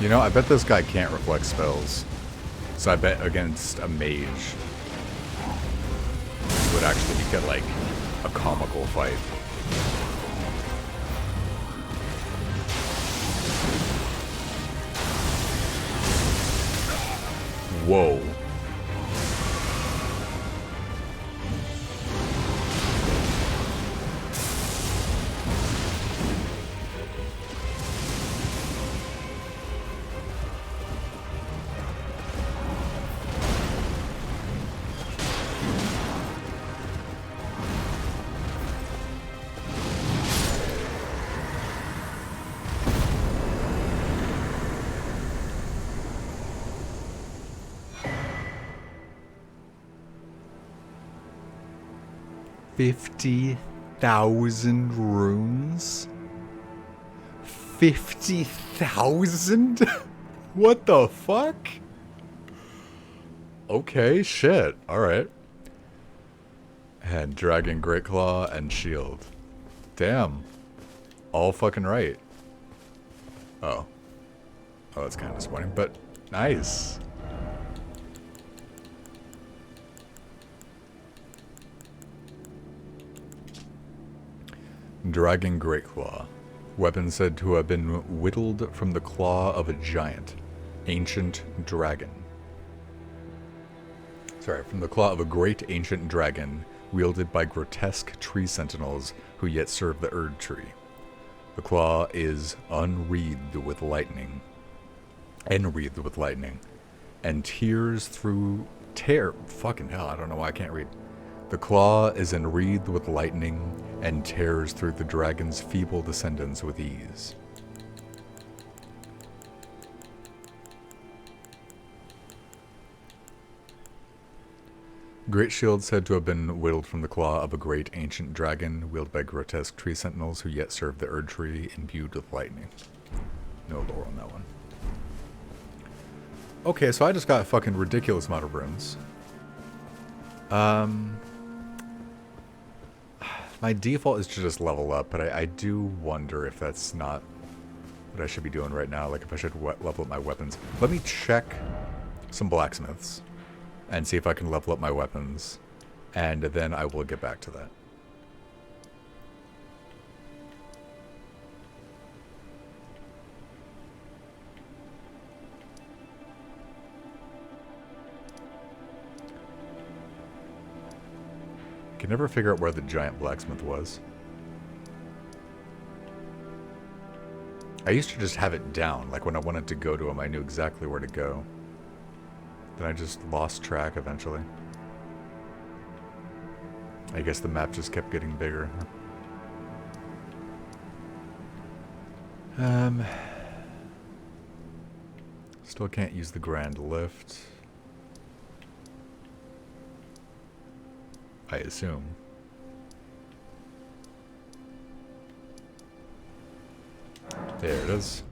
S1: You know, I bet this guy can't reflect spells. So I bet against a mage this would actually get like a comical fight. Whoa. $50,000 runes? 50,000? What the fuck? Okay, shit. Alright. And Dragon Great Claw and Shield. Damn. All fucking right. Oh. Oh, that's kind of disappointing, but nice. Dragon Great Claw. Weapon said to have been whittled from the claw of a giant. Ancient dragon. Sorry, from the claw of a great ancient dragon, wielded by grotesque tree sentinels who yet serve the Erd tree. The claw is unwreathed with lightning. Enwreathed with lightning. And fucking hell, I don't know why I can't read. The claw is enwreathed with lightning and tears through the dragon's feeble descendants with ease. Great shield said to have been whittled from the claw of a great ancient dragon, wielded by grotesque tree sentinels who yet serve the Erd tree, imbued with lightning. No lore on that one. Okay, so I just got a fucking ridiculous amount of runes. My default is to just level up, but I do wonder if that's not what I should be doing right now. Like if I should level up my weapons. Let me check some blacksmiths and see if I can level up my weapons. And then I will get back to that. Can never figure out where the giant blacksmith was. I used to just have it down, like when I wanted to go to him, I knew exactly where to go. Then I just lost track eventually. I guess the map just kept getting bigger. Still can't use the grand lift. I assume. There it is.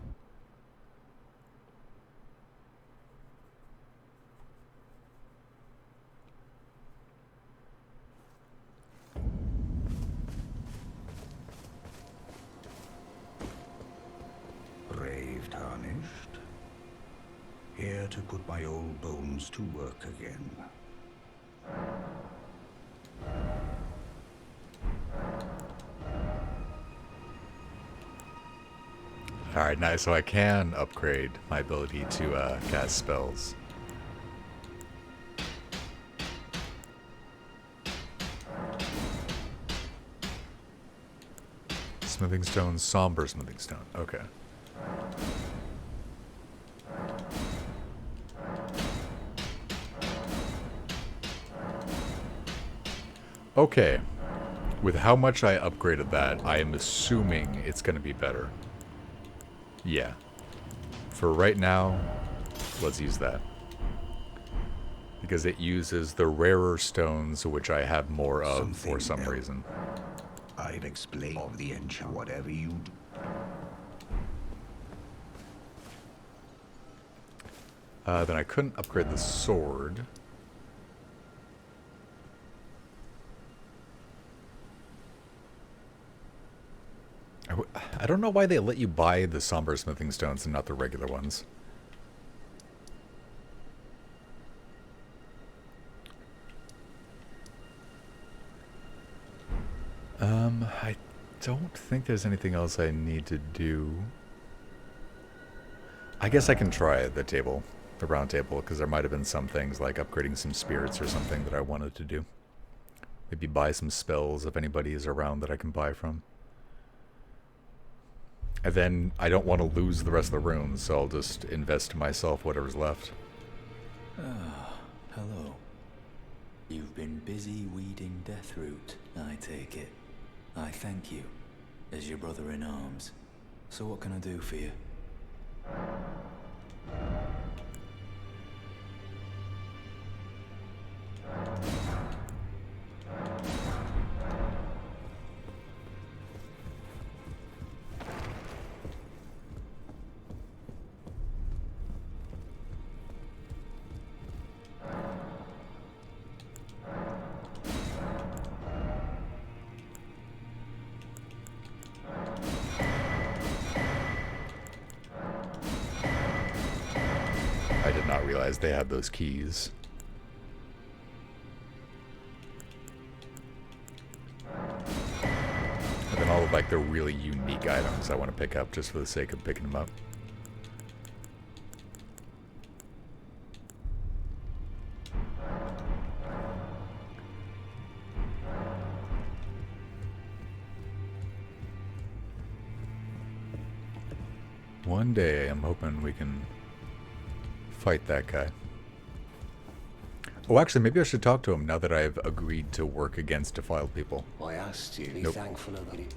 S4: Brave tarnished. Here to put my old bones to work again.
S1: Alright, nice. So I can upgrade my ability to cast spells. smithing stone, somber smithing stone. Okay. Okay. With how much I upgraded that, I am assuming it's going to be better. Yeah. For right now, let's use that. Because it uses the rarer stones, which I have more of for some reason.
S4: I'd explain of the enchant whatever you do.
S1: Then I couldn't upgrade the sword. I don't know why they let you buy the somber smithing stones and not the regular ones. I don't think there's anything else I need to do. I guess I can try the table, the round table, because there might have been some things like upgrading some spirits or something that I wanted to do. Maybe buy some spells if anybody is around that I can buy from. And then I don't want to lose the rest of the runes, so I'll just invest in myself whatever's left.
S5: Ah, hello. You've been busy weeding Deathroot, I take it. I thank you, as your brother in arms. So what can I do for you?
S1: I did not realize they had those keys. And then all of like the really unique items I want to pick up just for the sake of picking them up. One day I'm hoping we can fight that guy. Oh, actually, maybe I should talk to him now that I've agreed to work against defiled people.
S6: I asked you. Be
S1: Nope.
S6: thankful of it.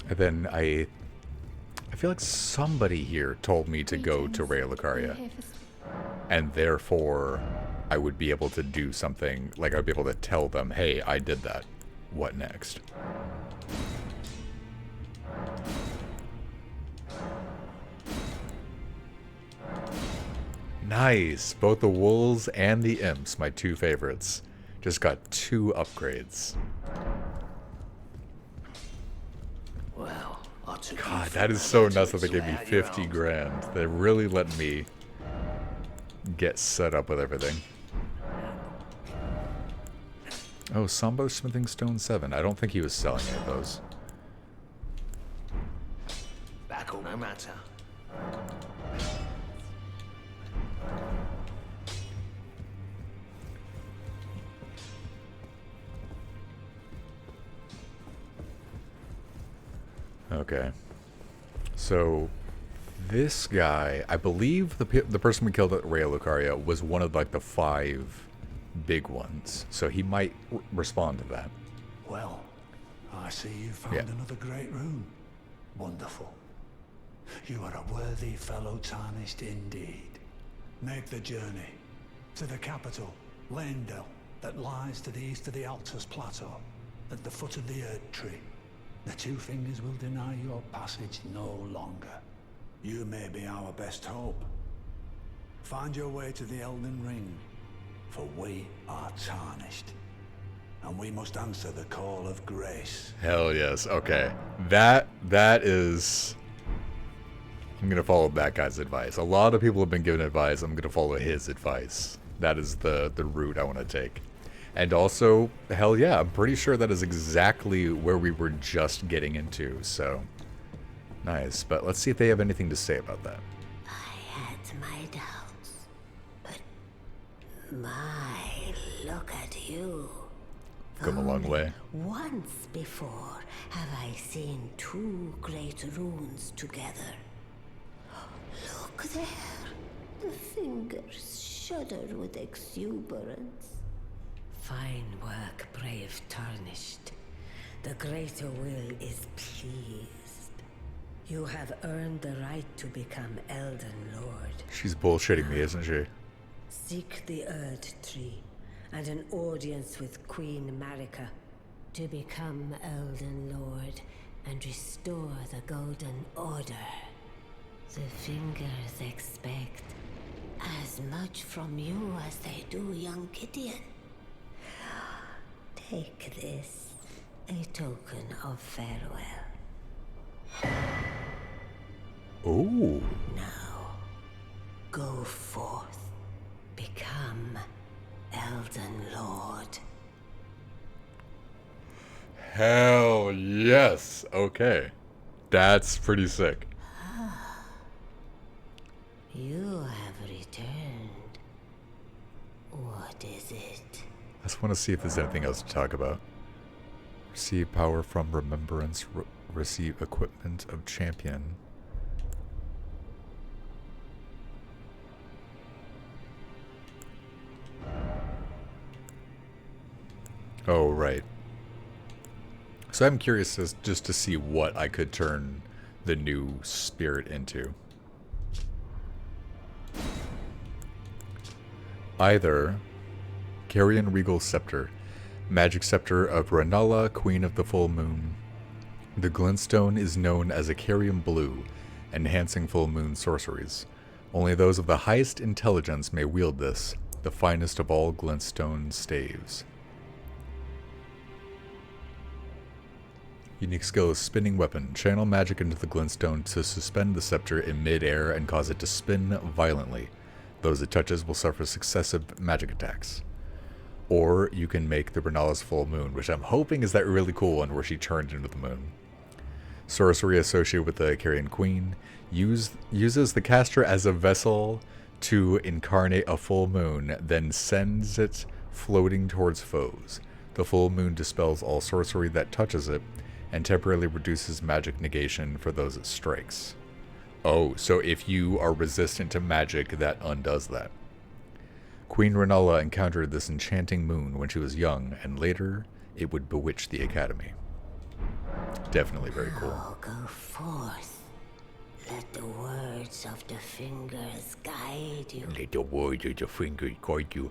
S1: And then I feel like somebody here told me to go to Ray Lucaria. And therefore, I would be able to do something, like I'd be able to tell them, hey, I did that. What next? Nice! Both the wolves and the imps, my two favorites. Just got 2 upgrades.
S6: Well, I took you
S1: God,
S6: for
S1: that is so nuts that they
S6: so
S1: gave me
S6: out your
S1: 50
S6: arms.
S1: grand. They really let me get set up with everything. Oh, Sambo Smithing Stone 7. I don't think he was selling any of those.
S6: Back on no matter.
S1: Okay. So, this guy, I believe the person we killed at Ray Lucaria was one of like the 5 big ones. So he might respond to that.
S7: Well, I see you found
S1: Yeah.
S7: another great rune. Wonderful. You are a worthy fellow tarnished indeed. Make the journey to the capital, Leyndell, that lies to the east of the Altus Plateau, at the foot of the Erd Tree. The Two Fingers will deny your passage no longer. You may be our best hope. Find your way to the Elden Ring, for we are tarnished. And we must answer the call of grace.
S1: Hell yes. Okay. That is... I'm going to follow that guy's advice. A lot of people have been giving advice. I'm going to follow his advice. That is the route I want to take. And also, hell yeah, I'm pretty sure that is exactly where we were just getting into, so nice. But let's see if they have anything to say about that.
S8: I had my doubts, but my, look at you.
S1: Come a long way.
S8: Once before have I seen two great runes together. Look there. The fingers shudder with exuberance. Fine work, brave Tarnished. The greater will is pleased. You have earned the right to become Elden Lord.
S1: She's bullshitting me, isn't she?
S8: Seek the Erd Tree and an audience with Queen Marika to become Elden Lord and restore the Golden Order. The fingers expect as much from you as they do young Gideon. Take this, a token of farewell.
S1: Ooh.
S8: Now, go forth. Become Elden Lord.
S1: Hell yes. Okay. That's pretty sick.
S8: You have returned. What is it?
S1: I just want to see if there's anything else to talk about. Receive power from Remembrance. Receive equipment of champion. Oh, right. So I'm curious just to see what I could turn the new spirit into. Either Carrion Regal Scepter, Magic Scepter of Renala, Queen of the Full Moon. The glintstone is known as a Carrion Blue, enhancing full moon sorceries. Only those of the highest intelligence may wield this, the finest of all glintstone staves. Unique skill is Spinning Weapon. Channel magic into the glintstone to suspend the scepter in mid-air and cause it to spin violently. Those it touches will suffer successive magic attacks. Or you can make the Renala's full moon, which I'm hoping is that really cool one where she turned into the moon. Sorcery associated with the Carrion Queen uses the caster as a vessel to incarnate a full moon, then sends it floating towards foes. The full moon dispels all sorcery that touches it, and temporarily reduces magic negation for those it strikes. Oh, so if you are resistant to magic, that undoes that. Queen Renala encountered this enchanting moon when she was young, and later it would bewitch the academy. Definitely very cool.
S8: Now go forth. Let the words of the fingers guide you.
S1: Let the words of the fingers guide you.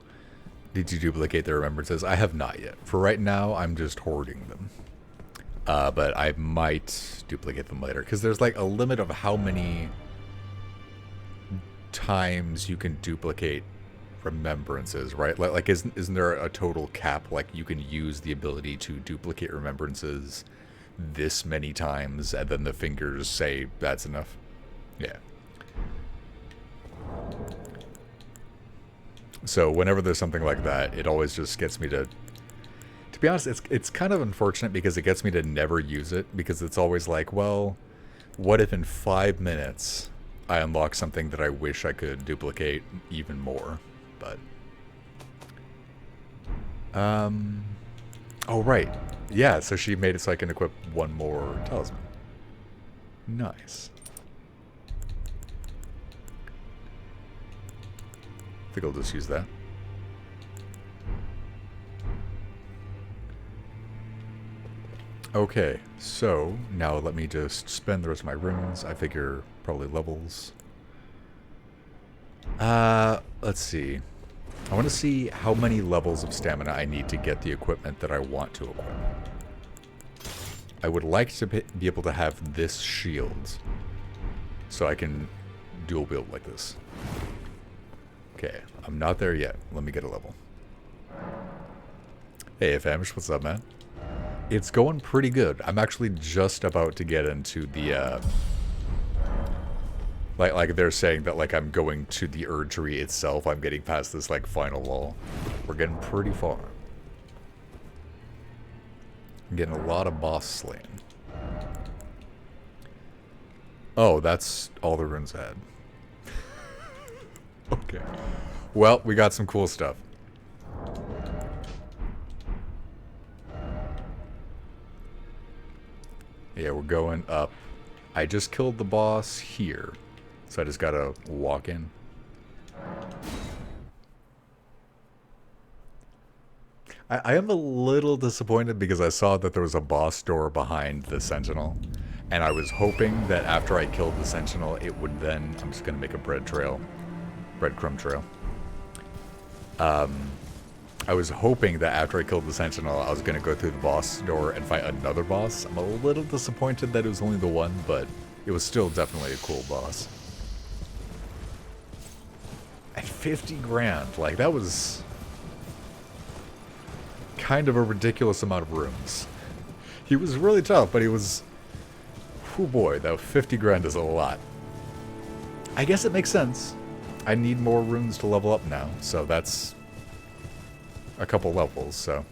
S1: Did you duplicate the remembrances? I have not yet. For right now, I'm just hoarding them. But I might duplicate them later, because there's like a limit of how many times you can duplicate remembrances, right? Like isn't there a total cap? Like you can use the ability to duplicate remembrances this many times, and then the fingers say that's enough. Yeah. So whenever there's something like that, it always just gets me to be honest, it's kind of unfortunate because it gets me to never use it, because it's always like, well, what if in 5 minutes I unlock something that I wish I could duplicate even more? But oh right, yeah, so she made it so I can equip one more talisman. Nice. I think I'll just use that. Okay, so now let me just spend the rest of my runes. I figure probably levels. Let's see. I want to see how many levels of stamina I need to get the equipment that I want to equip. I would like to be able to have this shield so I can dual wield like this. Okay, I'm not there yet. Let me get a level. Hey, Famish, what's up, man? It's going pretty good. I'm actually just about to get into the, like they're saying that, like, I'm going to the Erd Tree itself. I'm getting past this, like, final wall. We're getting pretty far. I'm getting a lot of boss slaying. Oh, that's all the runes had. Okay. Well, we got some cool stuff. Yeah, we're going up. I just killed the boss here, so I just gotta walk in. I am a little disappointed because I saw that there was a boss door behind the sentinel, and I was hoping that after I killed the sentinel, it would then... I'm just gonna make a breadcrumb trail. I was hoping that after I killed the sentinel, I was going to go through the boss door and fight another boss. I'm a little disappointed that it was only the one, but it was still definitely a cool boss. At 50 grand, like, that was kind of a ridiculous amount of rooms. He was really tough, but he was... Oh boy, that 50 grand is a lot. I guess it makes sense. I need more runes to level up now, so that's a couple levels, so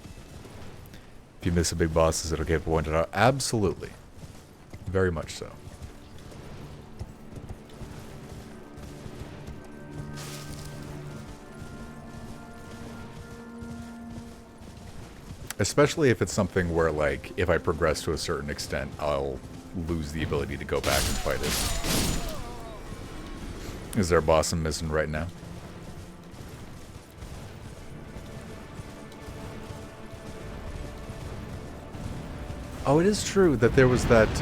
S1: if you miss a big boss, is it okay if I point it out? Absolutely. Very much so. Especially if it's something where, like, if I progress to a certain extent, I'll lose the ability to go back and fight it. Is there a boss I'm missing right now? Oh, it is true that there was that,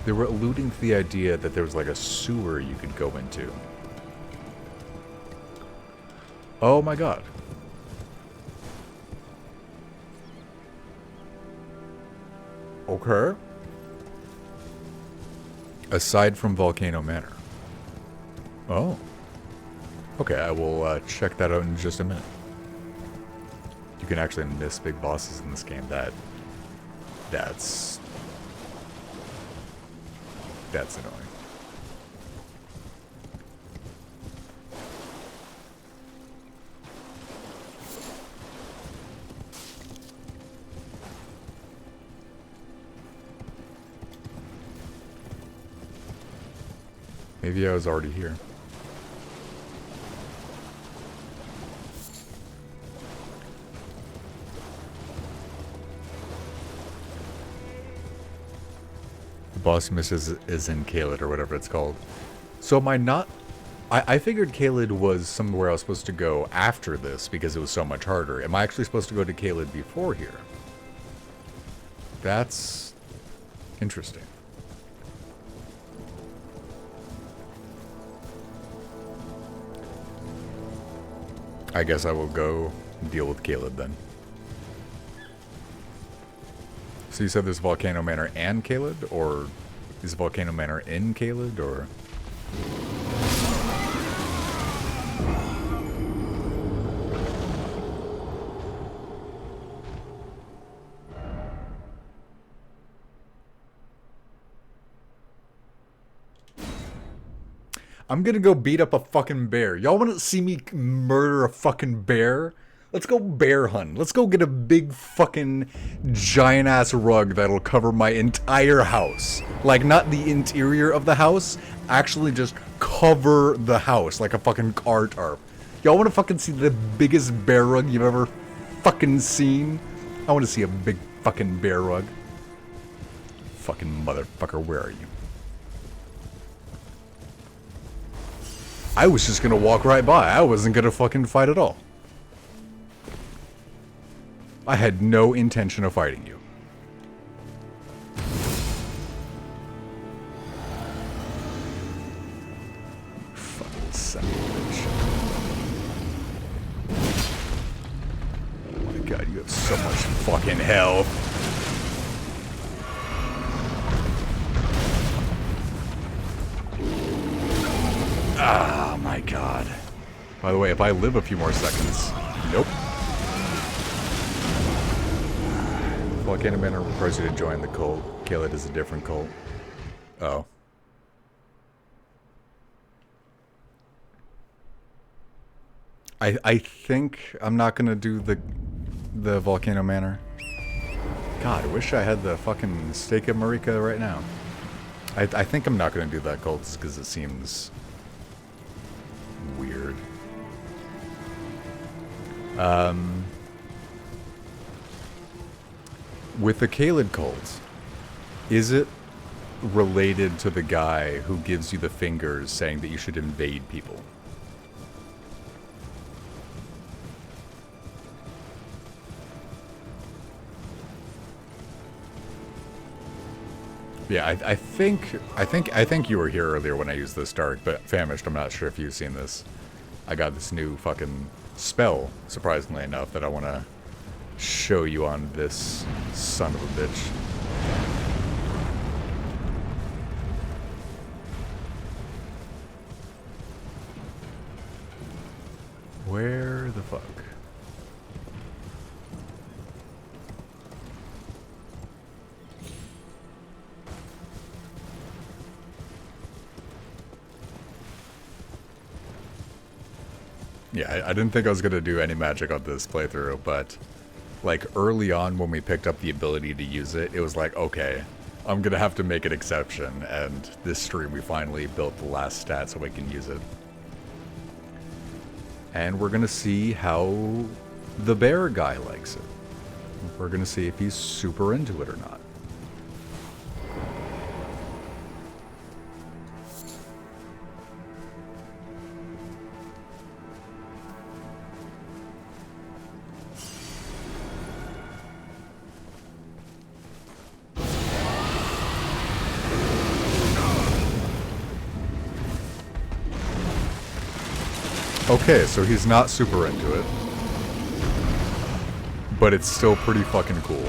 S1: they were alluding to the idea that there was like a sewer you could go into. Oh my god. Okay. Aside from Volcano Manor. Oh. Okay, I will check that out in just a minute. You can actually miss big bosses in this game. That's annoying. Maybe I was already here. Boss miss is in Caelid or whatever it's called. So am I not... I figured Caelid was somewhere I was supposed to go after this because it was so much harder. Am I actually supposed to go to Caelid before here? That's interesting. I guess I will go deal with Caelid then. So you said there's Volcano Manor and Caelid, or is Volcano Manor in Caelid, or? I'm gonna go beat up a fucking bear. Y'all wanna see me murder a fucking bear? Let's go bear hunt. Let's go get a big fucking giant ass rug that'll cover my entire house. Like, not the interior of the house, actually just cover the house like a fucking car tarp. Y'all wanna fucking see the biggest bear rug you've ever fucking seen? I wanna see a big fucking bear rug. Fucking motherfucker, where are you? I was just gonna walk right by. I wasn't gonna fucking fight at all. I had no intention of fighting you. Fucking son of a bitch. Oh my god, you have so much fucking health. Ah, my god. By the way, if I live a few more seconds... Nope. Volcano Manor requires you to join the cult. Caelid is a different cult. Oh. I think I'm not gonna do the Volcano Manor. God, I wish I had the fucking steak of Marika right now. I think I'm not going to do that cultist because it seems weird. With the Kaled cult, is it related to the guy who gives you the fingers saying that you should invade people? Yeah, I think you were here earlier when I used this dark, but Famished, I'm not sure if you've seen this. I got this new fucking spell, surprisingly enough, that I want to show you on this son of a bitch. Where the fuck? Yeah, I didn't think I was going to do any magic on this playthrough, but like early on when we picked up the ability to use it, it was like, okay, I'm going to have to make an exception, and this stream we finally built the last stat so we can use it. And we're going to see how the bear guy likes it. We're going to see if he's super into it or not. Okay, so he's not super into it. But it's still pretty fucking cool.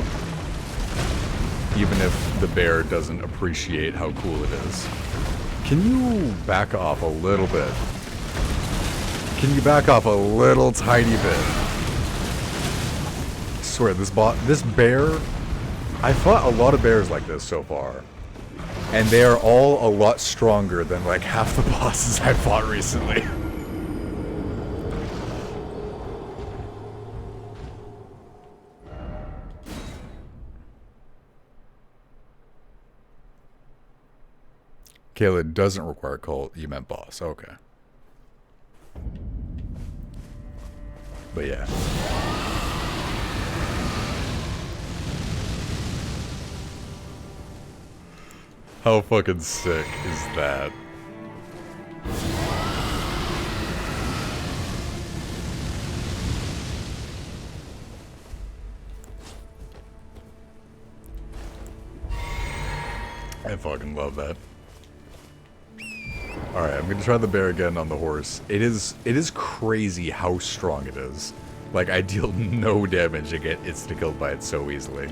S1: Even if the bear doesn't appreciate how cool it is. Can you back off a little bit? Can you back off a little tiny bit? I swear, this bear... I fought a lot of bears like this so far. And they are all a lot stronger than like half the bosses I've fought recently. Kayla doesn't require cult. You meant boss. Okay. But yeah. How fucking sick is that? I fucking love that. Alright, I'm gonna try the bear again on the horse. It is crazy how strong it is. Like, I deal no damage and get insta-killed by it so easily.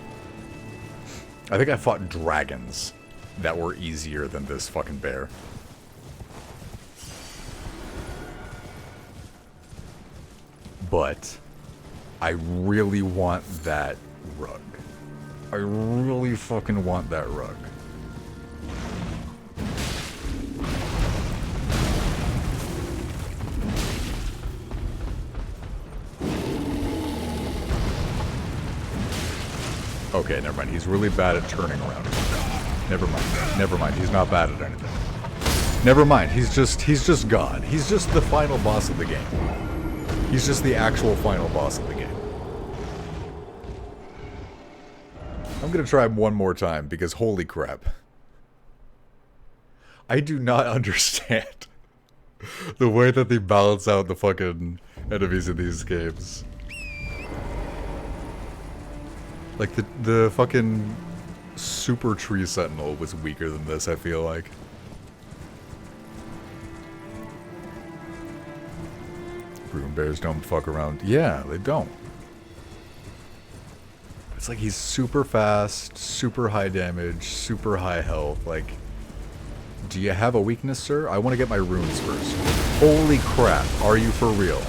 S1: I think I fought dragons that were easier than this fucking bear. But I really want that rug. I really fucking want that rug. Okay, never mind. He's really bad at turning around. Never mind. Never mind. He's not bad at anything. Never mind. He's just God. He's just the final boss of the game. He's just the actual final boss of the game. I'm gonna try him one more time because holy crap. I do not understand the way that they balance out the fucking enemies in these games. Like, the fucking Super Tree Sentinel was weaker than this, I feel like. Broom bears don't fuck around. Yeah, they don't. It's like he's super fast, super high damage, super high health. Like, do you have a weakness, sir? I want to get my runes first. Holy crap, are you for real?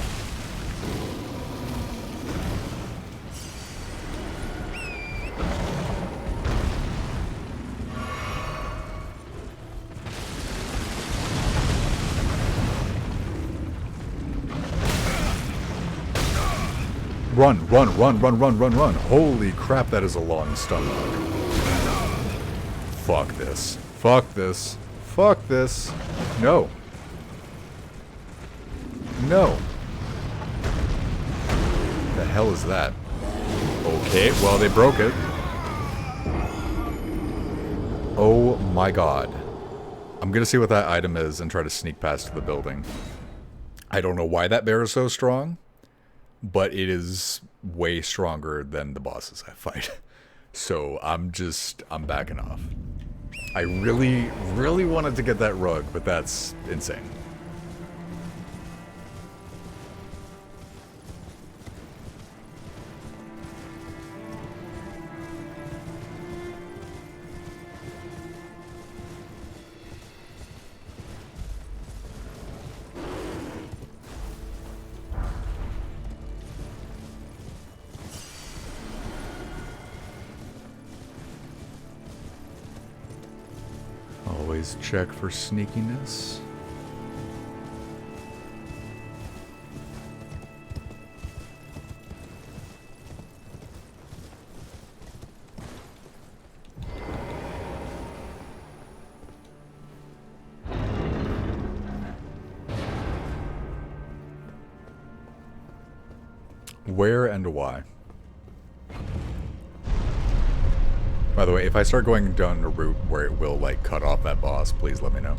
S1: Run, run, run, run, run, run, run. Holy crap, that is a long stun lock. Fuck this. Fuck this. Fuck this. No. No. The hell is that? Okay, well, they broke it. Oh my god. I'm gonna see what that item is and try to sneak past the building. I don't know why that bear is so strong, but it is way stronger than the bosses I fight. So I'm backing off. I really, really wanted to get that rug, but that's insane. Always check for sneakiness. Where and why? By the way, if I start going down a route where it will, like, cut off that boss, please let me know.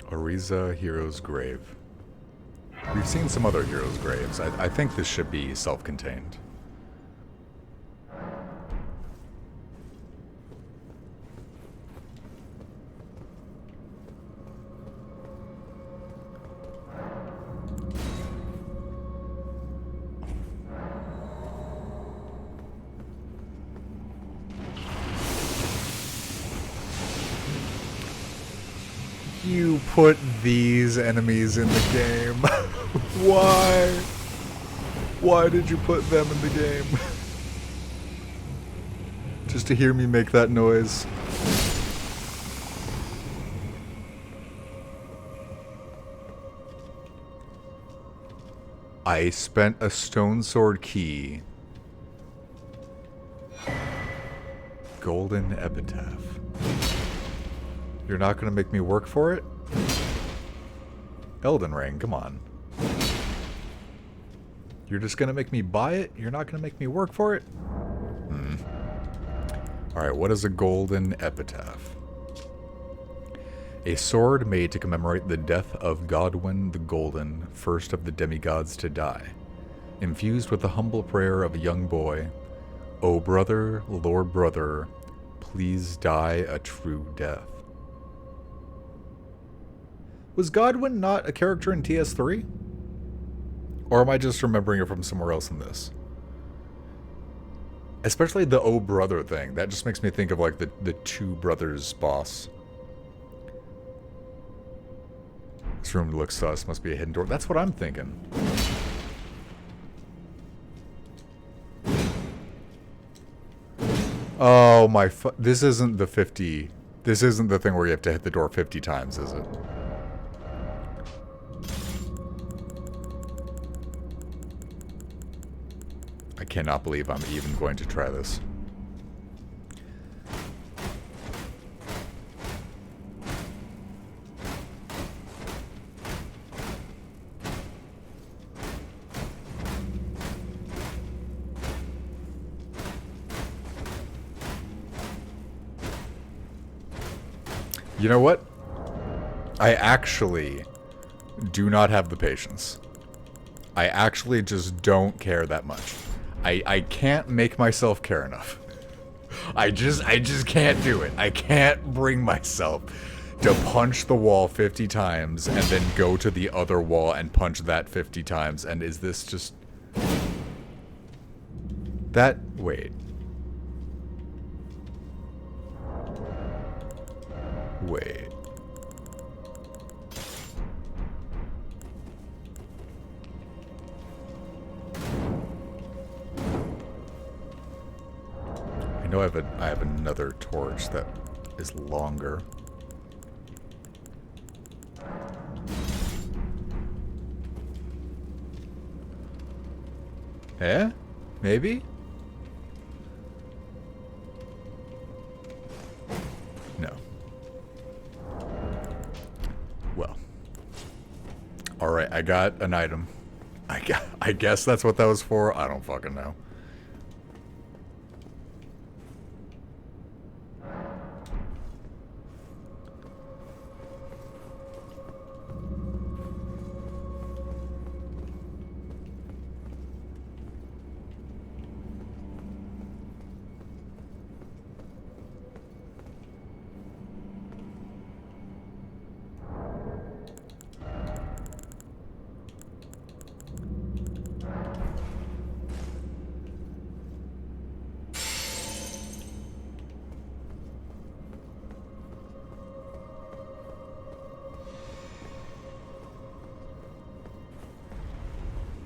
S1: Ariza Hero's Grave. We've seen some other heroes' graves. I think this should be self-contained. You put these enemies in the game. Why? Why did you put them in the game? Just to hear me make that noise. I spent a stone sword key. Golden Epitaph. You're not going to make me work for it? Elden Ring, come on. You're just going to make me buy it? You're not going to make me work for it? Alright, what is a Golden Epitaph? A sword made to commemorate the death of Godwyn the Golden, first of the demigods to die. Infused with the humble prayer of a young boy, "O brother, Lord brother, please die a true death." Was Godwyn not a character in TS3? Or am I just remembering it from somewhere else in this? Especially the "Oh brother" thing. That just makes me think of like the two brothers boss. This room looks sus. Must be a hidden door. That's what I'm thinking. Oh my this isn't the 50. This isn't the thing where you have to hit the door 50 times, is it? I cannot believe I'm even going to try this. You know what? I actually do not have the patience. I actually just don't care that much. I can't make myself care enough. I just can't do it. I can't bring myself to punch the wall 50 times and then go to the other wall and punch that 50 times. And is this just... That... Wait. Wait. know I have another torch that is longer. Eh? Maybe? No. Well. Alright, I got an item. I guess that's what that was for. I don't fucking know.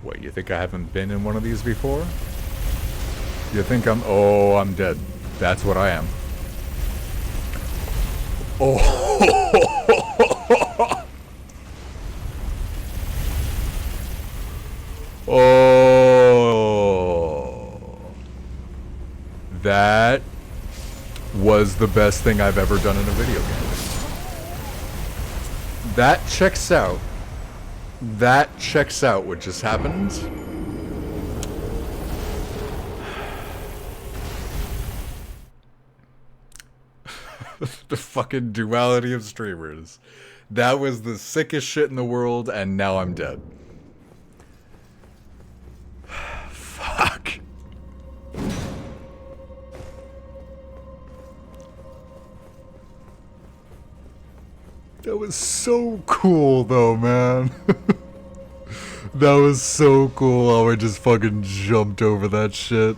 S1: What, you think I haven't been in one of these before? You think oh, I'm dead. That's what I am. Oh. Oh. That was the best thing I've ever done in a video game. That checks out. That checks out what just happened. The fucking duality of streamers. That was the sickest shit in the world, and now I'm dead. Fuck. That was so cool, though, man. That was so cool how I just fucking jumped over that shit.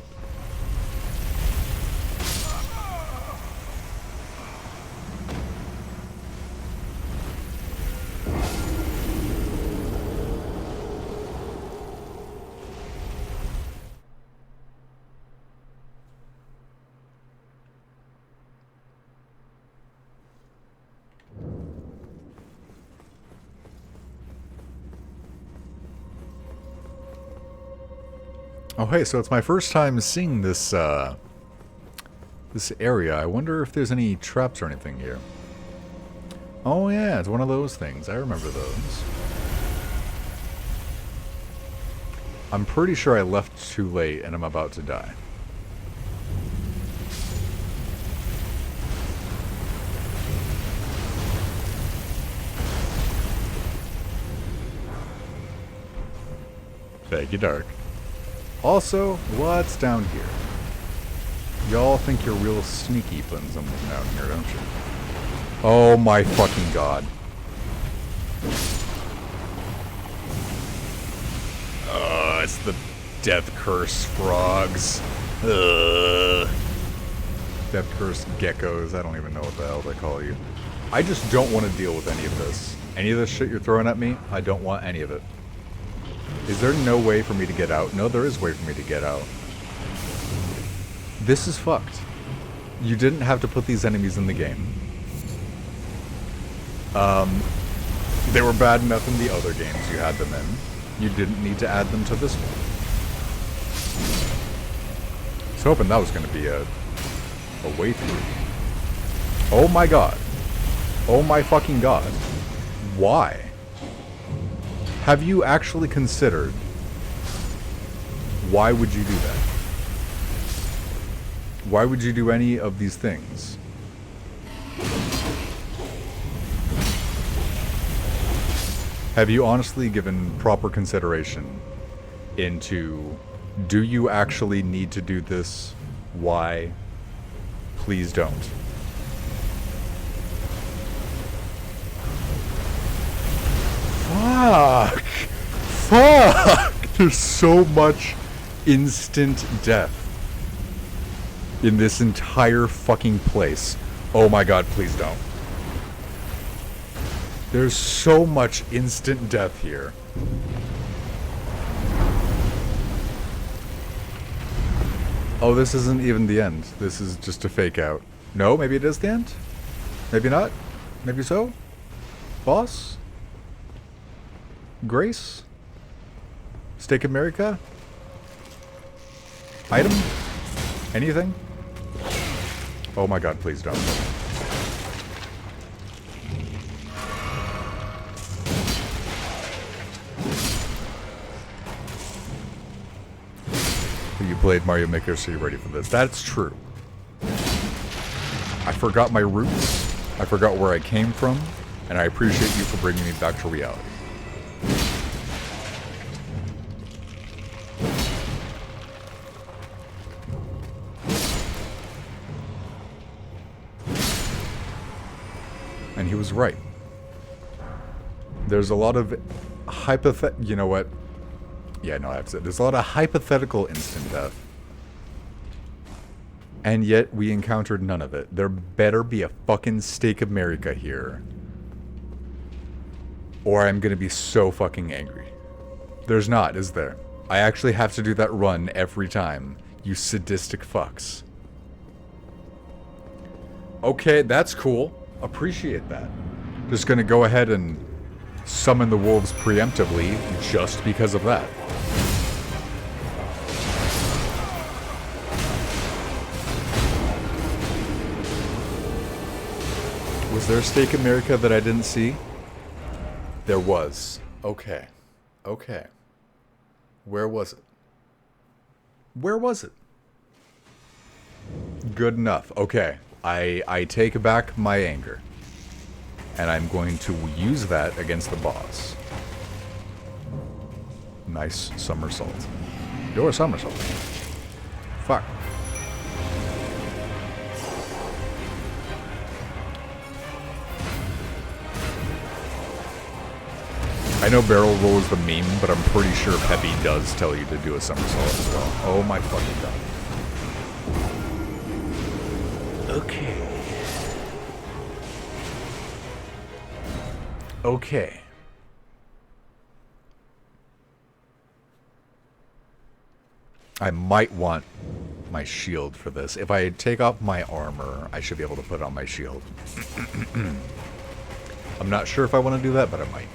S1: Oh, hey, so it's my first time seeing this, this area. I wonder if there's any traps or anything here. Oh, yeah, it's one of those things. I remember those. I'm pretty sure I left too late and I'm about to die. Thank you, Dark. Also, what's down here? Y'all think you're real sneaky putting something down here, don't you? Oh my fucking god. It's the Death Curse frogs. Death Curse geckos. I don't even know what the hell they call you. I just don't want to deal with any of this. Any of this shit you're throwing at me, I don't want any of it. Is there no way for me to get out? No, there is a way for me to get out. This is fucked. You didn't have to put these enemies in the game. They were bad enough in the other games you had them in. You didn't need to add them to this one. I was hoping that was going to be a way through. Oh my god. Oh my fucking god. Why? Have you actually considered why would you do that? Why would you do any of these things? Have you honestly given proper consideration into, do you actually need to do this? Why? Please don't. Fuck! Fuck! There's so much instant death in this entire fucking place. Oh my god, please don't. There's so much instant death here. Oh, this isn't even the end. This is just a fake out. No, maybe it is the end? Maybe not? Maybe so? Boss? Grace? Steak America? Item? Anything? Oh my god, please don't. You played Mario Maker, so you're ready for this. That's true. I forgot my roots. I forgot where I came from. And I appreciate you for bringing me back to reality. And he was right. There's a lot of you know what? Yeah, no, I have to say. There's a lot of hypothetical instant death. And yet, we encountered none of it. There better be a fucking Steak America here. Or I'm gonna be so fucking angry. There's not, is there? I actually have to do that run every time. You sadistic fucks. Okay, that's cool. Appreciate that. Just gonna go ahead and summon the wolves preemptively just because of that. Was there a Steak America that I didn't see? There was. Okay. Okay. Where was it? Where was it? Good enough. Okay. I take back my anger. And I'm going to use that against the boss. Nice somersault. Do a somersault. Fuck. I know barrel roll is the meme, but I'm pretty sure Peppy does tell you to do a somersault as well. Oh my fucking god. Okay. Okay. I might want my shield for this. If I take off my armor, I should be able to put on my shield. I'm not sure if I want to do that, but I might.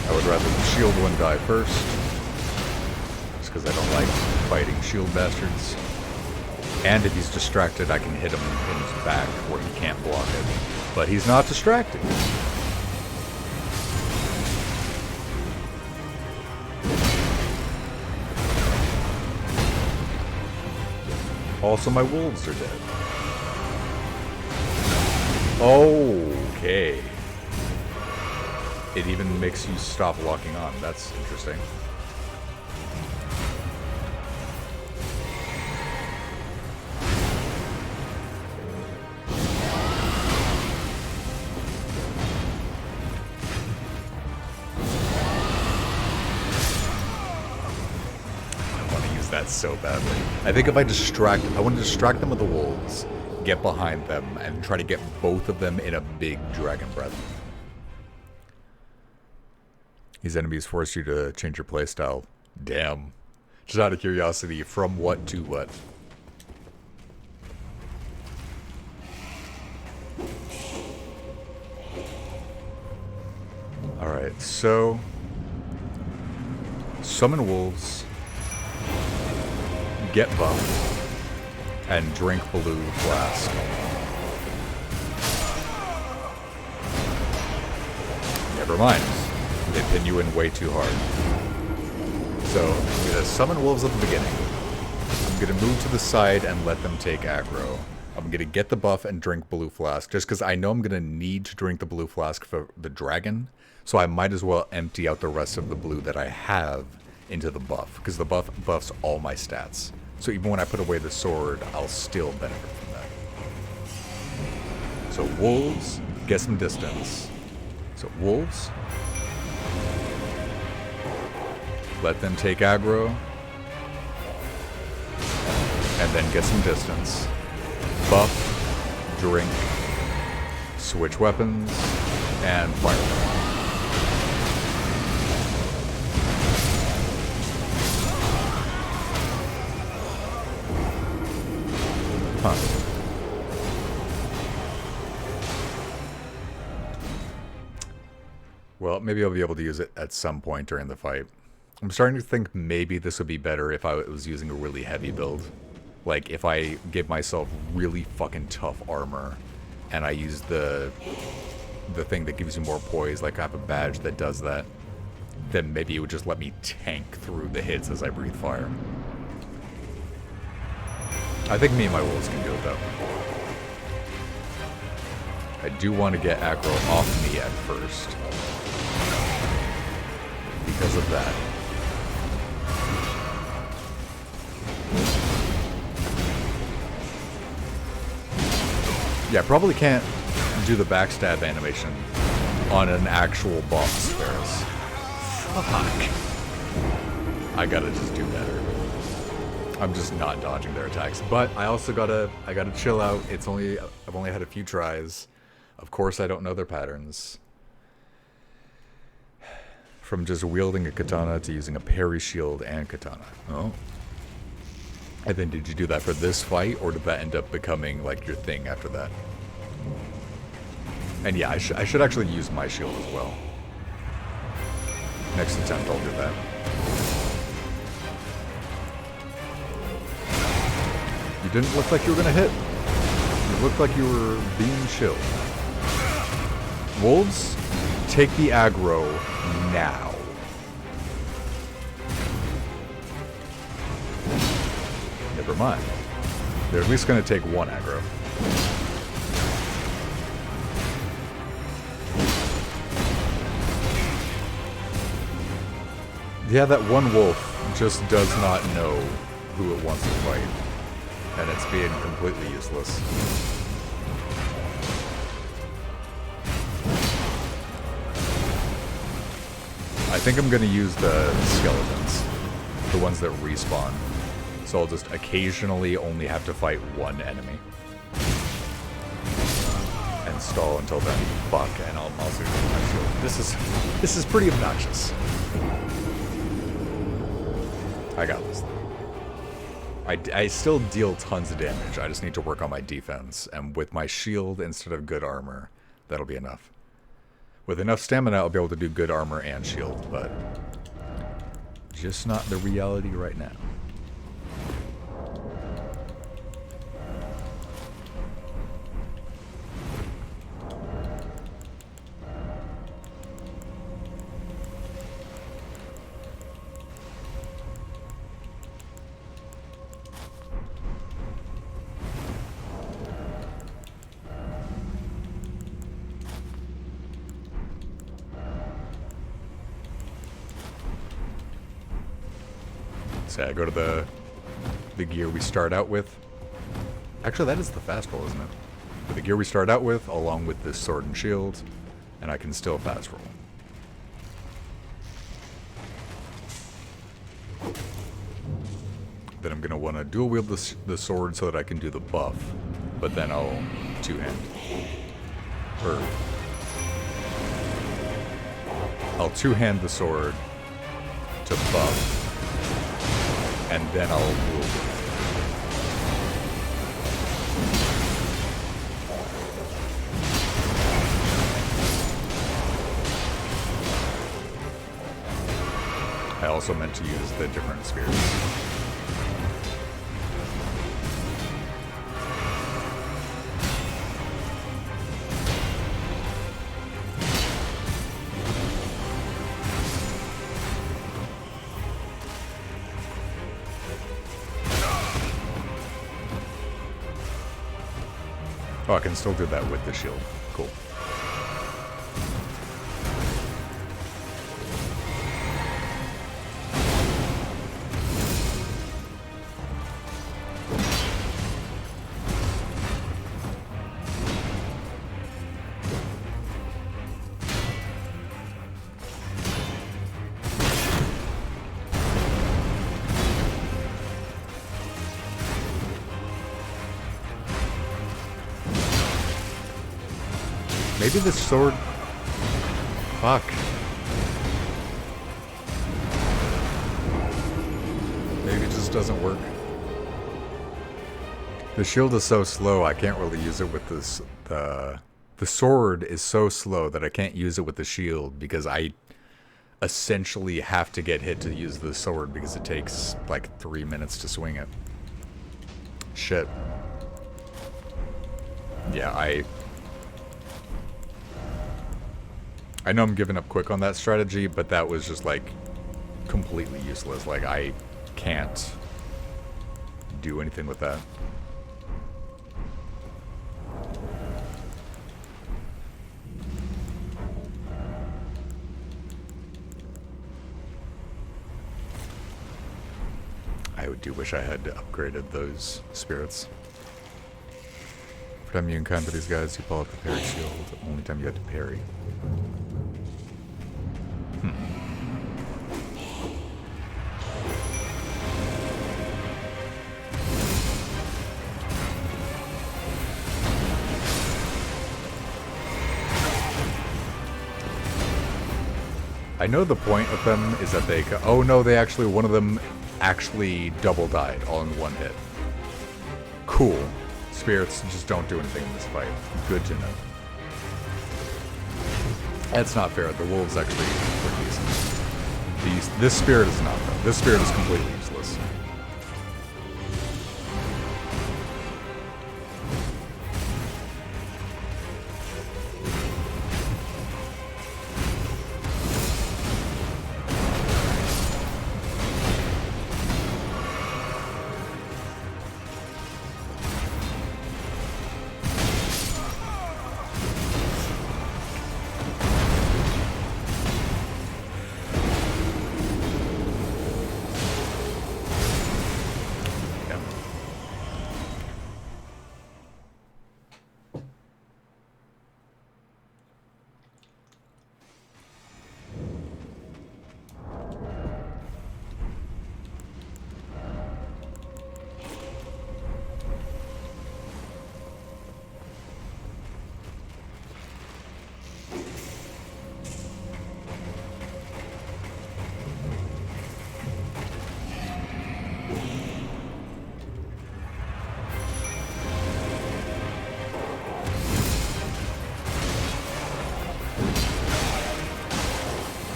S1: I would rather the shield one die first. Just because I don't like fighting shield bastards. And if he's distracted, I can hit him in his back where he can't block it. But he's not distracted. Also, my wolves are dead. Okay. It even makes you stop locking on. That's interesting. That so badly. I think if I want to distract them with the wolves, get behind them, and try to get both of them in a big dragon breath. These enemies force you to change your playstyle. Damn. Just out of curiosity, from what to what? Alright, so summon wolves. Get buffed, and drink blue flask. Never mind. They pin you in way too hard. So, I'm going to summon wolves at the beginning. I'm going to move to the side and let them take aggro. I'm going to get the buff and drink blue flask, just because I know I'm going to need to drink the blue flask for the dragon, so I might as well empty out the rest of the blue that I have into the buff, because the buff buffs all my stats. So even when I put away the sword, I'll still benefit from that. So wolves, get some distance. So wolves. Let them take aggro. And then get some distance. buff, drink, switch weapons, and fire. Huh. Well, maybe I'll be able to use it at some point during the fight. I'm starting to think maybe this would be better if I was using a really heavy build. Like, if I give myself really fucking tough armor, and I use the thing that gives you more poise, like I have a badge that does that, then maybe it would just let me tank through the hits as I breathe fire. I think me and my wolves can do it, though. I do want to get aggro off me at first. Because of that. Yeah, probably can't do the backstab animation on an actual boss, Ferris. Fuck. I gotta just do better. I'm just not dodging their attacks. But I also gotta chill out. I've only had a few tries. Of course I don't know their patterns. From just wielding a katana to using a parry shield and katana. Oh. And then did you do that for this fight, or did that end up becoming like your thing after that? And yeah, I should actually use my shield as well. Next attempt I'll do that. You didn't look like you were gonna hit. You looked like you were being chilled. Wolves, take the aggro now. Never mind. They're at least gonna take one aggro. Yeah, that one wolf just does not know who it wants to fight. And it's being completely useless. I think I'm going to use the skeletons. The ones that respawn. So I'll just occasionally only have to fight one enemy. And stall until then. Fuck, and I'll also use my shield. This is pretty obnoxious. I got this. I still deal tons of damage. I just need to work on my defense. And with my shield instead of good armor, that'll be enough. With enough stamina, I'll be able to do good armor and shield, but just not the reality right now. So I go to the gear we start out with. Actually, that is the fast roll, isn't it? But the gear we start out with, along with this sword and shield, and I can still fast roll. Then I'm going to want to dual wield the sword so that I can do the buff, but then I'll two-hand. Or I'll two-hand the sword to buff, and then I'll dual wield. I also meant to use the different spears. Oh, I can still do that with the shield. Cool. Maybe the sword... Fuck. Maybe it just doesn't work. The shield is so slow, I can't really use it with this... The sword is so slow that I can't use it with the shield because I essentially have to get hit to use the sword because it takes like 3 minutes to swing it. Shit. Yeah, I know I'm giving up quick on that strategy, but that was just like completely useless. Like I can't do anything with that. I do wish I had upgraded those spirits. Every time you encounter these guys, you pull out the parry shield. Only time you had to parry. I know the point of them is that they... Oh no, they actually... One of them actually double died all in one hit. Cool. Spirits just don't do anything in this fight. Good to know. That's not fair. The wolves actually were decent. This spirit is not though. This spirit is completely useless.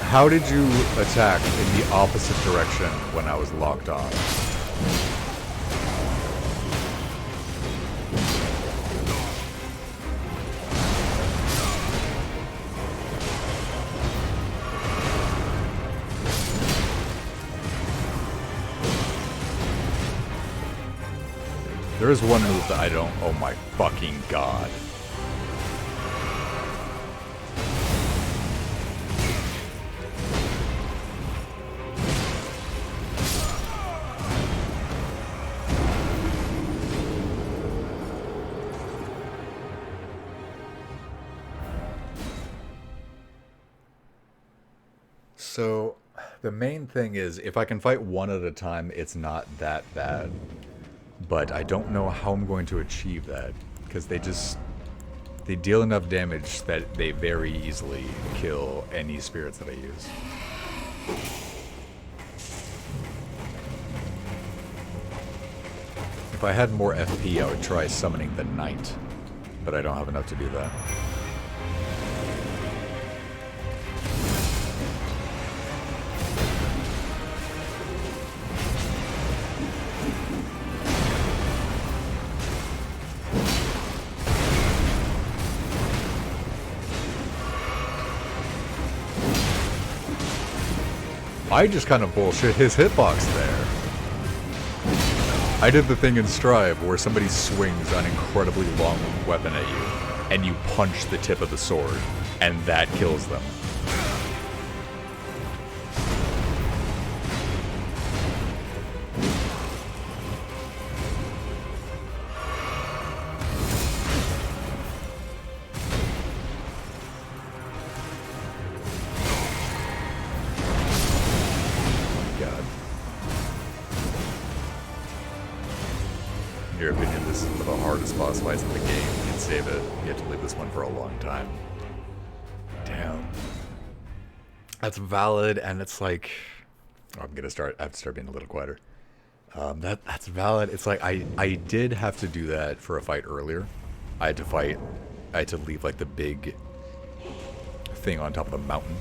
S1: How did you attack in the opposite direction when I was locked on? There is one move that I don't... Oh my fucking god. So, the main thing is, if I can fight one at a time, it's not that bad. But I don't know how I'm going to achieve that, because they deal enough damage that they very easily kill any spirits that I use. If I had more FP, I would try summoning the Knight, but I don't have enough to do that. I just kind of bullshit his hitbox there. I did the thing in Strive where somebody swings an incredibly long weapon at you, and you punch the tip of the sword, and that kills them. In your opinion, this is one of the hardest boss fights in the game. You can save it. You have to leave this one for a long time. That's valid, and it's like, oh, I have to start being a little quieter. That's valid. It's like I did have to do that for a fight earlier. I had to leave like the big thing on top of the mountain.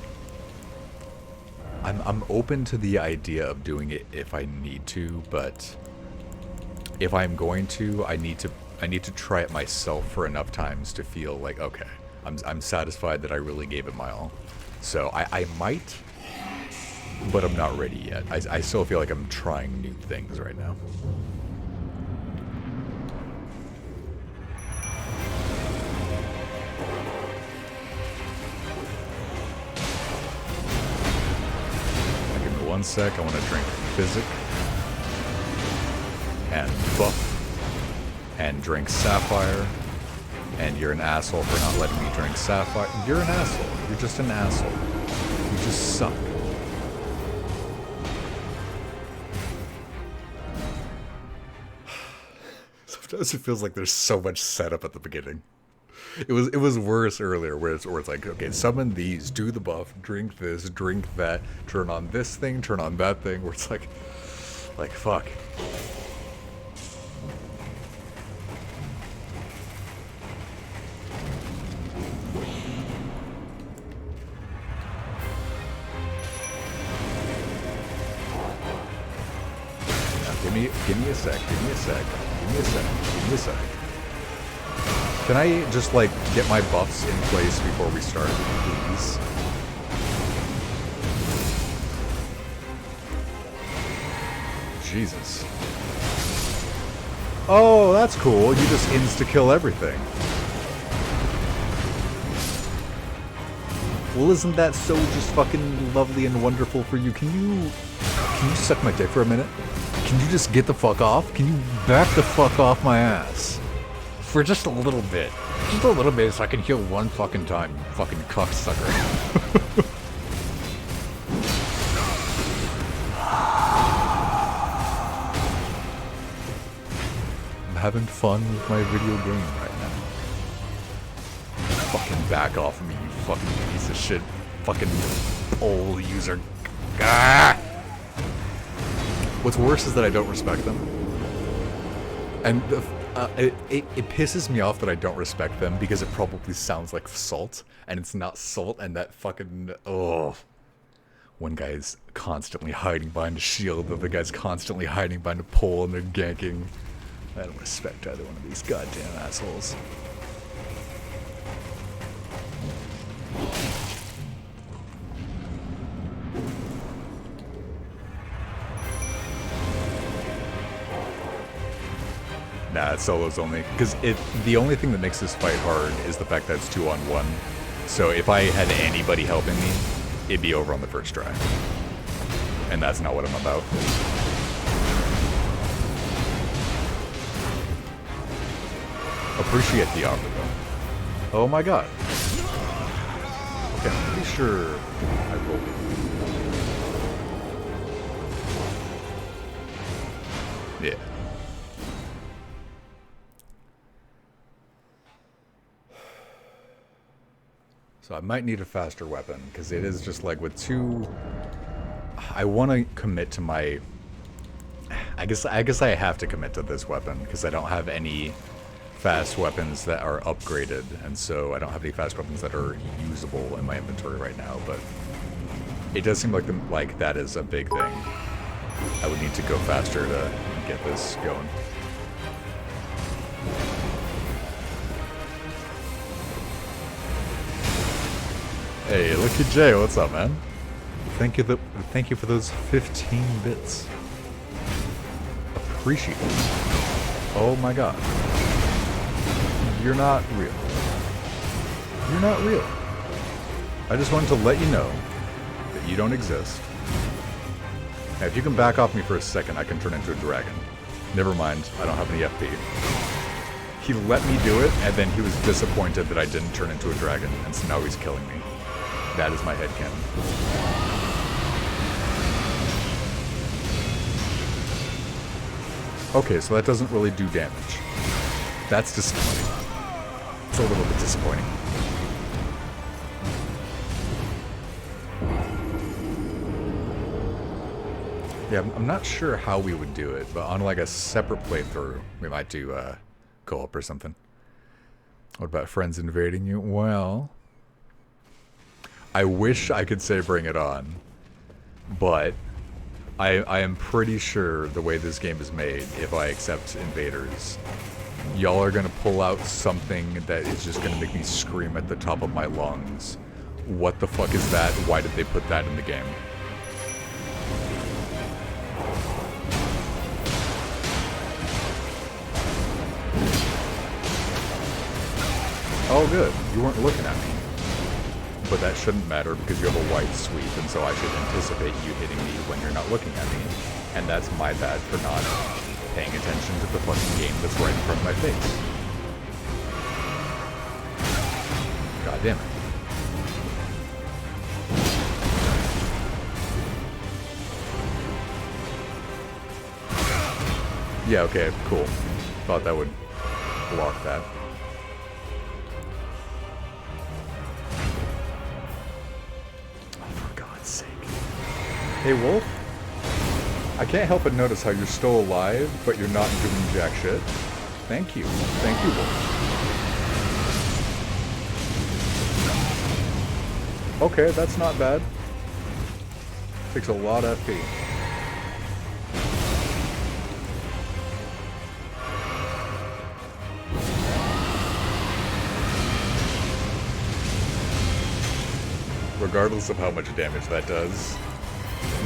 S1: I'm open to the idea of doing it if I need to, but if I'm going to, I need to try it myself for enough times to feel like, okay, I'm satisfied that I really gave it my all. So I might, but I'm not ready yet. I still feel like I'm trying new things right now. Give me 1 sec. I want to drink Physic and Buff and drink Sapphire. And you're an asshole for not letting me drink Sapphire. You're an asshole. You're just an asshole. You just suck. Sometimes it feels like there's so much setup at the beginning. It was worse earlier, where it's like, okay, summon these, do the buff, drink this, drink that, turn on this thing, turn on that thing, where it's like fuck. Give me a sec, give me a sec, give me a sec, give me a sec. Can I just, like, get my buffs in place before we start, please? Jesus. Oh, that's cool. You just insta-kill everything. Well, isn't that so just fucking lovely and wonderful for you? Can you suck my dick for a minute? Can you just get the fuck off? Can you back the fuck off my ass? For just a little bit. Just a little bit so I can heal one fucking time, you fucking cocksucker. I'm having fun with my video game right now. Fucking back off of me, you fucking piece of shit. Fucking pole user. Ah! What's worse is that I don't respect them. And it pisses me off that I don't respect them because it probably sounds like salt, and it's not salt, and that fucking, oh. One guy's constantly hiding behind a shield, the other guy's constantly hiding behind a pole, and they're ganking. I don't respect either one of these goddamn assholes. Nah, it's solos only. Because the only thing that makes this fight hard is the fact that it's 2-on-1. So if I had anybody helping me, it'd be over on the first try. And that's not what I'm about. Appreciate the offer, though. Oh my god. Okay, I'm pretty sure I rolled it. Yeah. So I might need a faster weapon, because it is just like with two... I want to commit to my... I guess I have to commit to this weapon, because I don't have any fast weapons that are upgraded, and so I don't have any fast weapons that are usable in my inventory right now, but it does seem like that is a big thing. I would need to go faster to get this going. Hey, look at Jay. What's up, man? Thank you for those 15 bits. Appreciate it. Oh my god. You're not real. You're not real. I just wanted to let you know that you don't exist. Now, if you can back off me for a second, I can turn into a dragon. Never mind, I don't have any FP. He let me do it, and then he was disappointed that I didn't turn into a dragon, and so now he's killing me. That is my headcanon. Okay, so that doesn't really do damage. That's disappointing. It's a little bit disappointing. Yeah, I'm not sure how we would do it, but on like a separate playthrough, we might do co-op or something. What about friends invading you? Well, I wish I could say bring it on, but I am pretty sure the way this game is made, if I accept invaders, y'all are gonna pull out something that is just gonna make me scream at the top of my lungs. What the fuck is that? Why did they put that in the game? Oh good, you weren't looking at me. But that shouldn't matter because you have a wide sweep, and so I should anticipate you hitting me when you're not looking at me. And that's my bad for not paying attention to the fucking game that's right in front of my face. God damn it. Yeah, okay, cool. Thought that would block that. Hey, Wolf? I can't help but notice how you're still alive, but you're not doing jack shit. Thank you. Thank you, Wolf. Okay, that's not bad. Takes a lot of FP. Regardless of how much damage that does,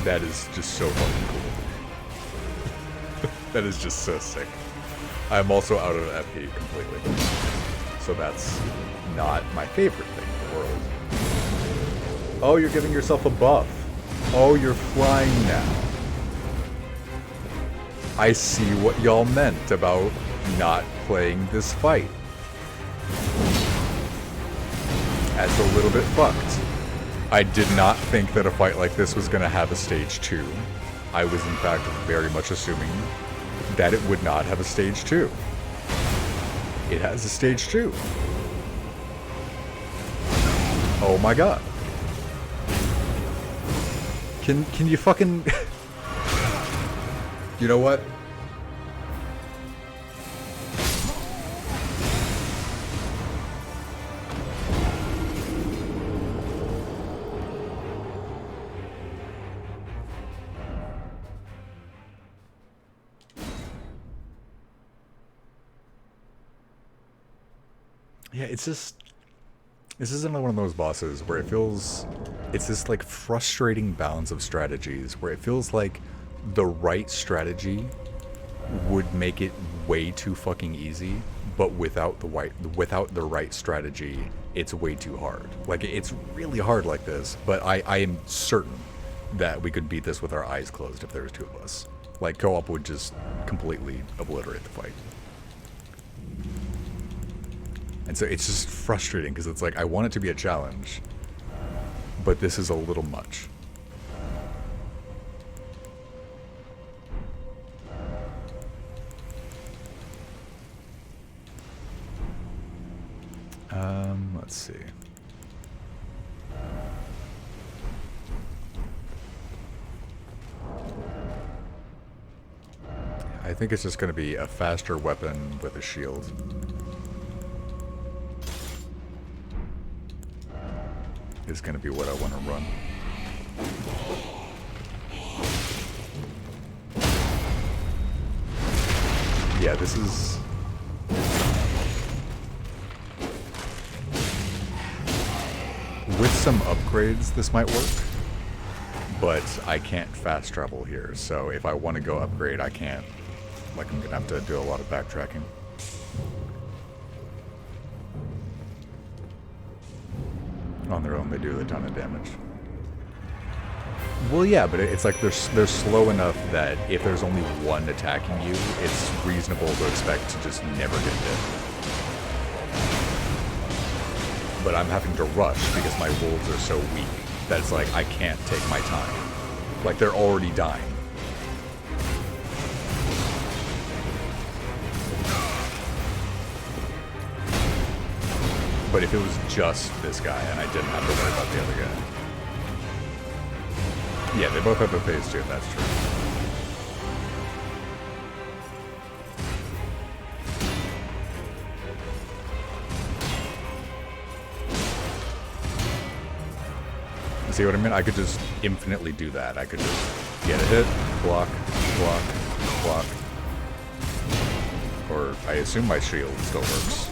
S1: that is just so fucking cool. That is just so sick. I'm also out of FP completely. So that's not my favorite thing in the world. Oh, you're giving yourself a buff. Oh, you're flying now. I see what y'all meant about not playing this fight. That's a little bit fucked. I did not think that a fight like this was going to have a stage 2. I was in fact very much assuming that it would not have a stage 2. It has a stage 2. Oh my god. Can you fucking... You know what? Yeah, it's just... This is another one of those bosses where it feels... It's this, like, frustrating balance of strategies where it feels like the right strategy would make it way too fucking easy, but without the right strategy, it's way too hard. Like, it's really hard like this, but I am certain that we could beat this with our eyes closed if there was two of us. Like, co-op would just completely obliterate the fight. And so it's just frustrating because it's like, I want it to be a challenge, but this is a little much. Let's see. I think it's just going to be a faster weapon with a shield. Is going to be what I want to run. Yeah, this is... With some upgrades, this might work. But I can't fast travel here, so if I want to go upgrade, I can't. Like, I'm going to have to do a lot of backtracking. On their own, they do a ton of damage. Well, yeah, but it's like they're slow enough that if there's only one attacking you, it's reasonable to expect to just never get hit. But I'm having to rush because my wolves are so weak that it's like I can't take my time. Like, they're already dying. But if it was just this guy and I didn't have to worry about the other guy. Yeah, they both have a phase 2, that's true. See what I mean? I could just infinitely do that. I could just get a hit, block, block, block. Or I assume my shield still works.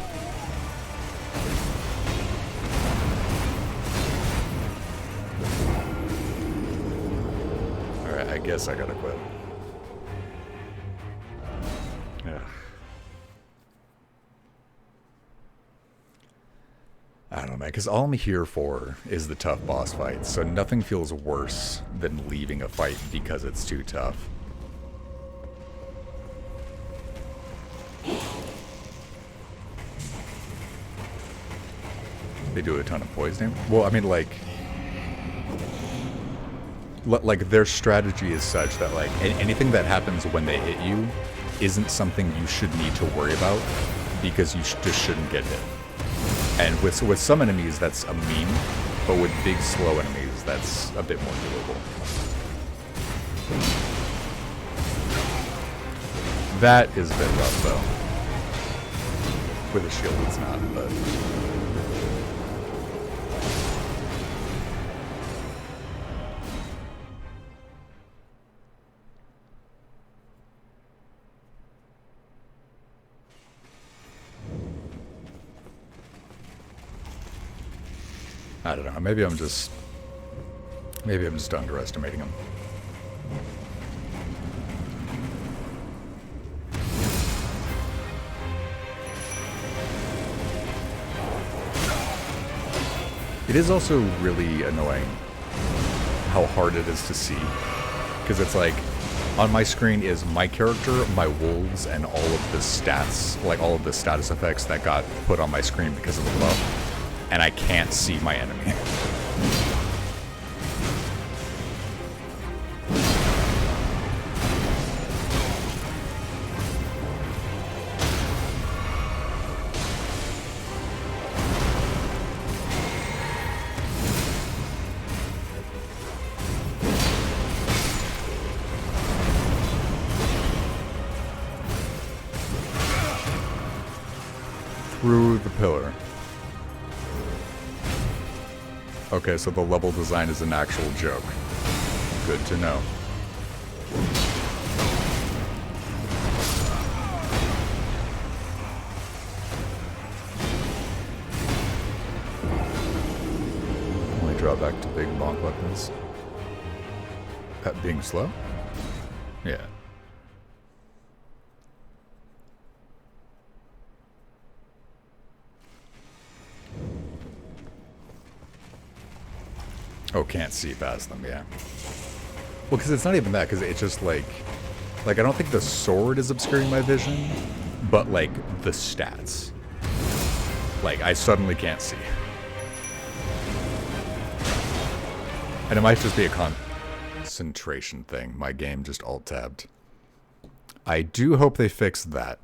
S1: Alright, I guess I gotta quit. Yeah. I don't know, man, because all I'm here for is the tough boss fights, so nothing feels worse than leaving a fight because it's too tough. They do a ton of poison damage? Well, I mean, like their strategy is such that, like, anything that happens when they hit you isn't something you should need to worry about because you just shouldn't get hit. And with some enemies, that's a meme, but with big, slow enemies, that's a bit more doable. That is a bit rough, though. With a shield, it's not, but... I don't know. Maybe I'm just underestimating him. It is also really annoying how hard it is to see, because it's like on my screen is my character, my wolves, and all of the stats, like all of the status effects that got put on my screen because of the buff. And I can't see my enemy. Through the pillar. Okay, so the level design is an actual joke. Good to know. Only drawback to big bonk weapons. That being slow? Yeah. Oh, can't see past them, yeah. Well, because it's not even that, because it's just like, I don't think the sword is obscuring my vision, but, like, the stats. Like, I suddenly can't see. And it might just be a concentration thing. My game just alt-tabbed. I do hope they fix that.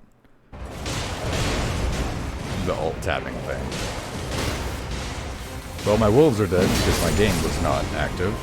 S1: The alt-tabbing thing. Well, my wolves are dead because my game was not active.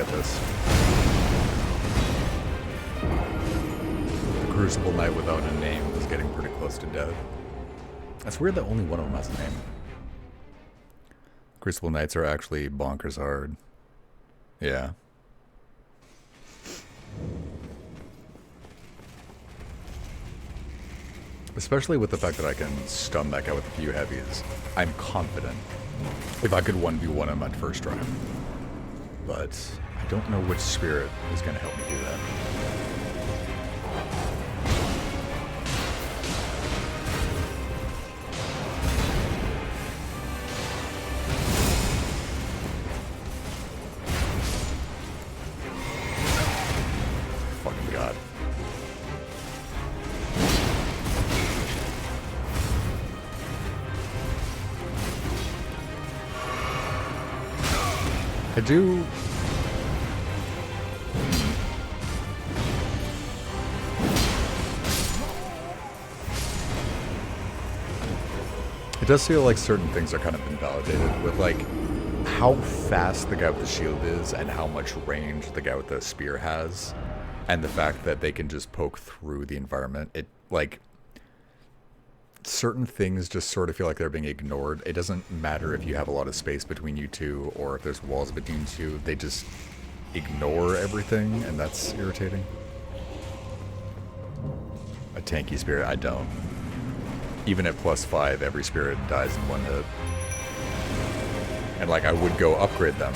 S1: get this. The Crucible Knight without a name was getting pretty close to death. That's weird that only one of them has a name. Crucible Knights are actually bonkers hard. Yeah. Especially with the fact that I can stun that guy with a few heavies. I'm confident if I could 1v1 him at first try. But I don't know which spirit is going to help me do that. Fucking God. I do. It does feel like certain things are kind of invalidated with like how fast the guy with the shield is and how much range the guy with the spear has, and the fact that they can just poke through the environment. It like certain things just sort of feel like they're being ignored. It doesn't matter if you have a lot of space between you two or if there's walls between you two. They just ignore everything, and that's irritating. A tanky spirit, I don't. Even at +5, every spirit dies in one hit. And like, I would go upgrade them,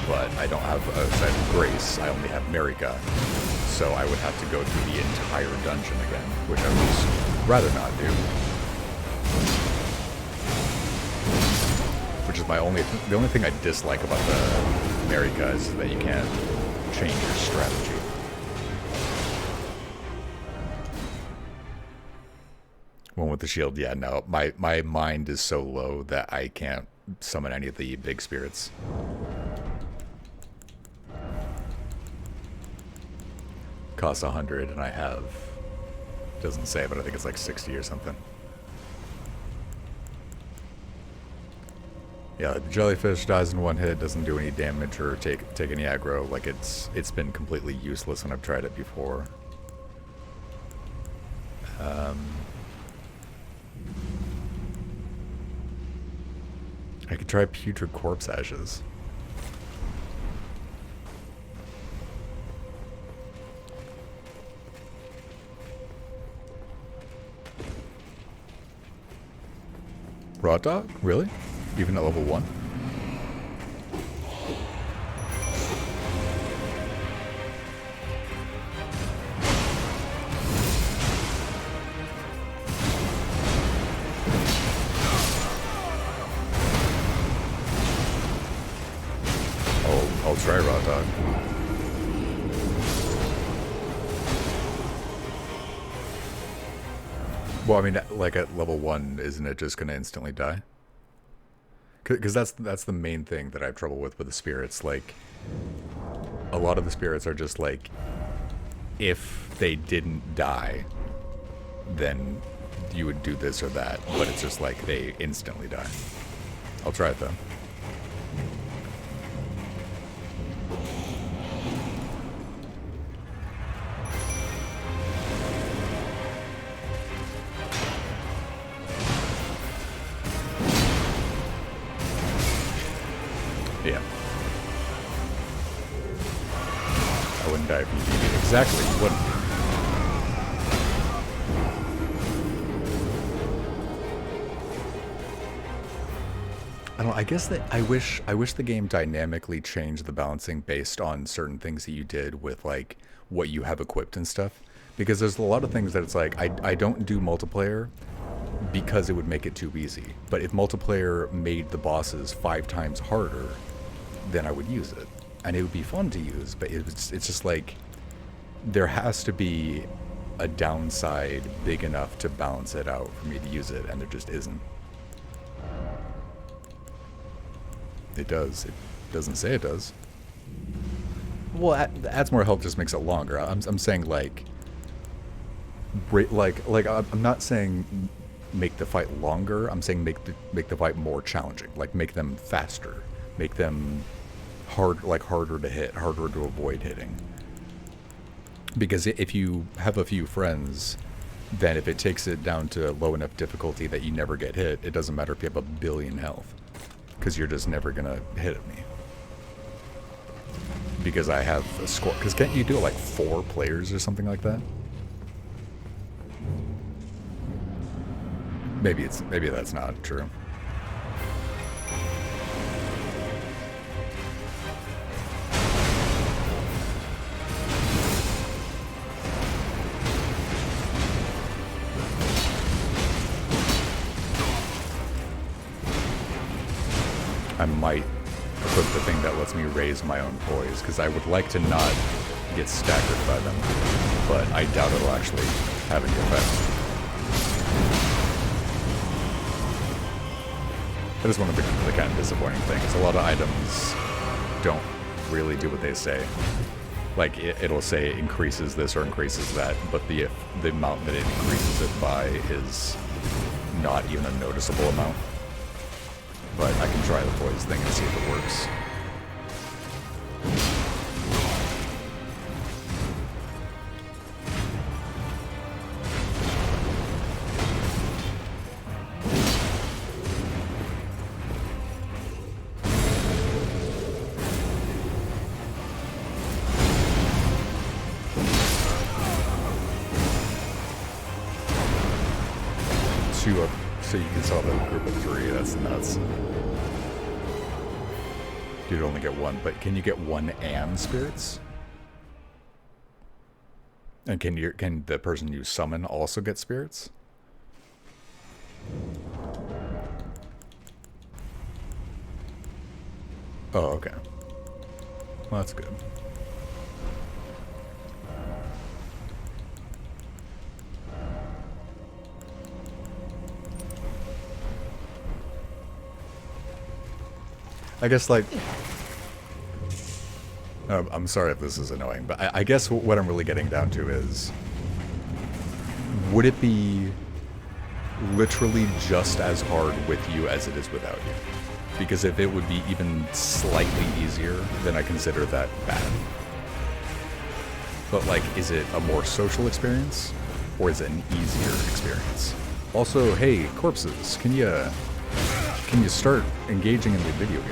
S1: but I don't have a set of Grace. I only have Marika. So I would have to go through the entire dungeon again, which I would rather not do. Which is the only thing I dislike about the Marika is that you can't change your strategy. One with the shield, yeah, no. My mind is so low that I can't summon any of the big spirits. Costs 100 and I have, doesn't say, but I think it's like 60 or something. Yeah, the jellyfish dies in one hit, doesn't do any damage or take any aggro. Like it's been completely useless when I've tried it before. I could try putrid corpse ashes. Raw dog? Really? Even at level 1? I'll try raw dog. Well, I mean, like at level 1, isn't it just going to instantly die? Because that's the main thing that I have trouble with the spirits. Like, a lot of the spirits are just like, if they didn't die, then you would do this or that. But it's just like they instantly die. I'll try it though. Yeah. I wouldn't die if you did it. Exactly, you wouldn't. I don't know, I guess that I wish the game dynamically changed the balancing based on certain things that you did with like what you have equipped and stuff. Because there's a lot of things that it's like I don't do multiplayer because it would make it too easy. But if multiplayer made the bosses 5 times harder, then I would use it. And it would be fun to use, but it's just like there has to be a downside big enough to balance it out for me to use it, and there just isn't. It does. It doesn't say it does. Well, adds more health just makes it longer. I'm saying like I'm not saying make the fight longer. I'm saying make the fight more challenging. Like make them faster. Make them harder to hit, harder to avoid hitting. Because if you have a few friends, then if it takes it down to low enough difficulty that you never get hit, it doesn't matter if you have 1 billion health. Because you're just never gonna hit me. Because I have a score. Because can't you do it like 4 players or something like that? Maybe that's not true. I might equip the thing that lets me raise my own poise, because I would like to not get staggered by them, but I doubt it'll actually have any effect. That is one of the kind of disappointing things. A lot of items don't really do what they say. Like, it'll say it increases this or increases that, but the amount that it increases it by is not even a noticeable amount. But I can try the poise thing and see if it works. So you can solve a group of 3, that's nuts. You'd only get 1, but can you get 1 and spirits? And can the person you summon also get spirits? Oh, okay. Well, that's good. I guess, like, I'm sorry if this is annoying, but I guess what I'm really getting down to is, would it be literally just as hard with you as it is without you? Because if it would be even slightly easier, then I consider that bad. But, like, is it a more social experience, or is it an easier experience? Also, hey, corpses, can you start engaging in the video game?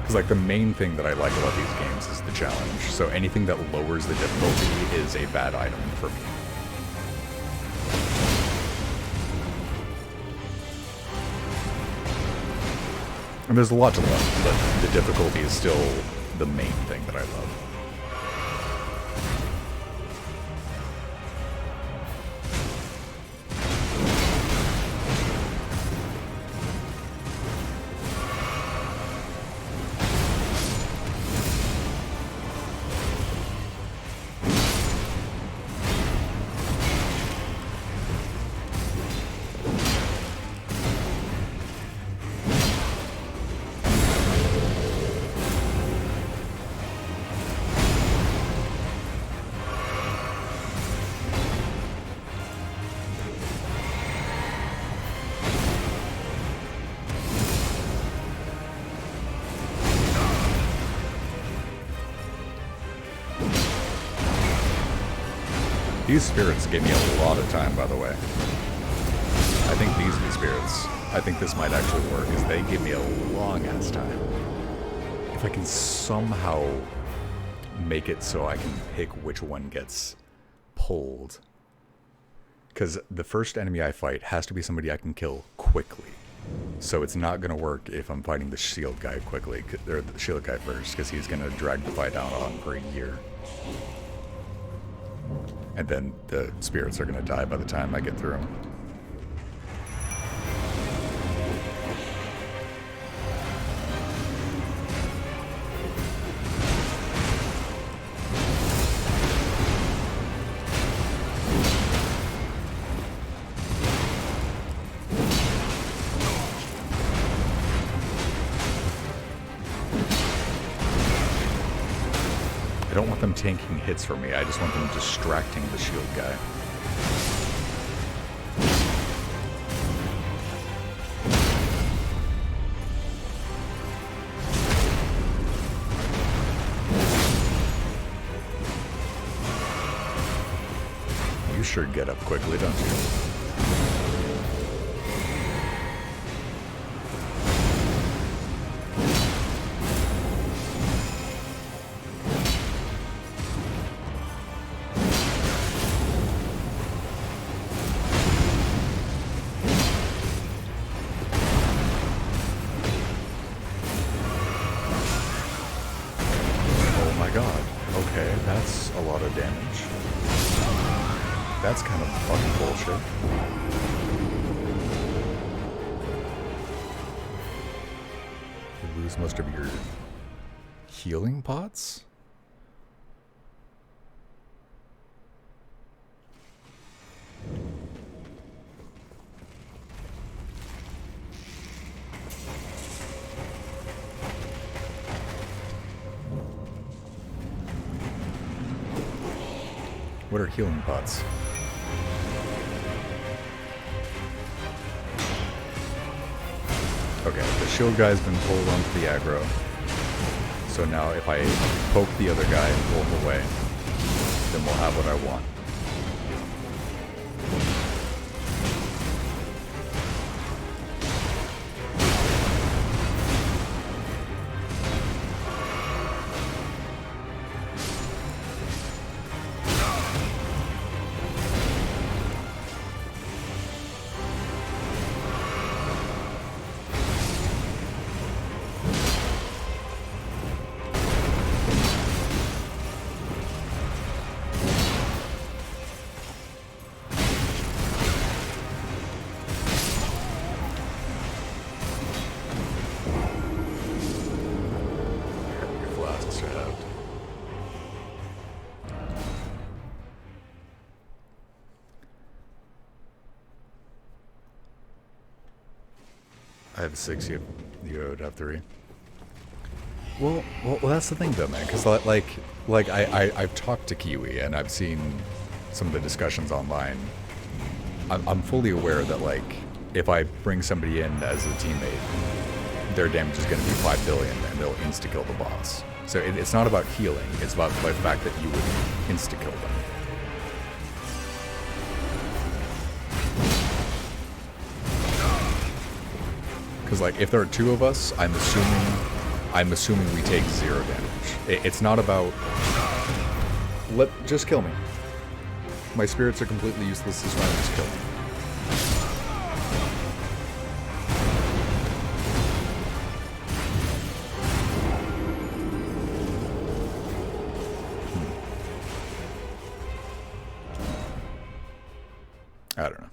S1: Because, like, the main thing that I like about these games is the challenge. So anything that lowers the difficulty is a bad item for me. And there's a lot to love, but the difficulty is still the main thing that I love. These spirits gave me a lot of time, by the way. I think these are the spirits. I think this might actually work, because they give me a long-ass time. If I can somehow make it so I can pick which one gets pulled. Because the first enemy I fight has to be somebody I can kill quickly. So it's not going to work if I'm fighting the shield guy quickly, or the shield guy first, because he's going to drag the fight out on for a year. And then the spirits are going to die by the time I get through them. I don't want them tanking hits for me, I just want them distracting the shield guy. sure get up quickly, don't you? Oh my god. Okay, that's a lot of damage. That's kind of fucking bullshit. You lose most of your healing pots? What are healing pots? Okay, the shield guy's been pulled onto the aggro. So now if I poke the other guy and pull him away, then we'll have what I want. Your flasks are out. I have 6, you would have 3. Well, that's the thing though, man, because I've talked to Kiwi and I've seen some of the discussions online. I'm fully aware that like if I bring somebody in as a teammate, their damage is going to be 5 billion and they'll insta kill the boss. So it's not about healing; it's about the fact that you would insta kill them. Because like if there are 2 of us, I'm assuming we take 0 damage. It's not about just kill me. My spirits are completely useless as well. Just kill me. I don't know.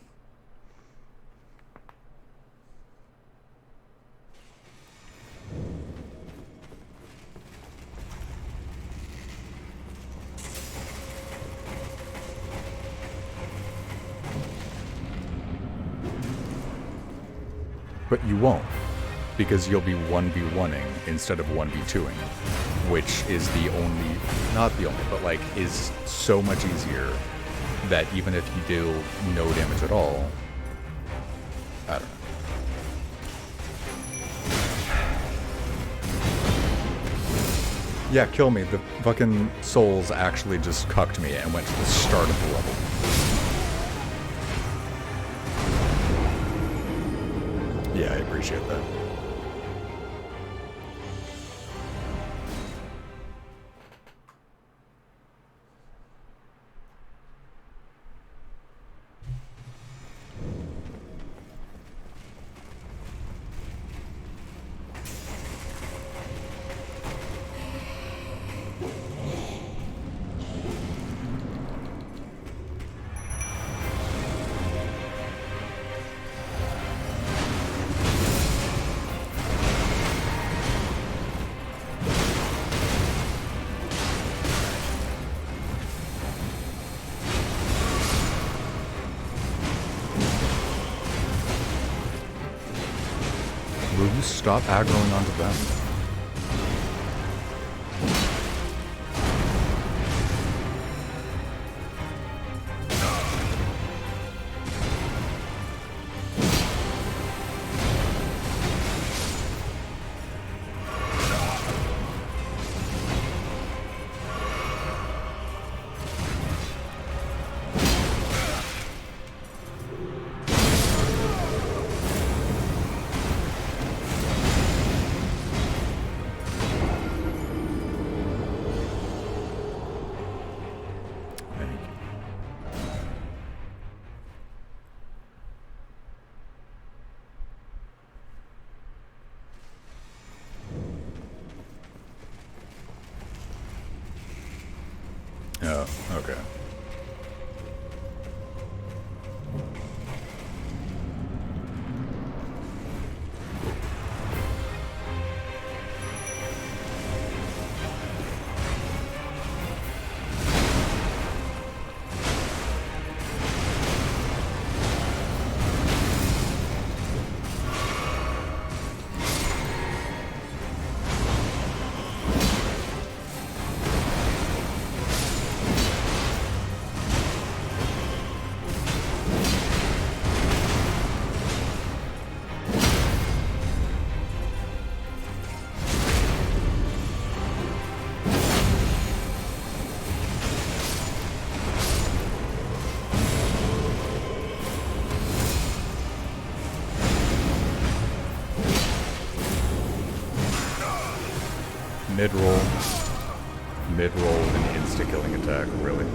S1: But you won't, because you'll be 1v1ing instead of 1v2ing, which is the only, not the only, but like is so much easier that even if you deal no damage at all, I don't know. Yeah, kill me. The fucking souls actually just cucked me and went to the start of the level. Yeah, I appreciate that. Will you stop aggroing onto them? Okay. Mid-roll. Mid-roll and insta-killing attack, really.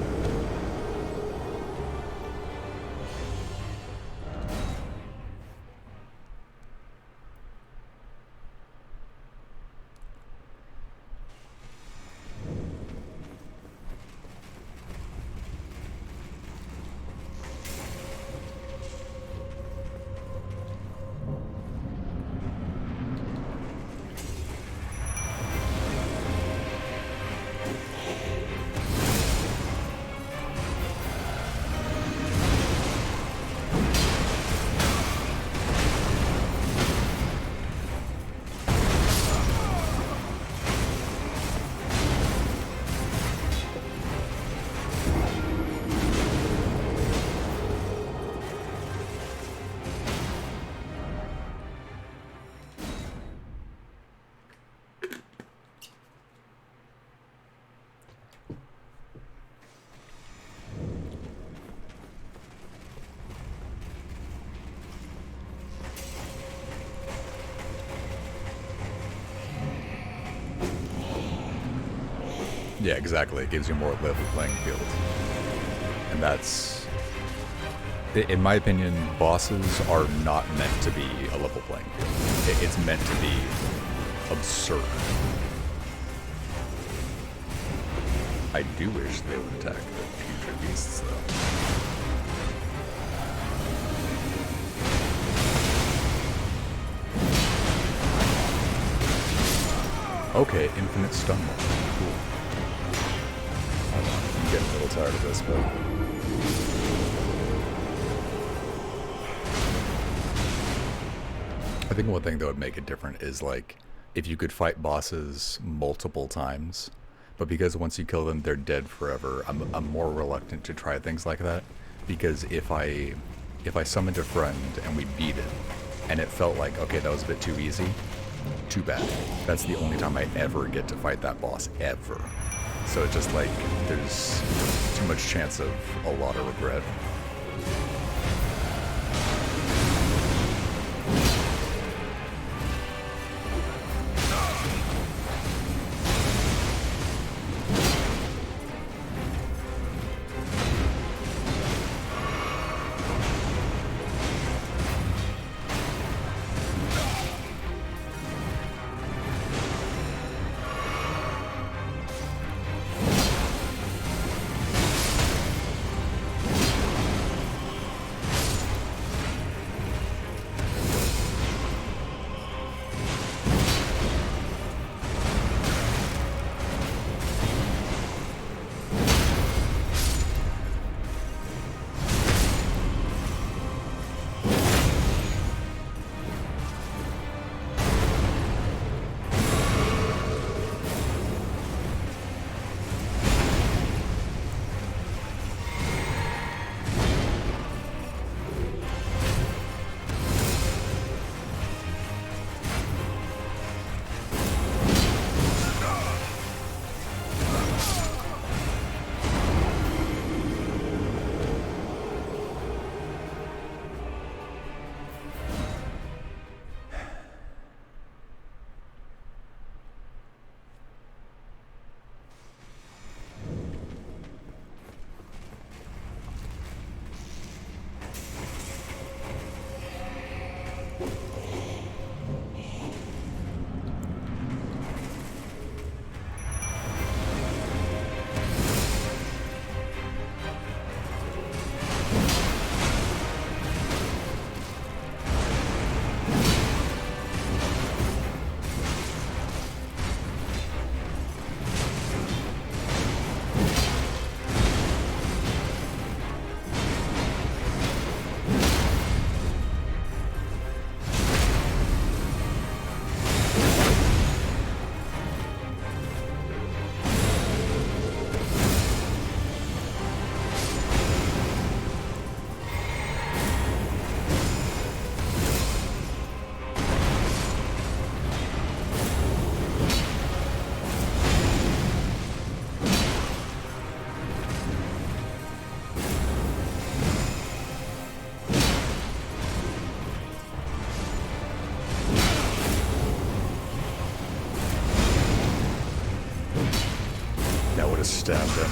S1: Yeah, exactly. It gives you a more level playing field. And that's... In my opinion, bosses are not meant to be a level playing field. It's meant to be absurd. I do wish they would attack the putrid beasts, though. Okay, infinite stun wall. Cool. I'm getting a little tired of this, but... I think one thing that would make it different is, like, if you could fight bosses multiple times, but because once you kill them, they're dead forever, I'm more reluctant to try things like that, because if I summoned a friend and we beat it, and it felt like, okay, that was a bit too easy, too bad. That's the only time I ever get to fight that boss, ever. So it's just like, there's too much chance of a lot of regret. stabbed him.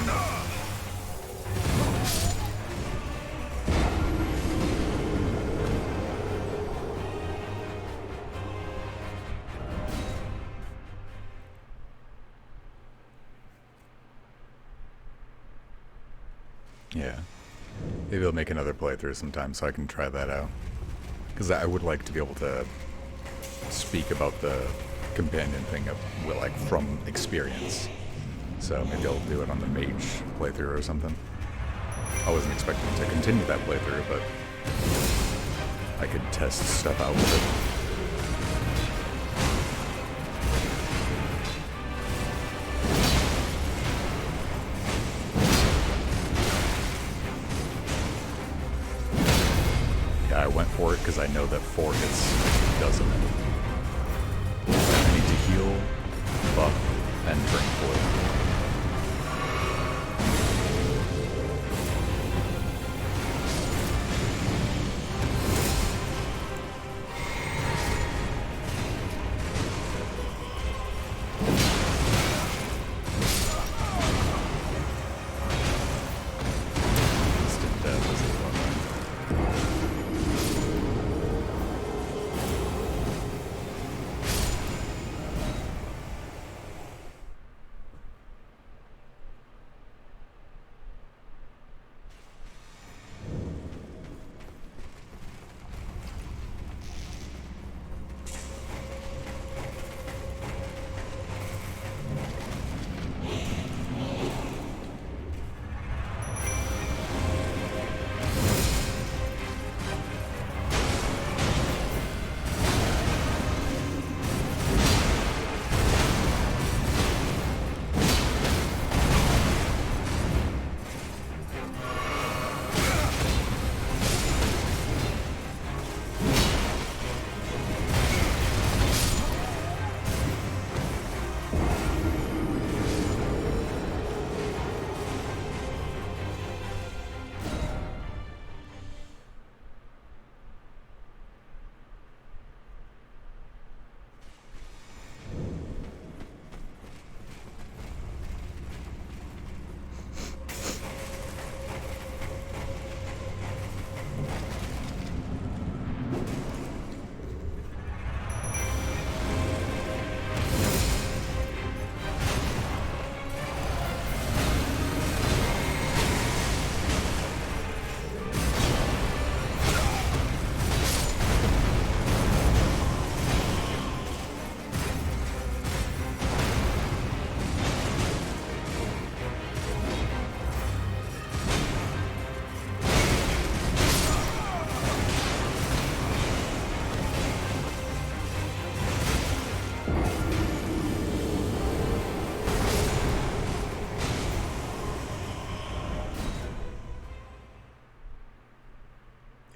S1: Yeah. Maybe I'll make another playthrough sometime so I can try that out. Because I would like to be able to speak about the companion thing of, well, like, from experience. So maybe I'll do it on the mage playthrough or something. I wasn't expecting to continue that playthrough, but I could test stuff out with it. I went for it because I know that 4 hits doesn't it. I need to heal, buff, and drink poison. Instant death is the one.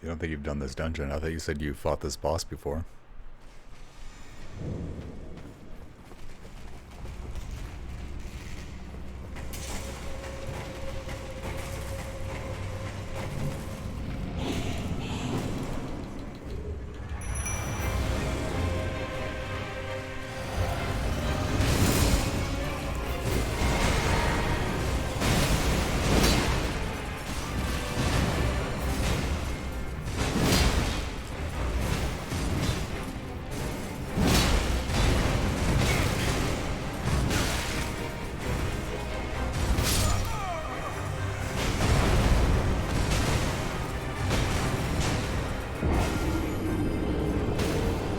S1: You don't think you've done this dungeon? I thought you said you fought this boss before.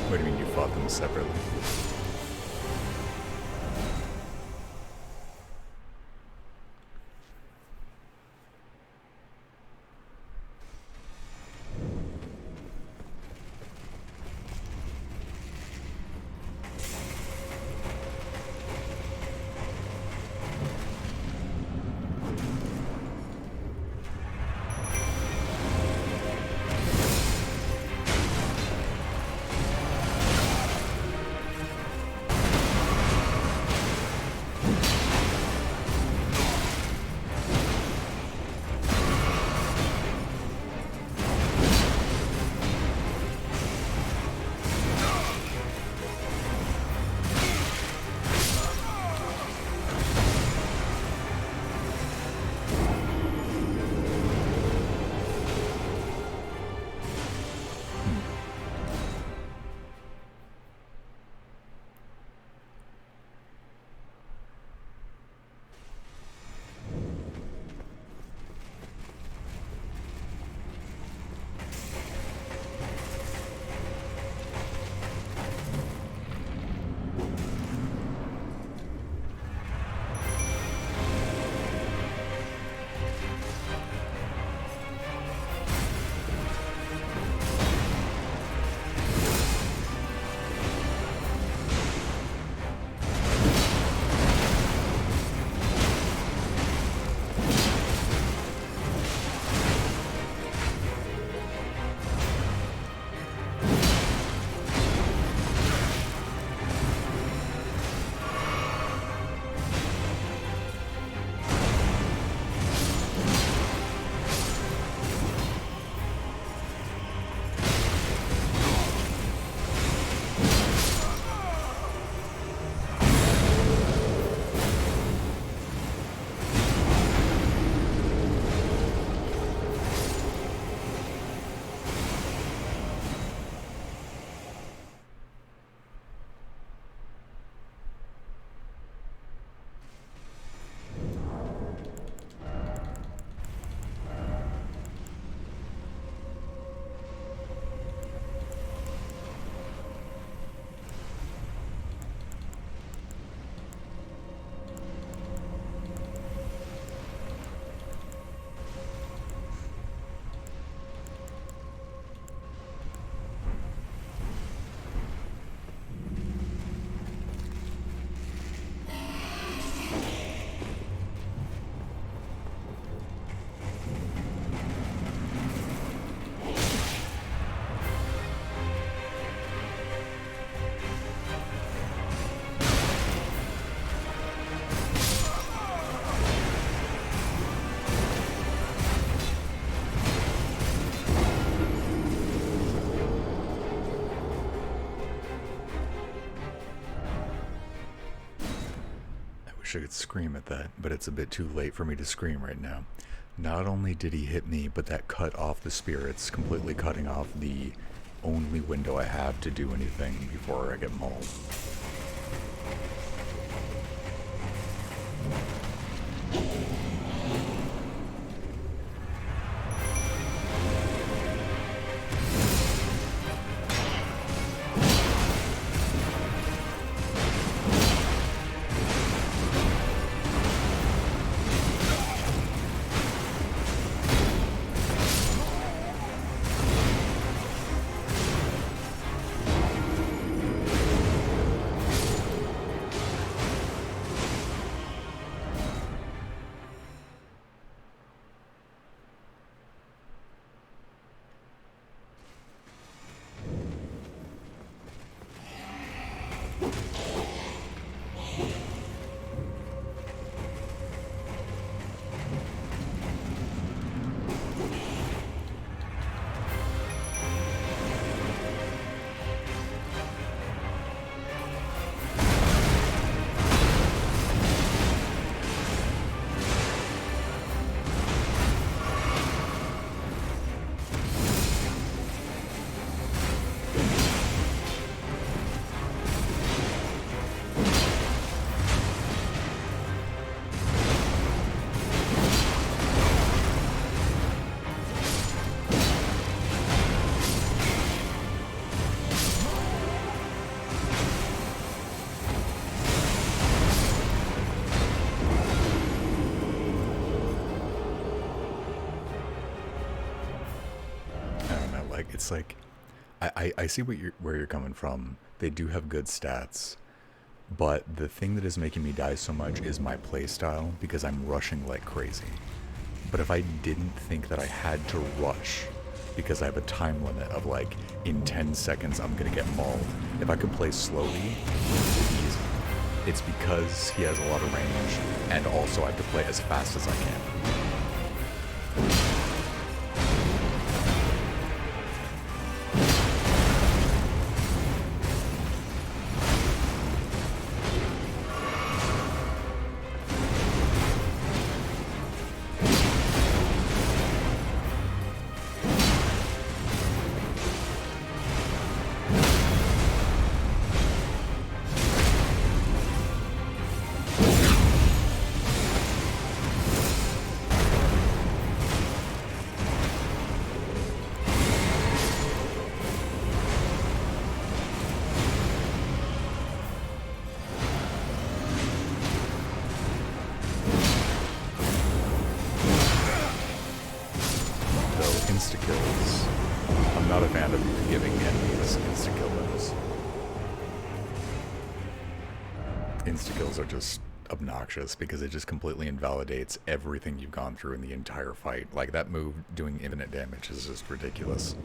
S1: What do you mean you fought them separately? wish I could scream at that, but it's a bit too late for me to scream right now. Not only did he hit me, but that cut off the spirits, completely cutting off the only window I have to do anything before I get mauled. It's like, I see where you're coming from. They do have good stats, but the thing that is making me die so much is my playstyle, because I'm rushing like crazy. But if I didn't think that I had to rush, because I have a time limit of like, in 10 seconds I'm gonna get mauled, if I could play slowly, it's easy. It's because he has a lot of range, and also I have to play as fast as I can. Insta-kills. I'm not a fan of giving enemies insta-kill wins. Insta-kills are just obnoxious because it just completely invalidates everything you've gone through in the entire fight. Like, that move doing infinite damage is just ridiculous.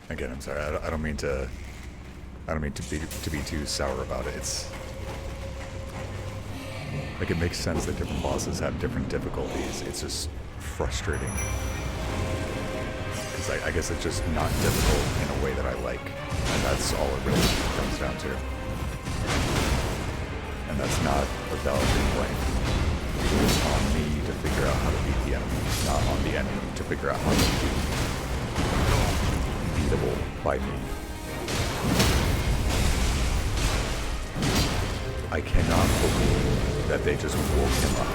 S1: Again, I'm sorry. I don't mean to be too sour about it. It's like, it makes sense that different bosses have different difficulties. It's just frustrating because I guess it's just not difficult in a way that I like, and that's all it really comes down to. And that's not a valid complaint. It's on me to figure out how to beat the enemy, not on the enemy to figure out how to beat by me. I cannot believe that they just woke him up.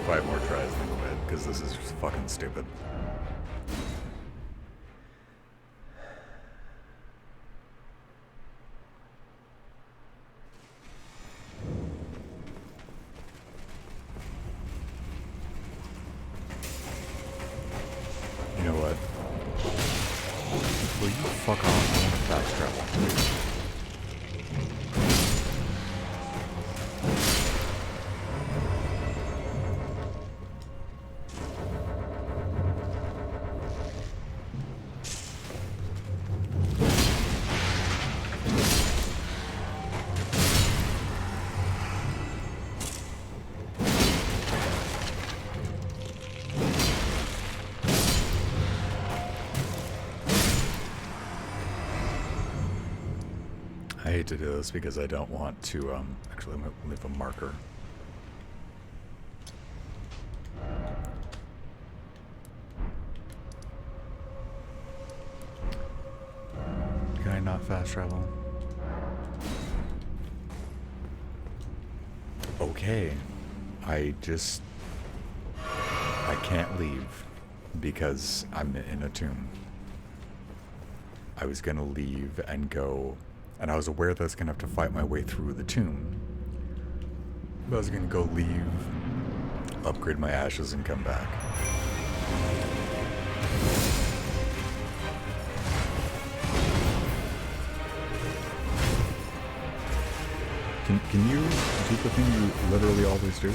S1: 5 more tries and then quit, because this is just fucking stupid. You know what? Will you fuck off? I want to fast travel. I hate to do this because I don't want to, actually I'm going to leave a marker. Can I not fast travel? Okay. I can't leave because I'm in a tomb. I was gonna leave and go, and I was aware that I was gonna have to fight my way through the tomb. But I was gonna go leave, upgrade my ashes, and come back. Can you do the thing you literally always do?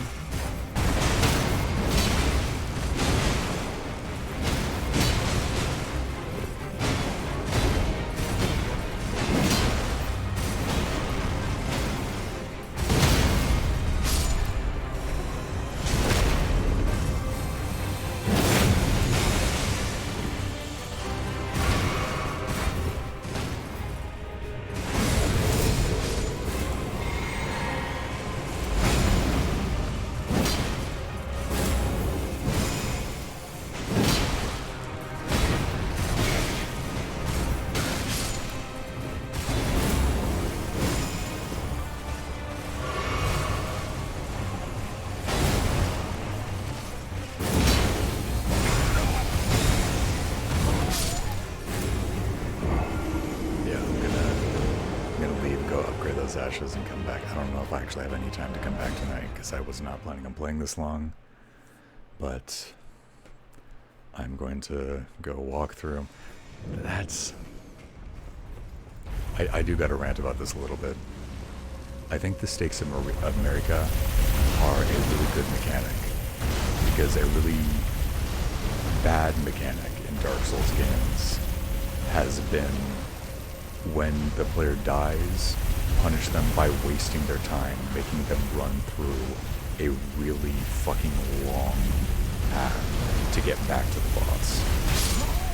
S1: Ashes and come back. I don't know if I actually have any time to come back tonight because I was not planning on playing this long, but I'm going to go walk through. That's... I do got to rant about this a little bit. I think the stakes of America are a really good mechanic because a really bad mechanic in Dark Souls games has been when the player dies, punish them by wasting their time, making them run through a really fucking long path to get back to the boss.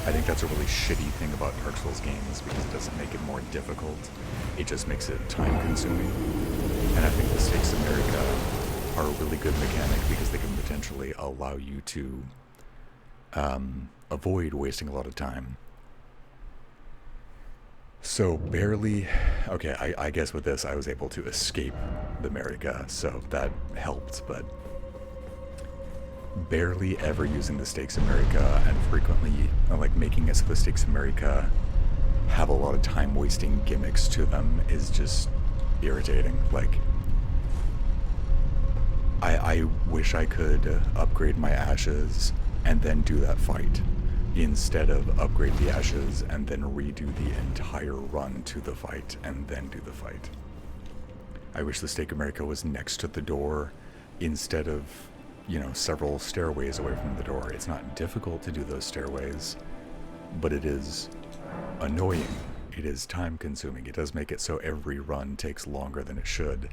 S1: I think that's a really shitty thing about Dark Souls games because it doesn't make it more difficult. It just makes it time consuming. And I think the Stakes of America are a really good mechanic because they can potentially allow you to avoid wasting a lot of time. So barely, okay, I guess with this I was able to escape the America, so that helped, but barely ever using the Stakes America and frequently like making it so the Stakes America have a lot of time wasting gimmicks to them is just irritating. Like, I wish I could upgrade my ashes and then do that fight, instead of upgrade the ashes and then redo the entire run to the fight and then do the fight. I wish the Stake America was next to the door instead of, you know, several stairways away from the door. It's not difficult to do those stairways, but it is annoying. It is time consuming. It does make it so every run takes longer than it should.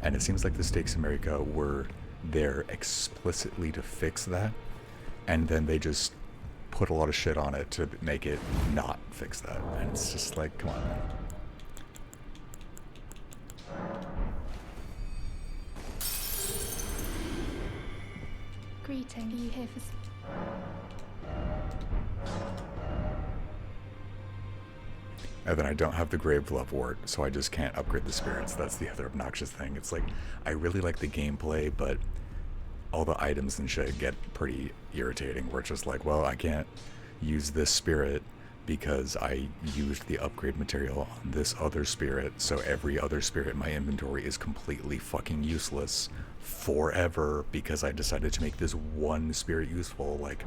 S1: And it seems like the Stakes America were there explicitly to fix that, and then they just put a lot of shit on it to make it not fix that. And it's just like, come on.
S9: Greeting, are you here for...
S1: And then I don't have the Grave Lovewort, so I just can't upgrade the spirits. That's the other obnoxious thing. It's like, I really like the gameplay, but all the items and shit get pretty irritating, where it's just like, well, I can't use this spirit because I used the upgrade material on this other spirit, so every other spirit in my inventory is completely fucking useless forever because I decided to make this one spirit useful. Like,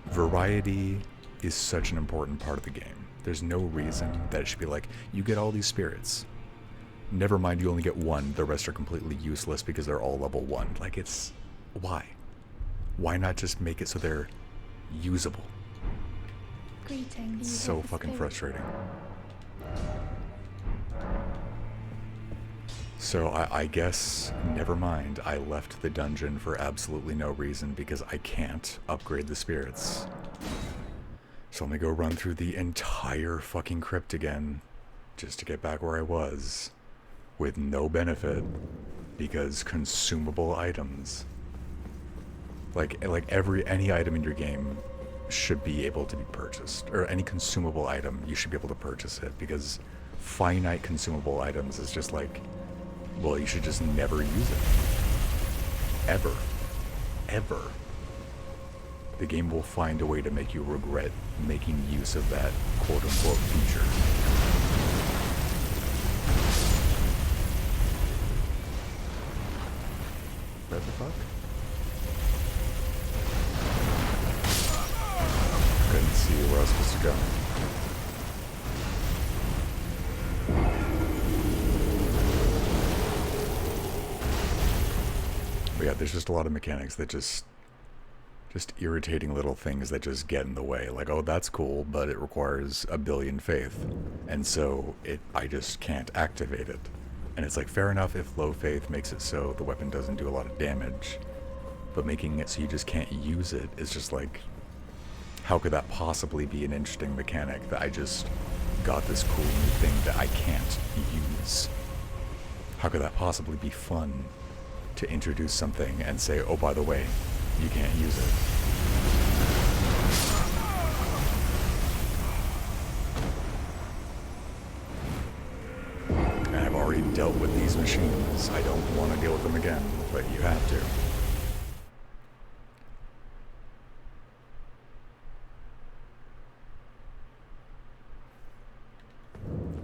S1: variety is such an important part of the game. There's no reason that it should be like, you get all these spirits. Never mind, you only get one. The rest are completely useless because they're all level 1. Like, it's... why? Why not just make it so they're usable?
S9: Greetings.
S1: It's so fucking frustrating. So I guess, never mind. I left the dungeon for absolutely no reason because I can't upgrade the spirits. So let me go run through the entire fucking crypt again just to get back where I was. With no benefit, because consumable items, like any item in your game should be able to be purchased, or any consumable item you should be able to purchase it, because finite consumable items is just like, well, you should just never use it, ever. The game will find a way to make you regret making use of that quote-unquote feature. What the fuck? Couldn't see where I was supposed to go. But yeah, there's just a lot of mechanics that just irritating little things that just get in the way. Like, oh, that's cool, but it requires a billion faith, and so I just can't activate it. And it's like, fair enough if low faith makes it so the weapon doesn't do a lot of damage, but making it so you just can't use it is just like, how could that possibly be an interesting mechanic that I just got this cool new thing that I can't use? How could that possibly be fun to introduce something and say, oh, by the way, you can't use it? Already dealt with these machines. I don't want to deal with them again, but you have to.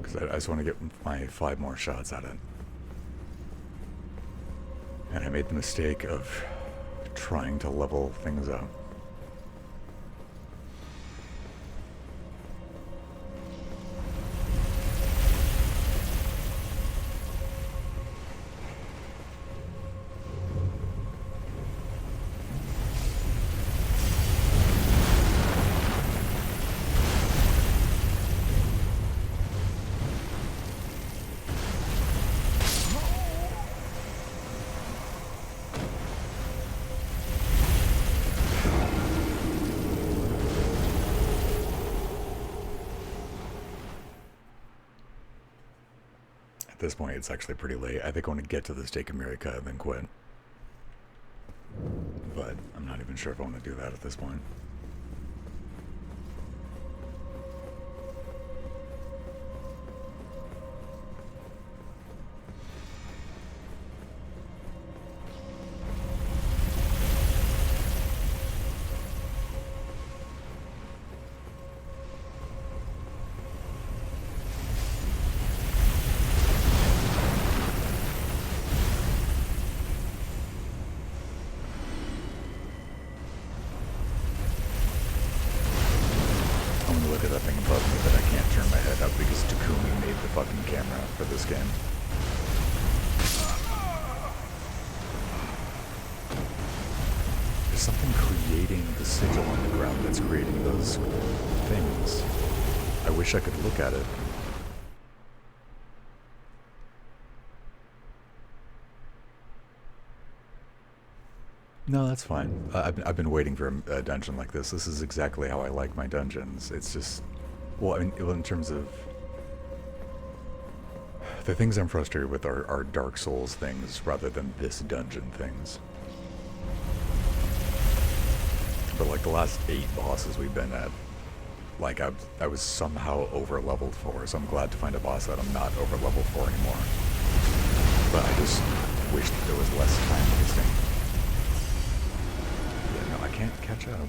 S1: Because I just want to get my 5 more shots at it. And I made the mistake of trying to level things up. At this point, it's actually pretty late. I think I want to get to the Stake of Mirica and then quit. But I'm not even sure if I want to do that at this point. Wish I could look at it. No, that's fine. I've been waiting for a dungeon like this. This is exactly how I like my dungeons. It's just, well, I mean, in terms of the things I'm frustrated with are Dark Souls things rather than this dungeon things. But like the last 8 bosses we've been at, like I was somehow over leveled for, so I'm glad to find a boss that I'm not over leveled for anymore. But I just wish that there was less time wasting. catch up.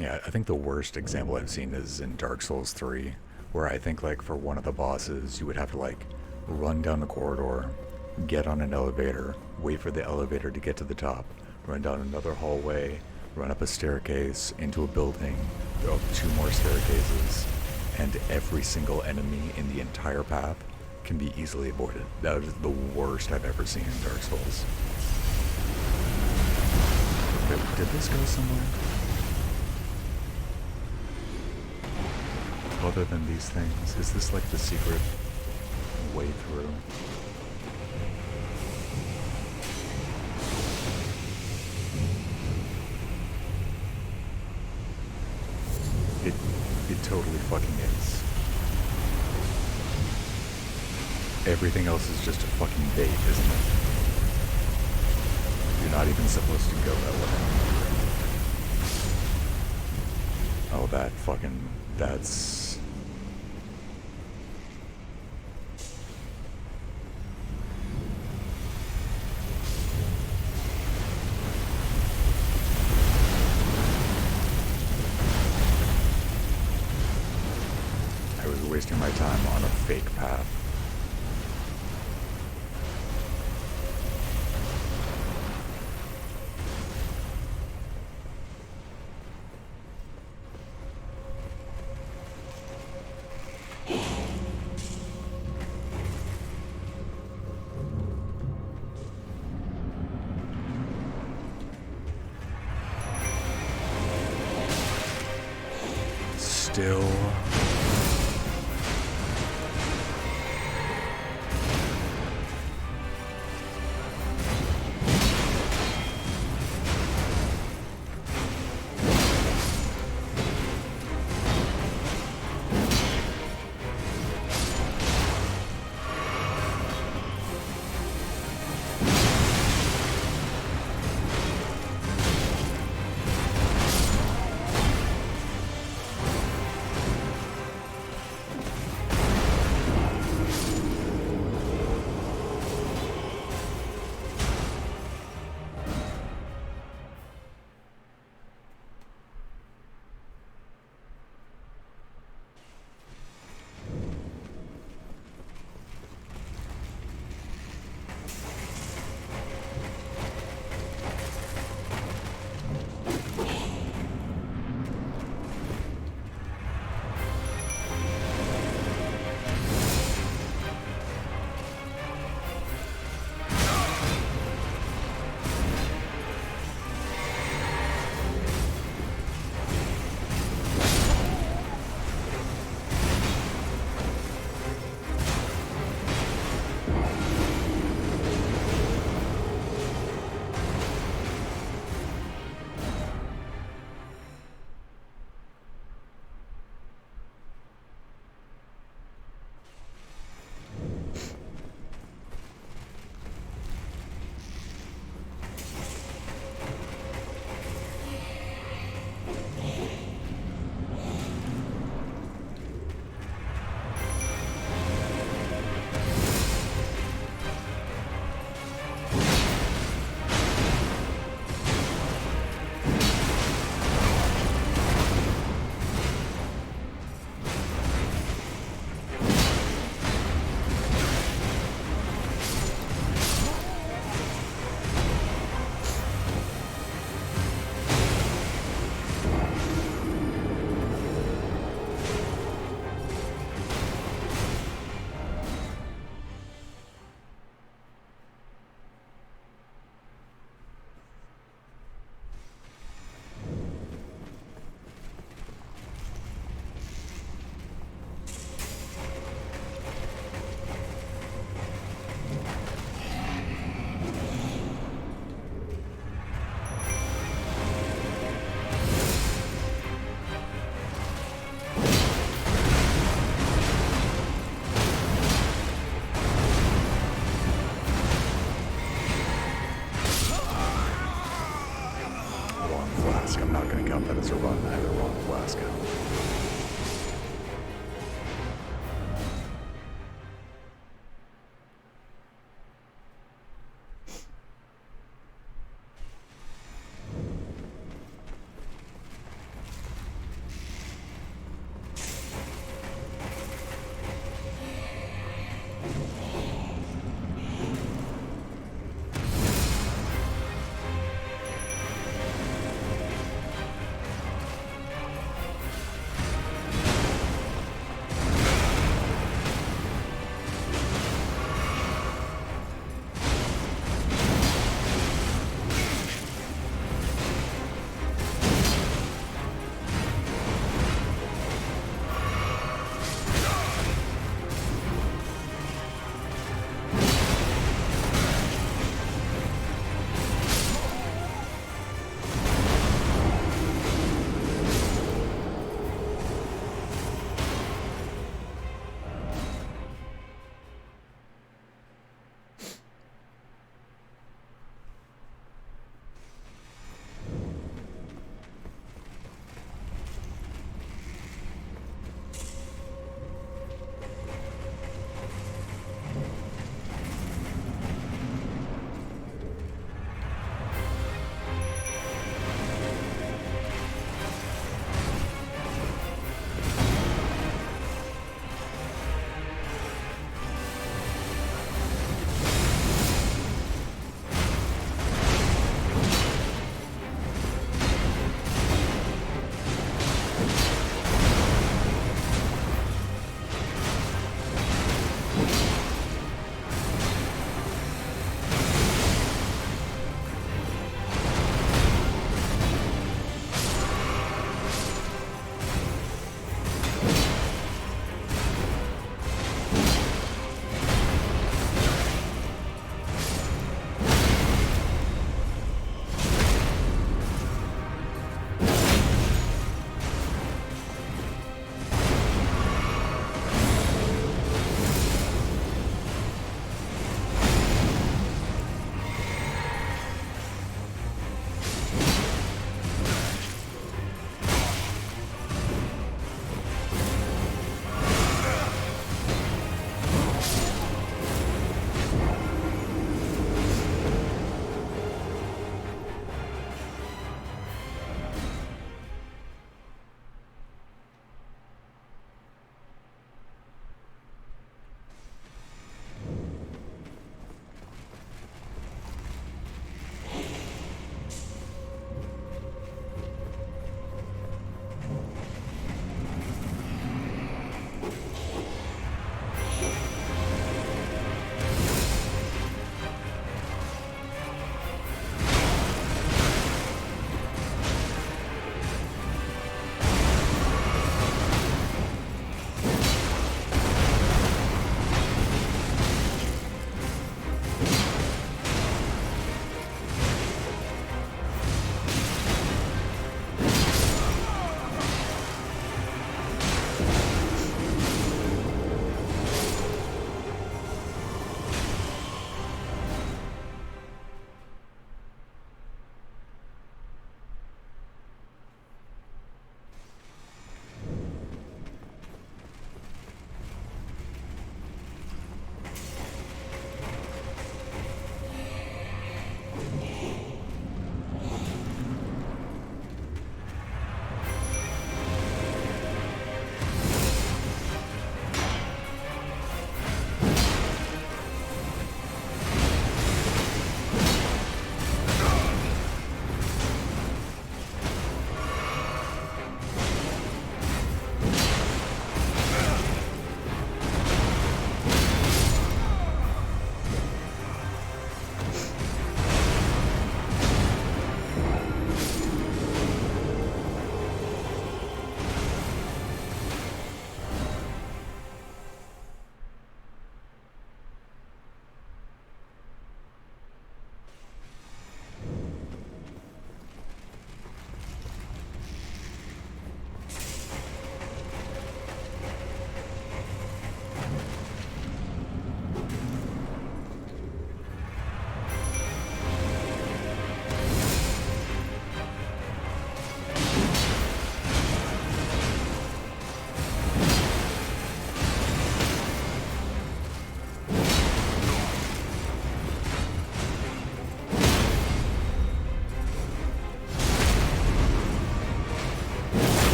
S1: Yeah, I think the worst example I've seen is in Dark Souls 3, where I think like for one of the bosses, you would have to like run down the corridor, get on an elevator, wait for the elevator to get to the top, run down another hallway, run up a staircase into a building, go up 2 more staircases, and every single enemy in the entire path can be easily avoided. That is the worst I've ever seen in Dark Souls. Did this go somewhere? Other than these things, is this like the secret way through? It totally fucking is. Everything else is just a fucking bait, isn't it? You're not even supposed to go that way. Oh, that fucking... that's... wasting my time on a fake path. Still... to run either one of last count.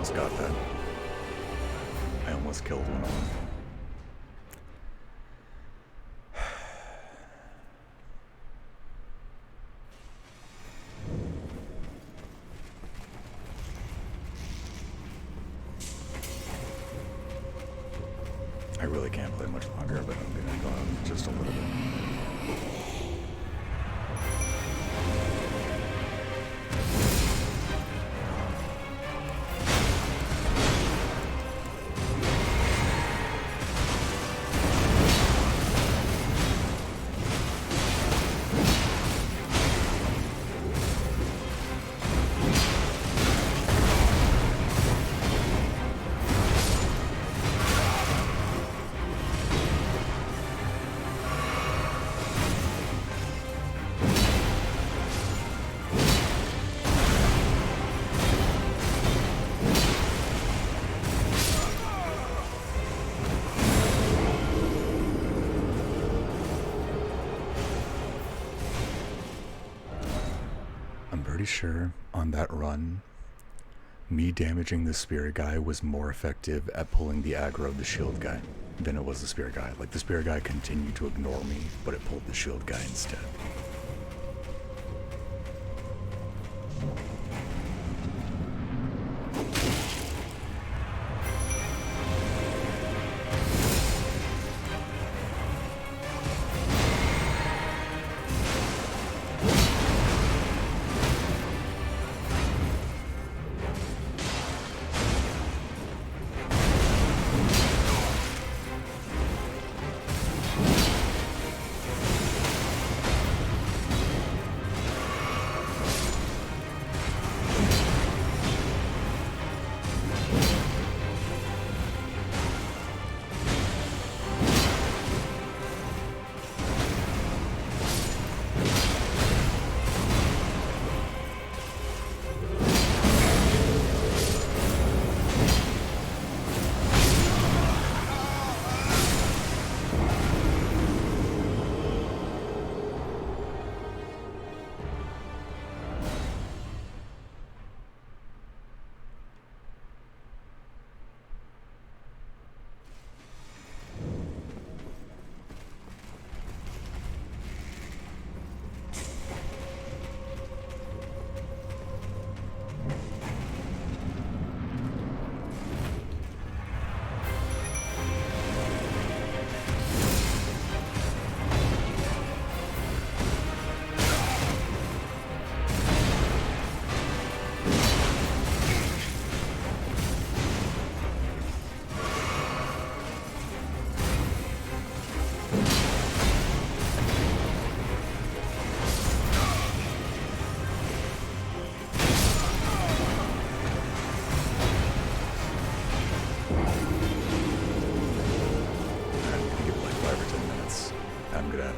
S1: almost got that. I almost killed one of them. I really can't play much longer, but I'm gonna go on just a little bit. Sure on that run, me damaging the spirit guy was more effective at pulling the aggro of the shield guy than it was the spirit guy. Like, the spirit guy continued to ignore me, but it pulled the shield guy instead.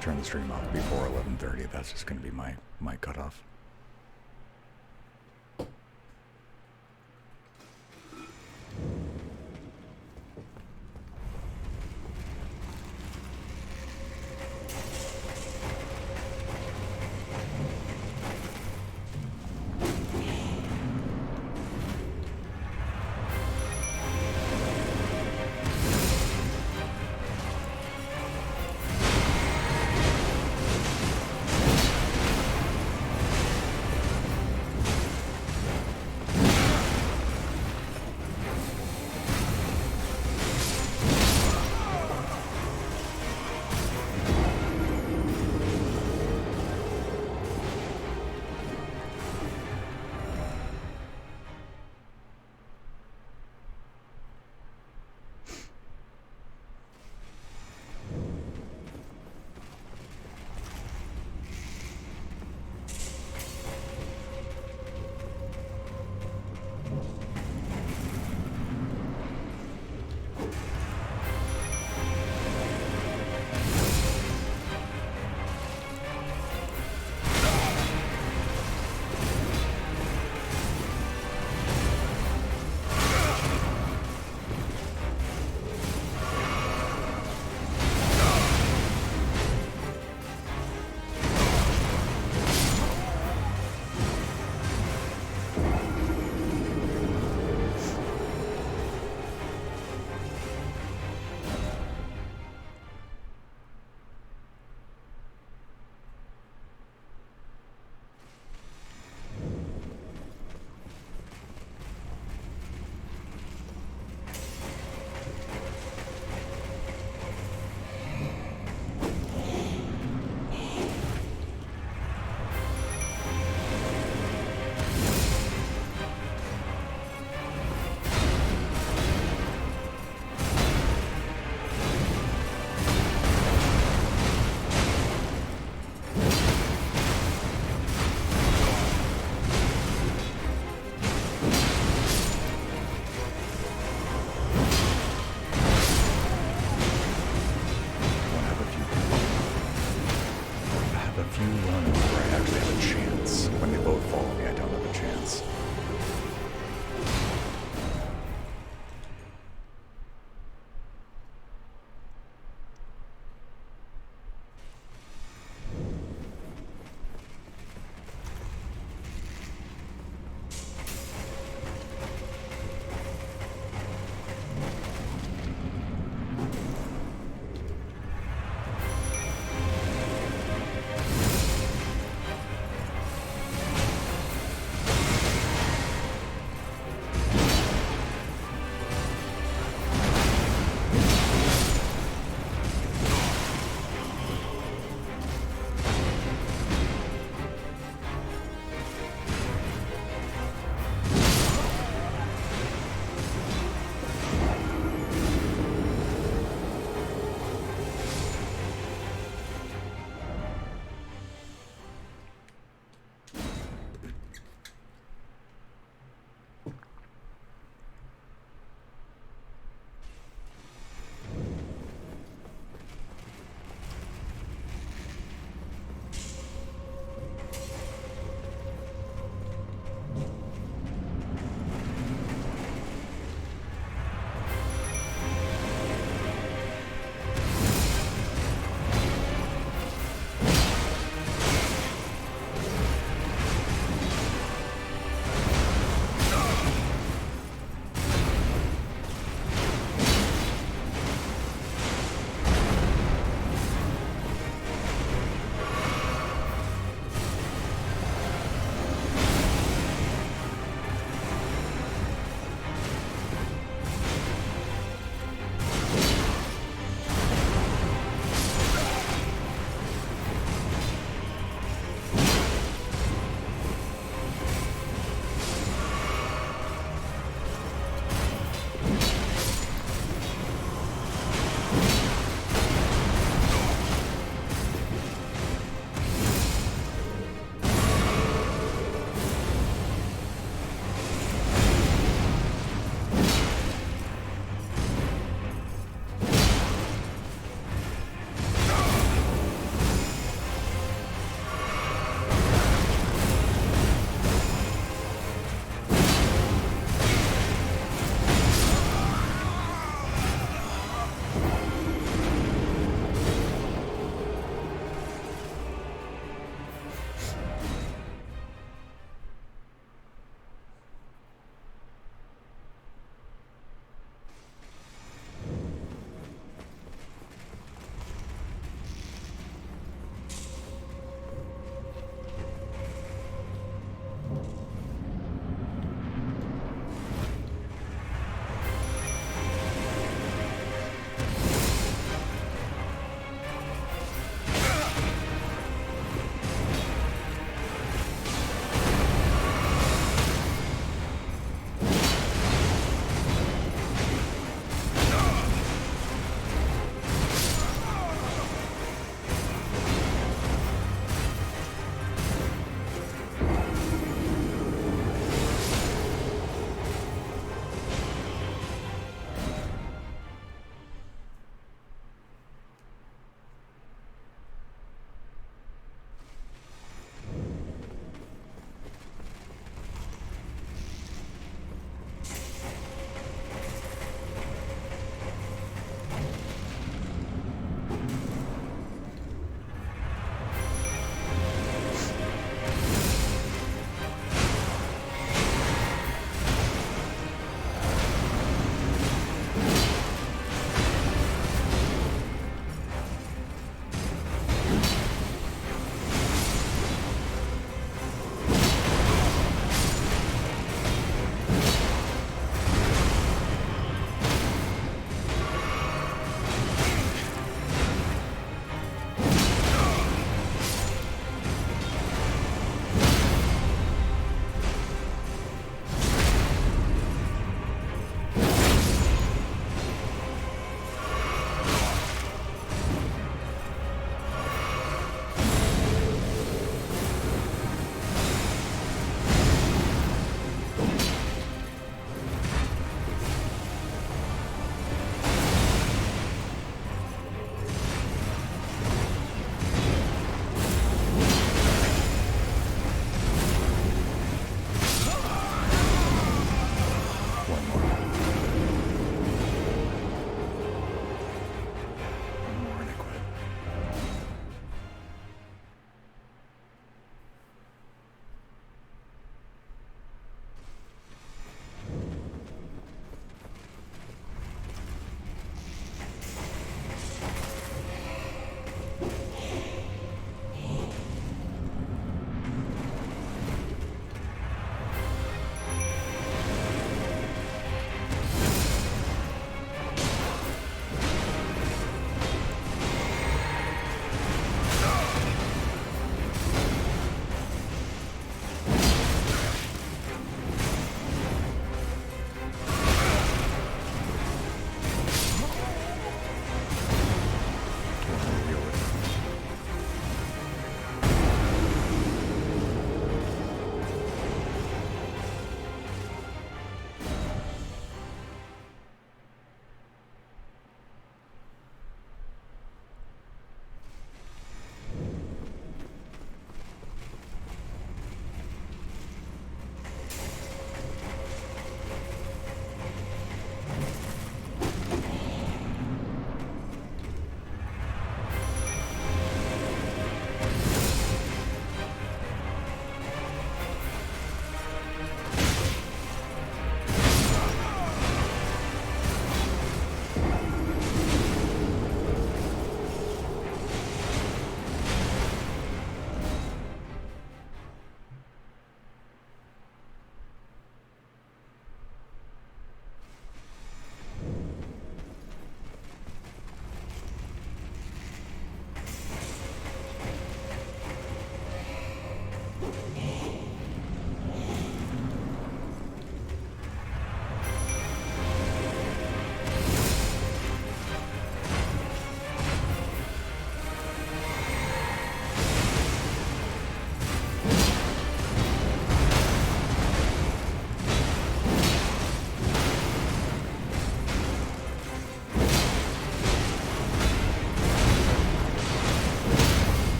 S1: Turn the stream off before 11:30. That's just going to be my cutoff.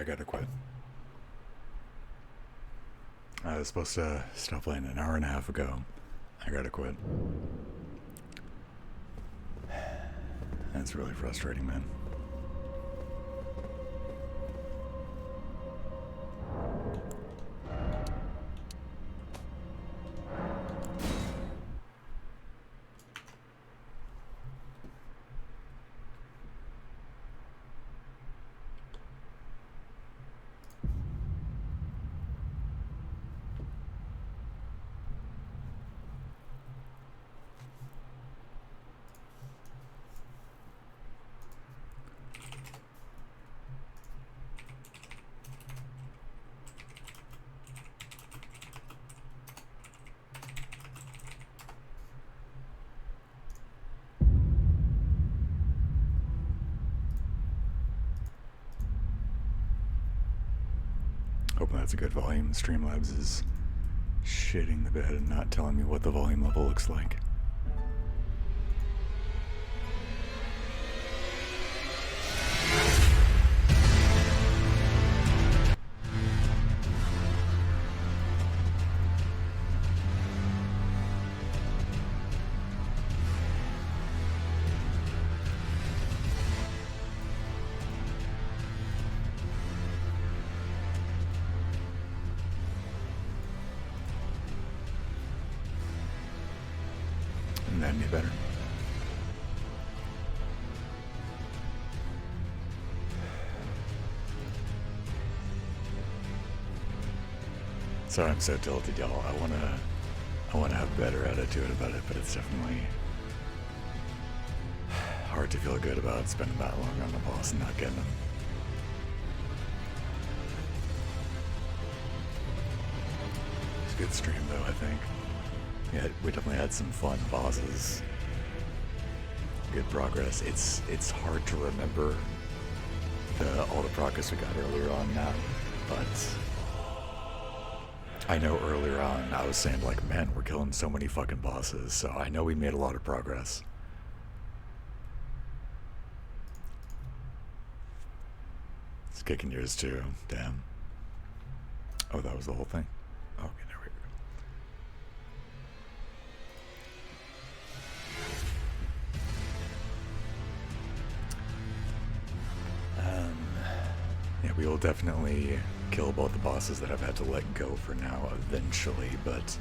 S1: I gotta quit. I was supposed to stop playing an hour and a half ago. I gotta quit. That's really frustrating, man. Hoping that's a good volume. Streamlabs is shitting the bed and not telling me what the volume level looks like. And that'd be better. Sorry, I'm so tilted, y'all. I wanna have a better attitude about it, but it's definitely hard to feel good about spending that long on the boss and not getting him. It's a good stream though, I think. Yeah, we definitely had some fun bosses. Good progress. It's hard to remember all the progress we got earlier on now, but I know earlier on I was saying like, man, we're killing so many fucking bosses, so I know we made a lot of progress. It's kicking yours too, damn. Oh, that was the whole thing? Okay, there we go. Yeah, we will definitely kill both the bosses that I've had to let go for now eventually, but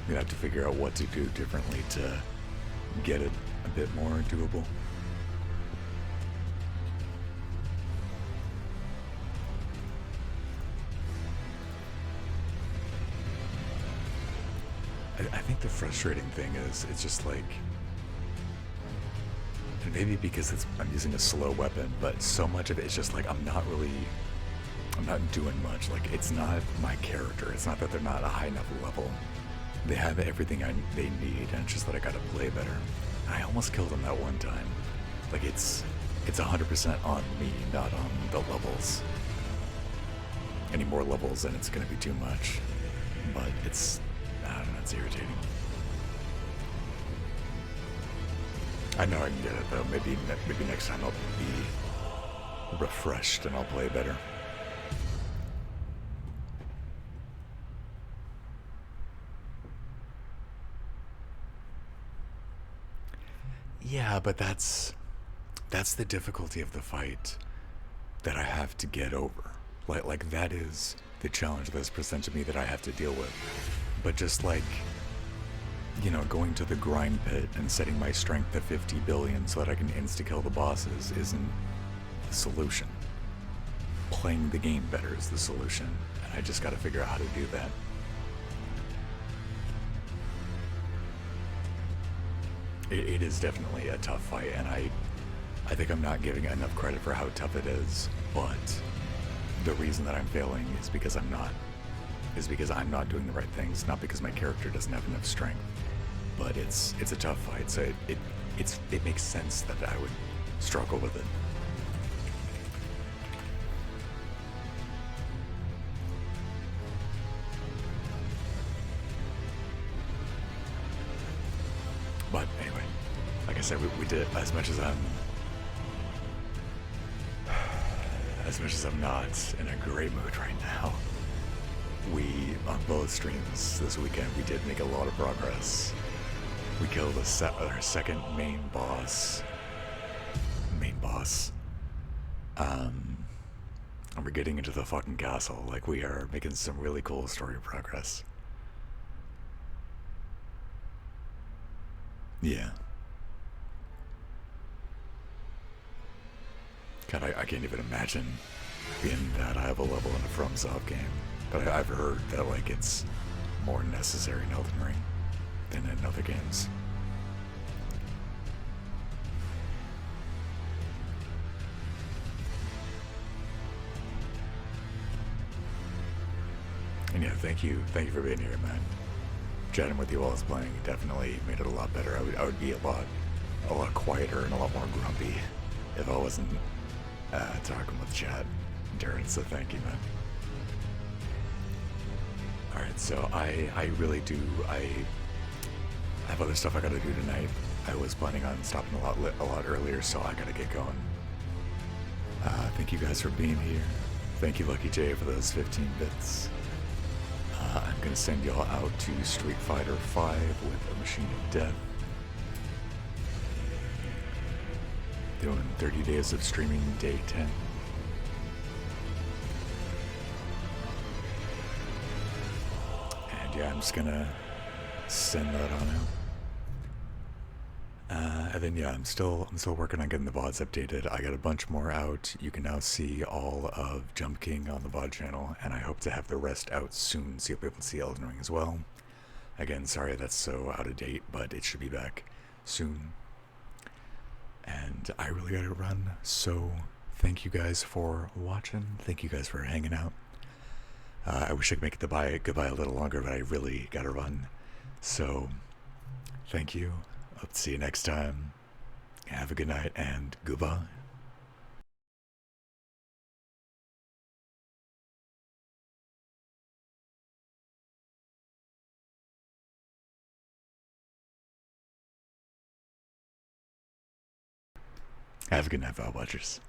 S1: we have to figure out what to do differently to get it a bit more doable. I think the frustrating thing is, it's just like, and maybe because I'm using a slow weapon, but so much of it is just like, I'm not doing much. Like, it's not my character. It's not that they're not a high enough level. They have everything they need, and it's just that I gotta play better. I almost killed them that one time. Like, it's 100% on me, not on the levels. Any more levels, and it's gonna be too much. But it's, I don't know, it's irritating. I know I can get it though. Maybe next time I'll be refreshed and I'll play better. Yeah, but that's the difficulty of the fight that I have to get over. Like that is the challenge that's presented to me that I have to deal with. But just like, you know, going to the grind pit and setting my strength to 50 billion so that I can insta-kill the bosses isn't the solution. Playing the game better is the solution, and I just gotta figure out how to do that. It is definitely a tough fight, and I think I'm not giving enough credit for how tough it is, but the reason that I'm failing is because I'm not doing the right things, not because my character doesn't have enough strength. But it's a tough fight, so it makes sense that I would struggle with it. But anyway, like I said, we did as much as as much as I'm not in a great mood right now, we, on both streams this weekend, we did make a lot of progress. We killed our second main boss. And we're getting into the fucking castle. Like, we are making some really cool story progress. Yeah. God, I can't even imagine being that high of a level in a FromSoft game. But I've heard that, like, it's more necessary in Elden Ring than in other games. And yeah, thank you for being here, man. Chatting with you while I was playing definitely made it a lot better. I would be a lot quieter and a lot more grumpy if I wasn't talking with chat during. So thank you, man. All right, so I really do. I have other stuff I gotta do tonight. I was planning on stopping a lot earlier, so I gotta get going. Thank you guys for being here. Thank you, Lucky J, for those 15 bits. I'm going to send y'all out to Street Fighter V with a Machine of Death. Doing 30 days of streaming, day 10. And yeah, I'm just going to send that on out. And then yeah, I'm still working on getting the VODs updated. I got a bunch more out. You can now see all of Jump King on the VOD channel, and I hope to have the rest out soon, so you'll be able to see Elden Ring as well. Again, sorry that's so out of date, but it should be back soon. And I really gotta run, so thank you guys for watching. Thank you guys for hanging out. I wish I could make it goodbye a little longer, but I really gotta run. So thank you. Hope to see you next time. Have a good night and goodbye. Have a good night, VOD watchers.